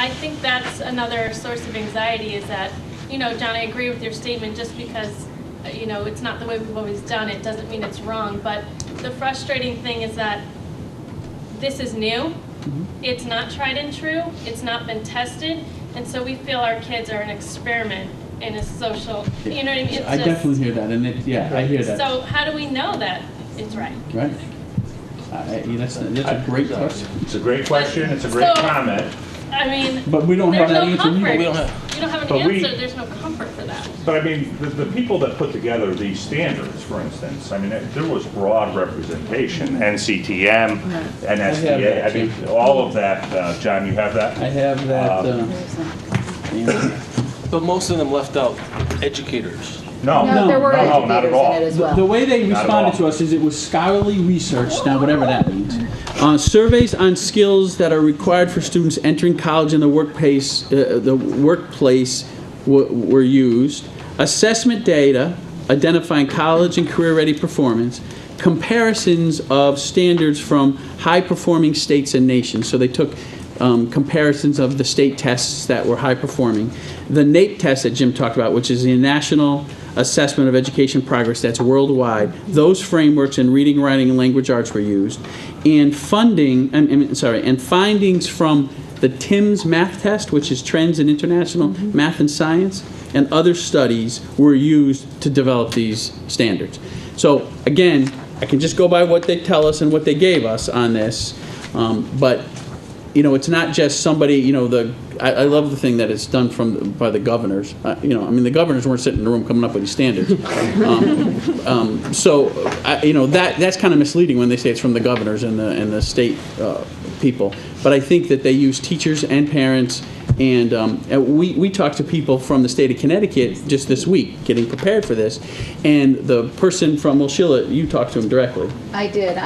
think that's another source of anxiety is that, John, I agree with your statement, just because, it's not the way we've always done it doesn't mean it's wrong. But the frustrating thing is that this is new. It's not tried and true. It's not been tested. And so we feel our kids are an experiment in a social, you know what I mean? It's
I definitely hear that, and I hear that.
So how do we know that it's right?
Right? That's a great question.
It's a great question, it's a great comment.
I mean,
But we don't have
there's
that
no
answer
comfort.
either.
We don't have-
You don't have an
But we-
answer, there's no comfort for that.
But I mean, the people that put together these standards, for instance, I mean, there was broad representation, NCTM, NSBA, I mean, all of that. John, you have that?
I have that.
But most of them left out educators.
No,
No, there were
not
educators
at all.
in it as well.
The way they
Not at
responded
all.
to us is it was scholarly research, now whatever that means. Surveys on skills that are required for students entering college and the workplace were used. Assessment data identifying college and career-ready performance. Comparisons of standards from high-performing states and nations. So they took comparisons of the state tests that were high-performing. The NAEP test that Jim talked about, which is the National Assessment of Education Progress, that's worldwide. Those frameworks in reading, writing, and language arts were used. And findings from the TIMSS math test, which is Trends in International Math and Science, and other studies were used to develop these standards. So again, I can just go by what they tell us and what they gave us on this, but it's not just somebody, I love the thing that it's done by the governors. The governors weren't sitting in the room coming up with these standards. That's kind of misleading when they say it's from the governors and the state people. But I think that they use teachers and parents, and we talked to people from the state of Connecticut just this week, getting prepared for this, and the person from, Sheila, you talked to him directly.
I did.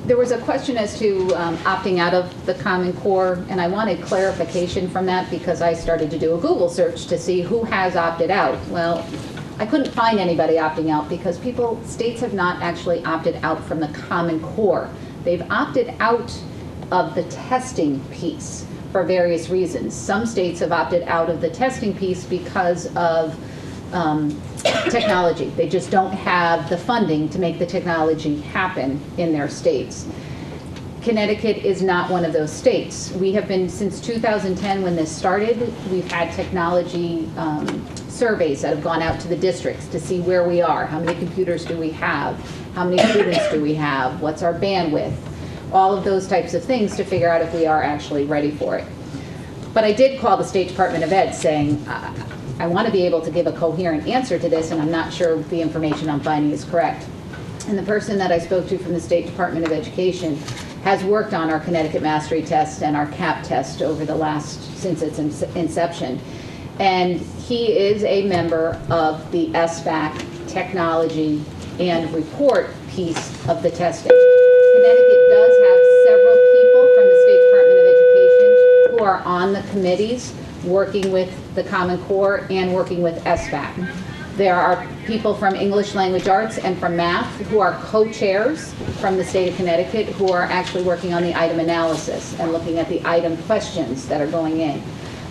There was a question as to opting out of the Common Core, and I wanted clarification from that because I started to do a Google search to see who has opted out. Well, I couldn't find anybody opting out because states have not actually opted out from the Common Core. They've opted out of the testing piece for various reasons. Some states have opted out of the testing piece because of technology. They just don't have the funding to make the technology happen in their states. Connecticut is not one of those states. We have been, since 2010 when this started, we've had technology surveys that have gone out to the districts to see where we are. How many computers do we have? How many students do we have? What's our bandwidth? All of those types of things to figure out if we are actually ready for it. But I did call the State Department of Ed saying, I want to be able to give a coherent answer to this, and I'm not sure the information I'm finding is correct. And the person that I spoke to from the State Department of Education has worked on our Connecticut Mastery Test and our CAP test since its inception. And he is a member of the SBAC technology and report piece of the testing. Connecticut does have several people from the State Department of Education who are on the committees working with the Common Core and working with SBAC. There are people from English Language Arts and from Math who are co-chairs from the state of Connecticut who are actually working on the item analysis and looking at the item questions that are going in.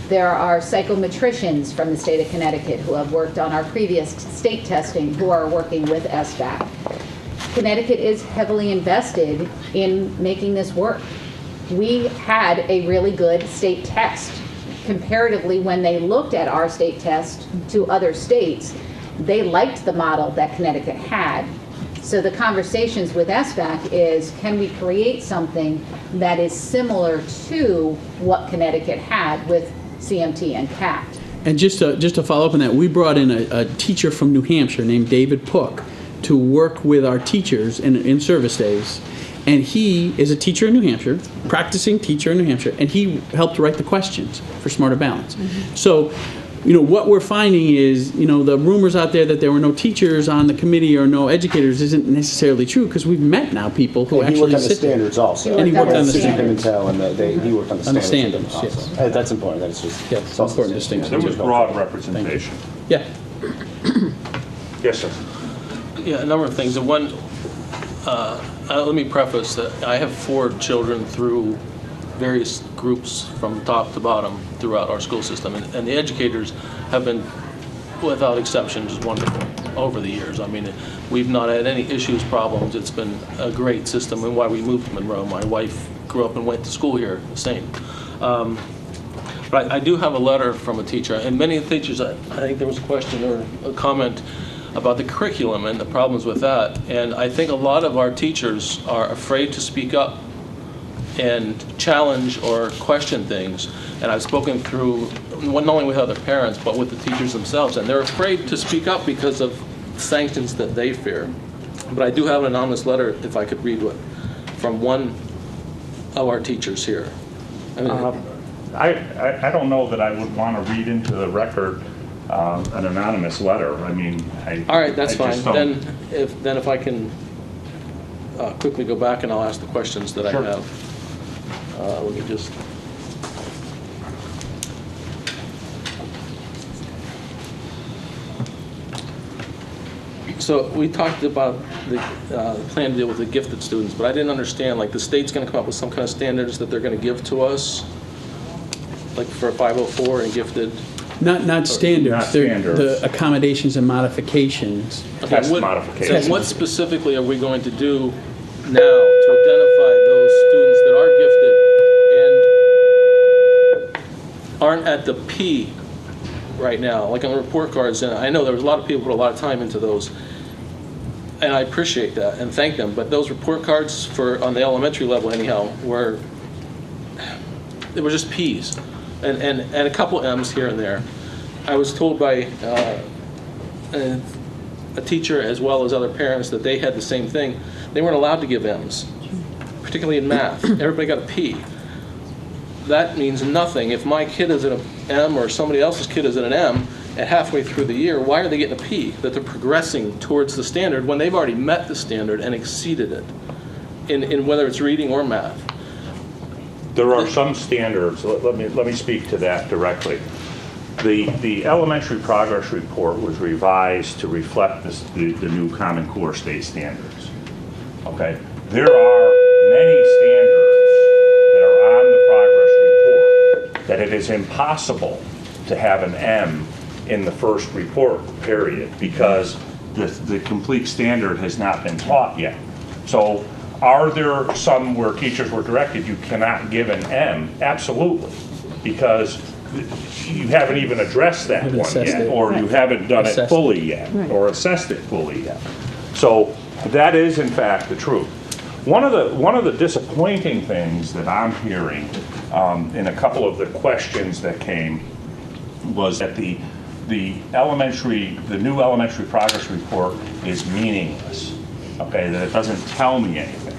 There are psychometricians from the state of Connecticut who have worked on our previous state testing who are working with SBAC. Connecticut is heavily invested in making this work. We had a really good state test. Comparatively, when they looked at our state test to other states, they liked the model that Connecticut had. So the conversations with SBAC is, can we create something that is similar to what Connecticut had with CMT and CAT?
And just to follow up on that, we brought in a teacher from New Hampshire named David Pook to work with our teachers in service days. And he is a teacher in New Hampshire, practicing teacher in New Hampshire, and he helped write the questions for Smarter Balance. So, what we're finding is, the rumors out there that there were no teachers on the committee or no educators isn't necessarily true, because we've met now people who actually
he worked on the
sit there.
standards also.
And he worked on the standards.
He worked on the standards.
standards,
also.
yes.
That's important. That's just
Yes, important distinction.
There was broad representation.
Yeah.
Yes, sir.
Yeah, a number of things. And one, let me preface that I have 4 children through various groups from top to bottom throughout our school system, and the educators have been, without exception, just wonderful over the years. I mean, we've not had any issues, problems. It's been a great system, and why we moved to Monroe. My wife grew up and went to school here, the same. But I do have a letter from a teacher, and many of the teachers, I think there was a question or a comment about the curriculum and the problems with that. And I think a lot of our teachers are afraid to speak up and challenge or question things. And I've spoken through, not only with other parents, but with the teachers themselves. And they're afraid to speak up because of sanctions that they fear. But I do have an anonymous letter, if I could read what, from one of our teachers here. I mean,
I don't know that I would want to read into the record an anonymous letter. I mean,
all right, that's
I
fine. Then if I can quickly go back and I'll ask the questions that
Sure.
I have. Let me just. So we talked about the plan to deal with the gifted students, but I didn't understand, like, the state's going to come up with some kind of standards that they're going to give to us, like for 504 and gifted.
Not standards.
Not
They're
standards.
the accommodations and modifications.
Test
what,
modifications.
So what specifically are we going to do now to identify those students that are gifted and aren't at the P right now, like on the report cards? And I know there was a lot of people put a lot of time into those, and I appreciate that and thank them. But those report cards for on the elementary level, anyhow, were just P's. And a couple M's here and there. I was told by a teacher as well as other parents that they had the same thing. They weren't allowed to give M's, particularly in math. Everybody got a P. That means nothing. If my kid is at an M or somebody else's kid is at an M at halfway through the year, why are they getting a P? That they're progressing towards the standard when they've already met the standard and exceeded it in whether it's reading or math.
There are some standards. Let me speak to that directly. The elementary progress report was revised to reflect the new Common Core state standards. Okay, there are many standards that are on the progress report that it is impossible to have an M in the first report period because the complete standard has not been taught yet. So are there some where teachers were directed you cannot give an M? Absolutely, because you haven't even addressed that one yet, or you haven't done it fully yet, or assessed it fully yet. So that is in fact the truth. One of the disappointing things that I'm hearing in a couple of the questions that came was that the new elementary progress report is meaningless. Okay, that it doesn't tell me anything.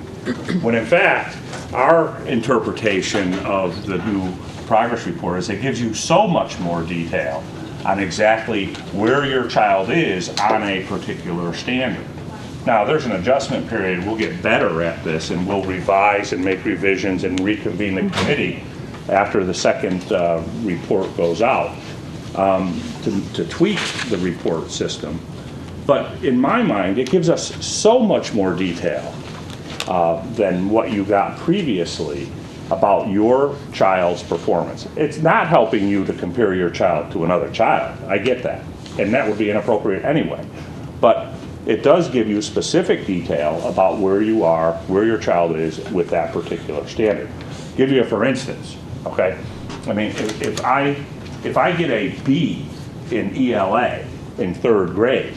When in fact, our interpretation of the new progress report is it gives you so much more detail on exactly where your child is on a particular standard. Now, there's an adjustment period. We'll get better at this, and we'll revise and make revisions and reconvene the committee after the second report goes out to tweak the report system. But in my mind, it gives us so much more detail than what you got previously about your child's performance. It's not helping you to compare your child to another child. I get that. And that would be inappropriate anyway. But it does give you specific detail about where you are, where your child is with that particular standard. Give you a for instance, okay? I mean, if I get a B in ELA in 3rd grade,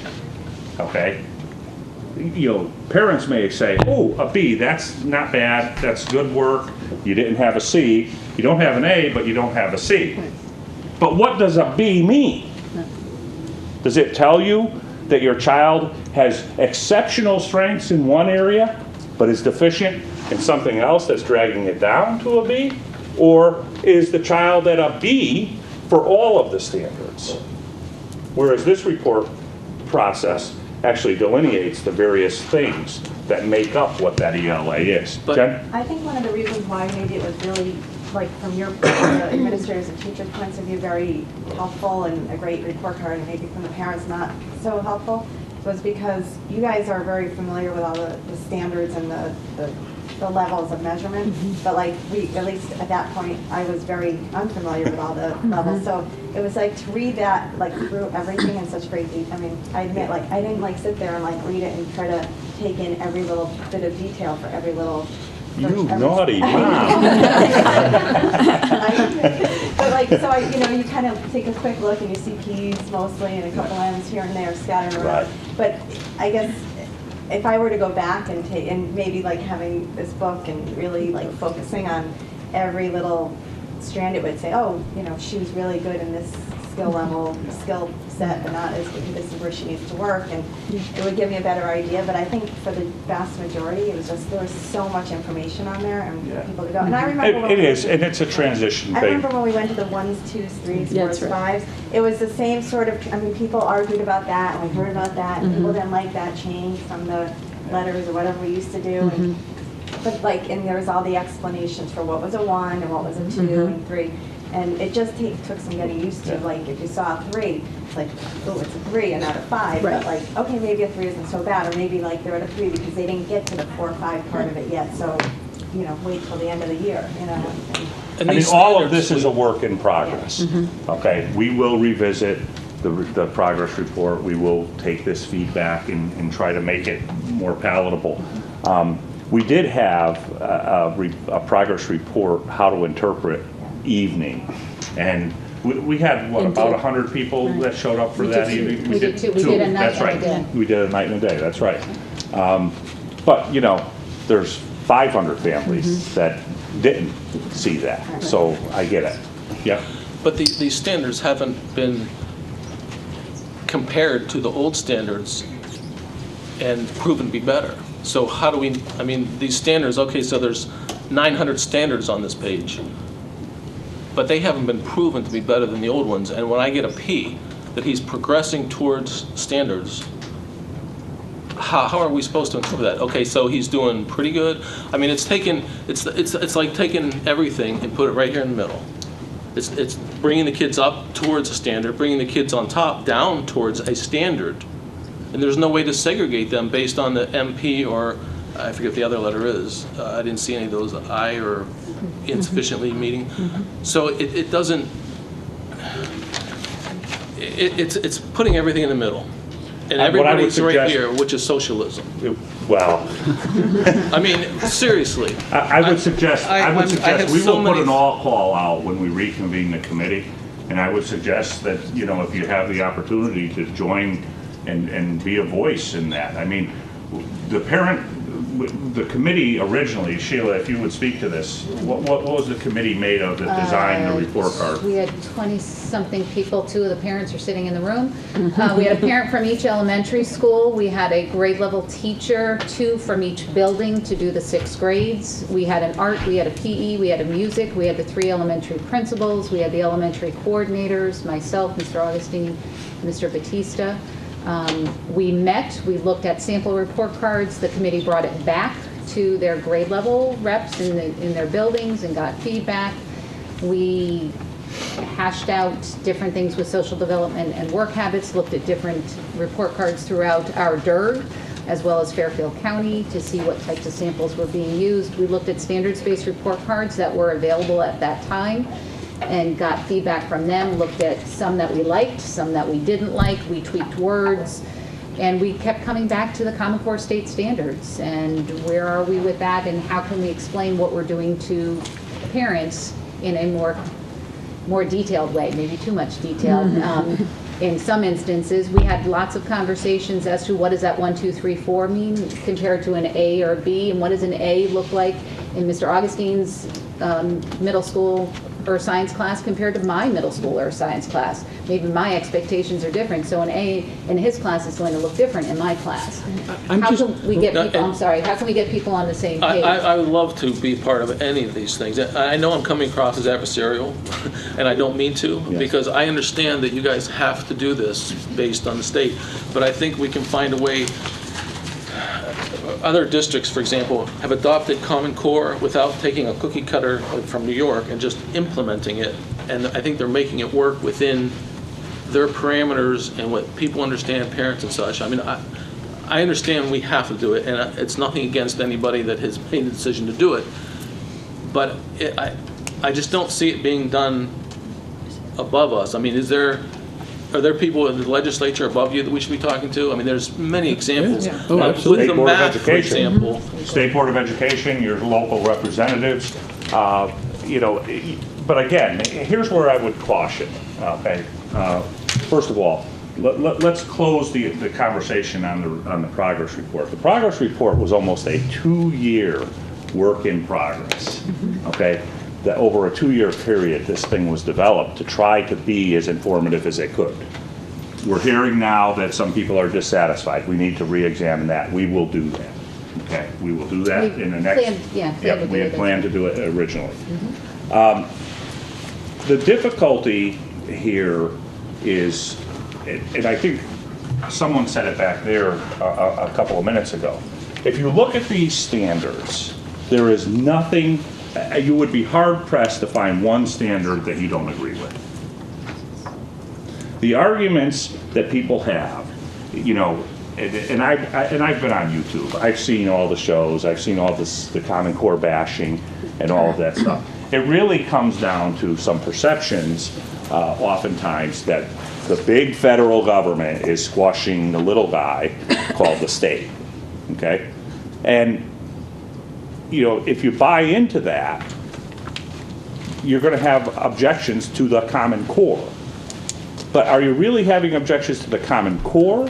okay? You know, parents may say, oh, a B, that's not bad, that's good work. You didn't have a C. You don't have an A, but you don't have a C. But what does a B mean? Does it tell you that your child has exceptional strengths in one area, but is deficient in something else that's dragging it down to a B? Or is the child at a B for all of the standards? Whereas this report process actually delineates the various things that make up what that ELA is. Jen?
I think one of the reasons why maybe it was really, like from your administrators and teachers' points of view, very helpful and a great report card, and maybe from the parents not so helpful, was because you guys are very familiar with all the standards and the levels of measurement, but like at least at that point, I was very unfamiliar with all the levels. So it was like to read that like through everything in such great detail. I mean, I admit, like I didn't like sit there and like read it and try to take in every little bit of detail for every little.
You naughty mom.
But like, so I, you kind of take a quick look and you see P's mostly and a couple N's here and there scattered around. Right. But I guess if I were to go back and take, and maybe like having this book and really like focusing on every little strand, it would say, oh, she was really good in this skill level, skill set, but not as good. This is where she needs to work, and it would give me a better idea. But I think for the vast majority, it was just there was so much information on there, and people to go. And I remember
it is, and it's a transition thing.
I remember when we went to the 1s, 2s, 3s, 4s, 5s. It was the same sort of. I mean, people argued about that, and we heard about that, and people didn't like that change from the letters or whatever we used to do. And, but like, and there was all the explanations for what was a 1 and what was a 2 and 3. And it just took some getting used to. Like, if you saw a 3, it's like, oh, it's a 3 and not a 5. Right. But like, okay, maybe a 3 isn't so bad, or maybe like they're at a 3 because they didn't get to the 4 or 5 part of it yet. So, wait till the end of the year.
I mean, all of this is a work in progress. Okay, we will revisit the progress report. We will take this feedback and try to make it more palatable. We did have a progress report, how to interpret evening, and we had about 100 people that showed up for that evening.
We did two. We did a night
and a day.
That's right.
We did a night and a day. That's right. But there's 500 families that didn't see that, so I get it. Yeah.
But these standards haven't been compared to the old standards and proven to be better. So how do we, I mean, these standards, okay, so there's 900 standards on this page, but they haven't been proven to be better than the old ones. And when I get a P, that he's progressing towards standards, how are we supposed to interpret that? Okay, so he's doing pretty good. I mean, it's like taking everything and put it right here in the middle. It's bringing the kids up towards a standard, bringing the kids on top down towards a standard. And there's no way to segregate them based on the MP or, I forget what the other letter is. I didn't see any of those, I or insufficiently meeting. So it doesn't, it's putting everything in the middle. And everybody's right here, which is socialism.
Well,
I mean, seriously.
I would suggest we will put an all call out when we reconvene the committee, and I would suggest that if you have the opportunity to join and be a voice in that. I mean, the committee originally, Sheila, if you would speak to this, what was the committee made of that designed the report card?
We had 20-something people. 2 of the parents are sitting in the room. We had a parent from each elementary school. We had a grade level teacher, 2 from each building to do the 6 grades. We had an art, we had a PE, we had a music, we had the 3 elementary principals, we had the elementary coordinators, myself, Mr. Augustine, Mr. Batista. We met, we looked at sample report cards, the committee brought it back to their grade level reps in their buildings and got feedback. We hashed out different things with social development and work habits, looked at different report cards throughout our DIRG, as well as Fairfield County, to see what types of samples were being used. We looked at standards-based report cards that were available at that time and got feedback from them, looked at some that we liked, some that we didn't like, we tweaked words, and we kept coming back to the Common Core state standards. And where are we with that, and how can we explain what we're doing to parents in a more detailed way, maybe too much detail. In some instances, we had lots of conversations as to what does that 1, 2, 3, 4 mean compared to an A or a B, and what does an A look like in Mr. Augustine's middle school Earth Science class compared to my middle school Earth Science class. Maybe my expectations are different, so an A in his class is going to look different in my class. How can we get people on the same page?
I would love to be part of any of these things. I know I'm coming across as adversarial, and I don't mean to, because I understand that you guys have to do this based on the state, but I think we can find a way. Other districts, for example, have adopted Common Core without taking a cookie cutter from New York and just implementing it. And I think they're making it work within their parameters and what people understand, parents and such. I mean, I understand we have to do it, and it's nothing against anybody that has made the decision to do it. But I just don't see it being done above us. I mean, are there people in the legislature above you that we should be talking to? I mean, there's many examples.
Yeah. Oh, absolutely.
With the math, for example.
State Board of Education, your local representatives, but again, here's where I would caution, okay? First of all, let's close the conversation on the progress report. The progress report was almost a 2-year work in progress, okay? That over a 2-year period, this thing was developed to try to be as informative as it could. We're hearing now that some people are dissatisfied. We need to re-examine that. We will do that. Okay, we will do that in the next. We had planned to do it originally. The difficulty here is, and I think someone said it back there a couple of minutes ago. If you look at these standards, there is nothing. You would be hard-pressed to find one standard that you don't agree with. The arguments that people have, and I've been on YouTube. I've seen all the shows. I've seen all the Common Core bashing and all of that stuff. It really comes down to some perceptions, oftentimes, that the big federal government is squashing the little guy called the state. Okay, and if you buy into that, you're going to have objections to the Common Core. But are you really having objections to the Common Core,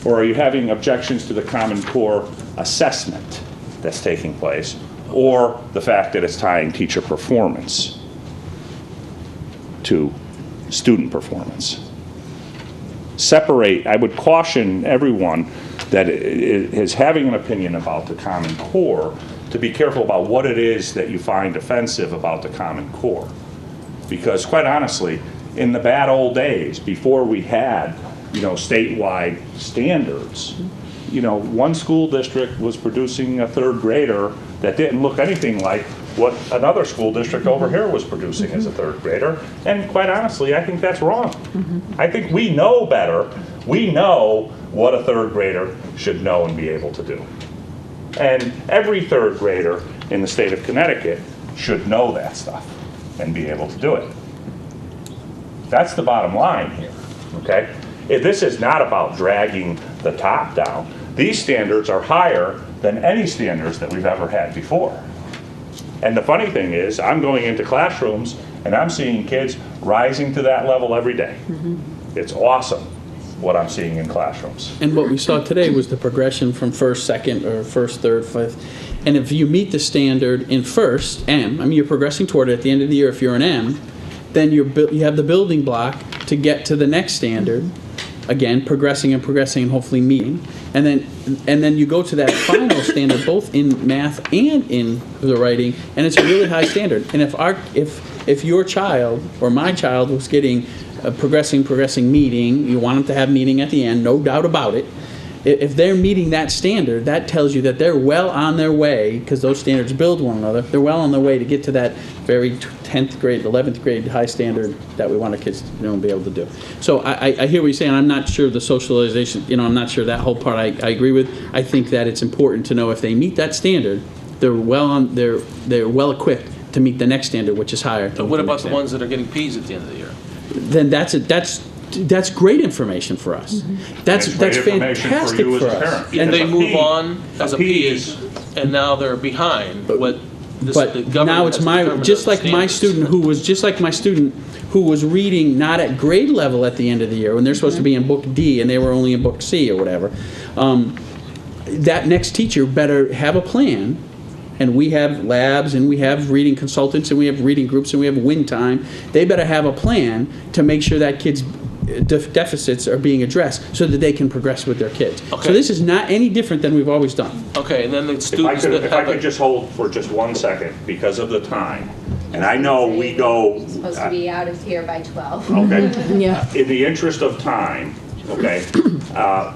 or are you having objections to the Common Core assessment that's taking place, or the fact that it's tying teacher performance to student performance? Separate. I would caution everyone that is having an opinion about the Common Core to be careful about what it is that you find offensive about the Common Core. Because quite honestly, in the bad old days, before we had, statewide standards, one school district was producing a 3rd grader that didn't look anything like what another school district over here was producing as a 3rd grader. And quite honestly, I think that's wrong. I think we know better. We know what a 3rd grader should know and be able to do. And every 3rd grader in the state of Connecticut should know that stuff and be able to do it. That's the bottom line here, okay? This is not about dragging the top down. These standards are higher than any standards that we've ever had before. And the funny thing is, I'm going into classrooms and I'm seeing kids rising to that level every day. It's awesome what I'm seeing in classrooms.
And what we saw today was the progression from 1st, 2nd, or 1st, 3rd, 5th. And if you meet the standard in 1st, M, you're progressing toward it at the end of the year if you're an M, then you have the building block to get to the next standard, again, progressing and hopefully meeting. And then you go to that final standard, both in math and in the writing, and it's a really high standard. And if your child or my child was getting a progressing meeting, you want them to have meeting at the end, no doubt about it, if they're meeting that standard, that tells you that they're well on their way, because those standards build one another, they're well on their way to get to that very 10th grade, 11th grade high standard that we want our kids to be able to do. So I hear what you're saying. I'm not sure the socialization, I'm not sure that whole part I agree with. I think that it's important to know if they meet that standard, they're well equipped to meet the next standard, which is higher.
But what about the ones that are getting P's at the end of the year?
Then that's great information for us. That's fantastic for us.
And they move on as a P, and now they're behind what the government
now it's just like my student who was reading not at grade level at the end of the year when they're supposed to be in book D and they were only in book C or whatever. That next teacher better have a plan. And we have labs, and we have reading consultants, and we have reading groups, and we have win time. They better have a plan to make sure that kids' deficits are being addressed so that they can progress with their kids.
Okay.
So this is not any different than we've always done.
Okay, and then the students
if I could just hold for just 1 second because of the time. And I know we go...
Supposed to be out of here by 12.
Okay.
Yeah.
In the interest of time, okay, are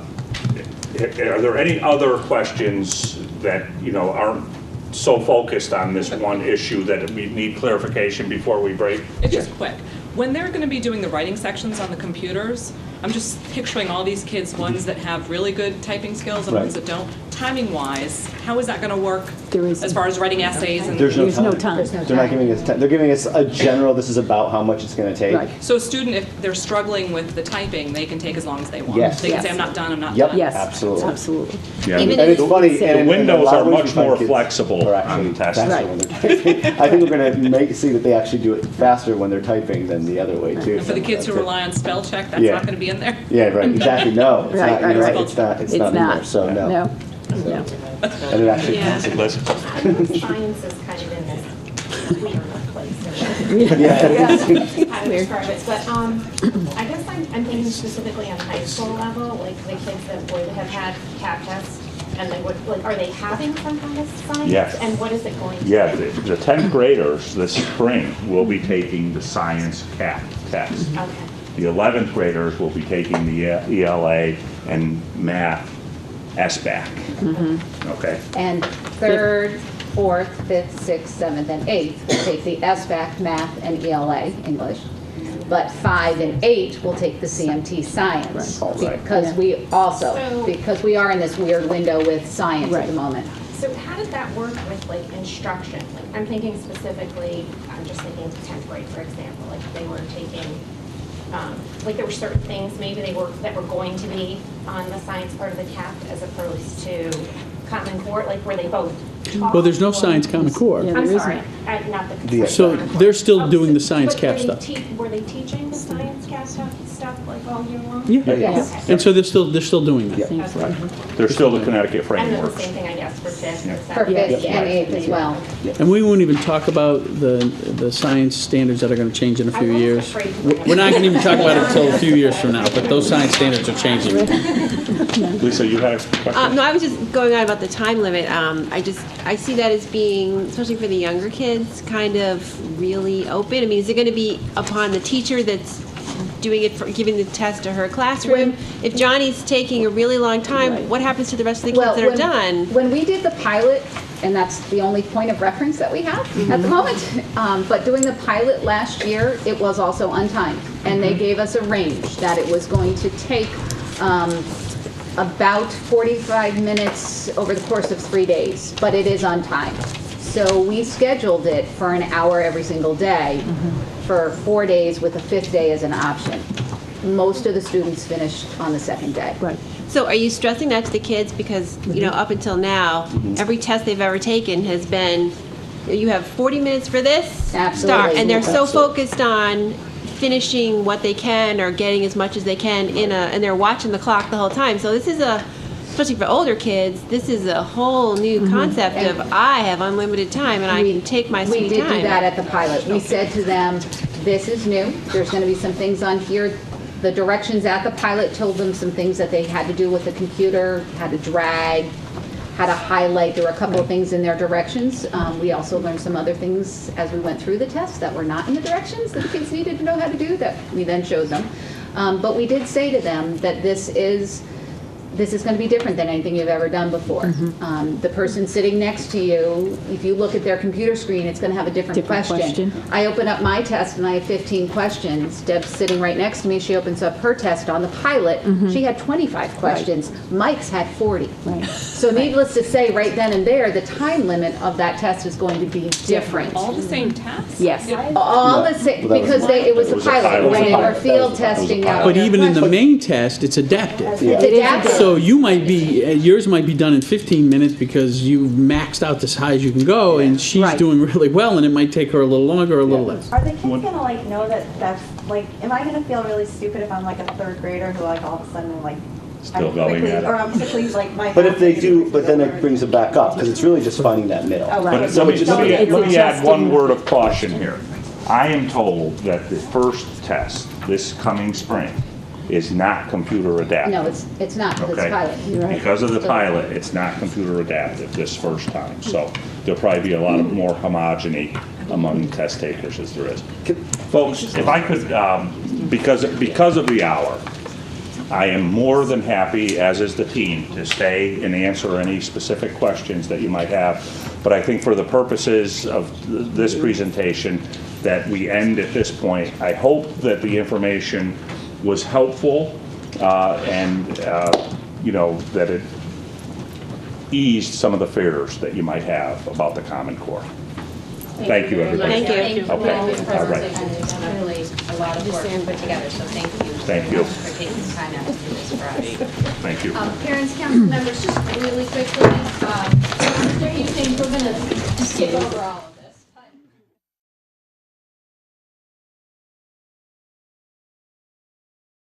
there any other questions that, aren't so focused on this one issue that we need clarification before we break?
It's just quick. When they're going to be doing the writing sections on the computers, I'm just picturing all these kids, ones that have really good typing skills and ones that don't. Timing-wise, how is that going to work as far as writing essays? And
There's no time. They're not giving us time. They're giving us a general, this is about how much it's going to take.
Right. So a student, if they're struggling with the typing, they can take as long as they want.
Yes.
They can say, I'm not done, I'm not
Yep.
done.
Yes.
Absolutely.
Yeah.
And it's funny.
The windows are much more flexible on testing.
I think we're going to see that they actually do it faster when they're typing than the other way, too.
And for the kids who rely on spell check, that's not going to be in there.
Yeah, right, exactly. No, it's not. You're right. It's not in there, so no.
No.
And it actually counts.
I know science is kind of in this weird place. How to describe it, but I guess I'm thinking specifically on high school level, like the kids that would have had CAP tests, and they would, are they having some kind of science?
Yes.
And what is it going to be?
Yeah, the 10th graders this spring will be taking the science CAP test.
Okay.
The 11th graders will be taking the ELA and math SBAC. Okay.
And 3rd, 4th, 5th, 6th, 7th, and 8th will take the SBAC, math, and ELA, English. But 5 and 8 will take the CMT science.
Right.
Because we because we are in this weird window with science at the moment.
So how does that work with like instruction? Like I'm thinking specifically, I'm just thinking 10th grade, for example, like they were taking, like there were certain things maybe that were going to be on the science part of the CAP as opposed to Common Core, like were they both?
Well, there's no science Common Core.
I'm sorry, not the.
So they're still doing the science CAP stuff.
Were they teaching the science CAP stuff like all year long?
Yeah.
Yes.
And so they're still doing that.
They're still the Connecticut
And then the
frameworks.
same thing, I guess, for 5th.
For 5th and 8th as well.
And we won't even talk about the science standards that are going to change in a few years. We're not going to even talk about it until a few years from now, but those science standards are changing.
Lisa, you had a question?
No, I was just going on about the time limit. I see that as being, especially for the younger kids, kind of really open. I mean, is it going to be upon the teacher that's doing it, giving the test to her classroom? If Johnny's taking a really long time, what happens to the rest of the kids that are done?
When we did the pilot, and that's the only point of reference that we have at the moment, but doing the pilot last year, it was also untimed. And they gave us a range that it was going to take about 45 minutes over the course of 3 days, but it is untimed. So we scheduled it for an hour every single day for 4 days with a 5th day as an option. Most of the students finished on the 2nd day.
Right.
So are you stressing that to the kids? Because, up until now, every test they've ever taken has been, you have 40 minutes for this,
Absolutely.
and they're so focused on finishing what they can or getting as much as they can and they're watching the clock the whole time. So this is especially for older kids, this is a whole new concept of I have unlimited time and I can take my sweet time.
We did do that at the pilot. We said to them, this is new. There's going to be some things on here. The directions at the pilot told them some things that they had to do with the computer, how to drag, how to highlight. There were a couple of things in their directions. We also learned some other things as we went through the test that were not in the directions that the kids needed to know how to do that we then showed them. But we did say to them that this is this is going to be different than anything you've ever done before. The person sitting next to you, if you look at their computer screen, it's going to have a different question. I open up my test and I have 15 questions. Deb's sitting right next to me. She opens up her test on the pilot. She had 25 questions. Mike's had 40. So needless to say, right then and there, the time limit of that test is going to be different.
All the same tests?
Yes. All the same, because it was the pilot, when they were field testing out.
But even in the main test, it's adaptive.
It's adaptive.
So you might be, yours might be done in 15 minutes because you've maxed out as high as you can go, and she's doing really well, and it might take her a little longer or a little less.
Are the kids gonna like know that that's like, am I gonna feel really stupid if I'm like a third grader who like all of a sudden like,
Still going at it.
or I'm quickly like my.
But if they do, but then it brings it back up, because it's really just finding that middle.
Oh, right.
But let me add one word of caution here. I am told that the first test this coming spring is not computer adaptive.
No, it's not, because it's pilot. You're right.
Because of the pilot, it's not computer adaptive this first time. So there'll probably be a lot of more homogeny among test takers as there is. Folks, if I could, because of the hour, I am more than happy, as is the team, to stay and answer any specific questions that you might have. But I think for the purposes of this presentation, that we end at this point. I hope that the information was helpful and you know, that it eased some of the fears that you might have about the Common Core. Thank you, everybody.
Thank you.
Okay.
For this
All right.
presentation. It's really a lot of work put together, so thank you.
Thank you.
For taking the time out to do this for us.
Thank you.
Parents, council members, just really quickly, Mr. Houston, we're going to skip over all of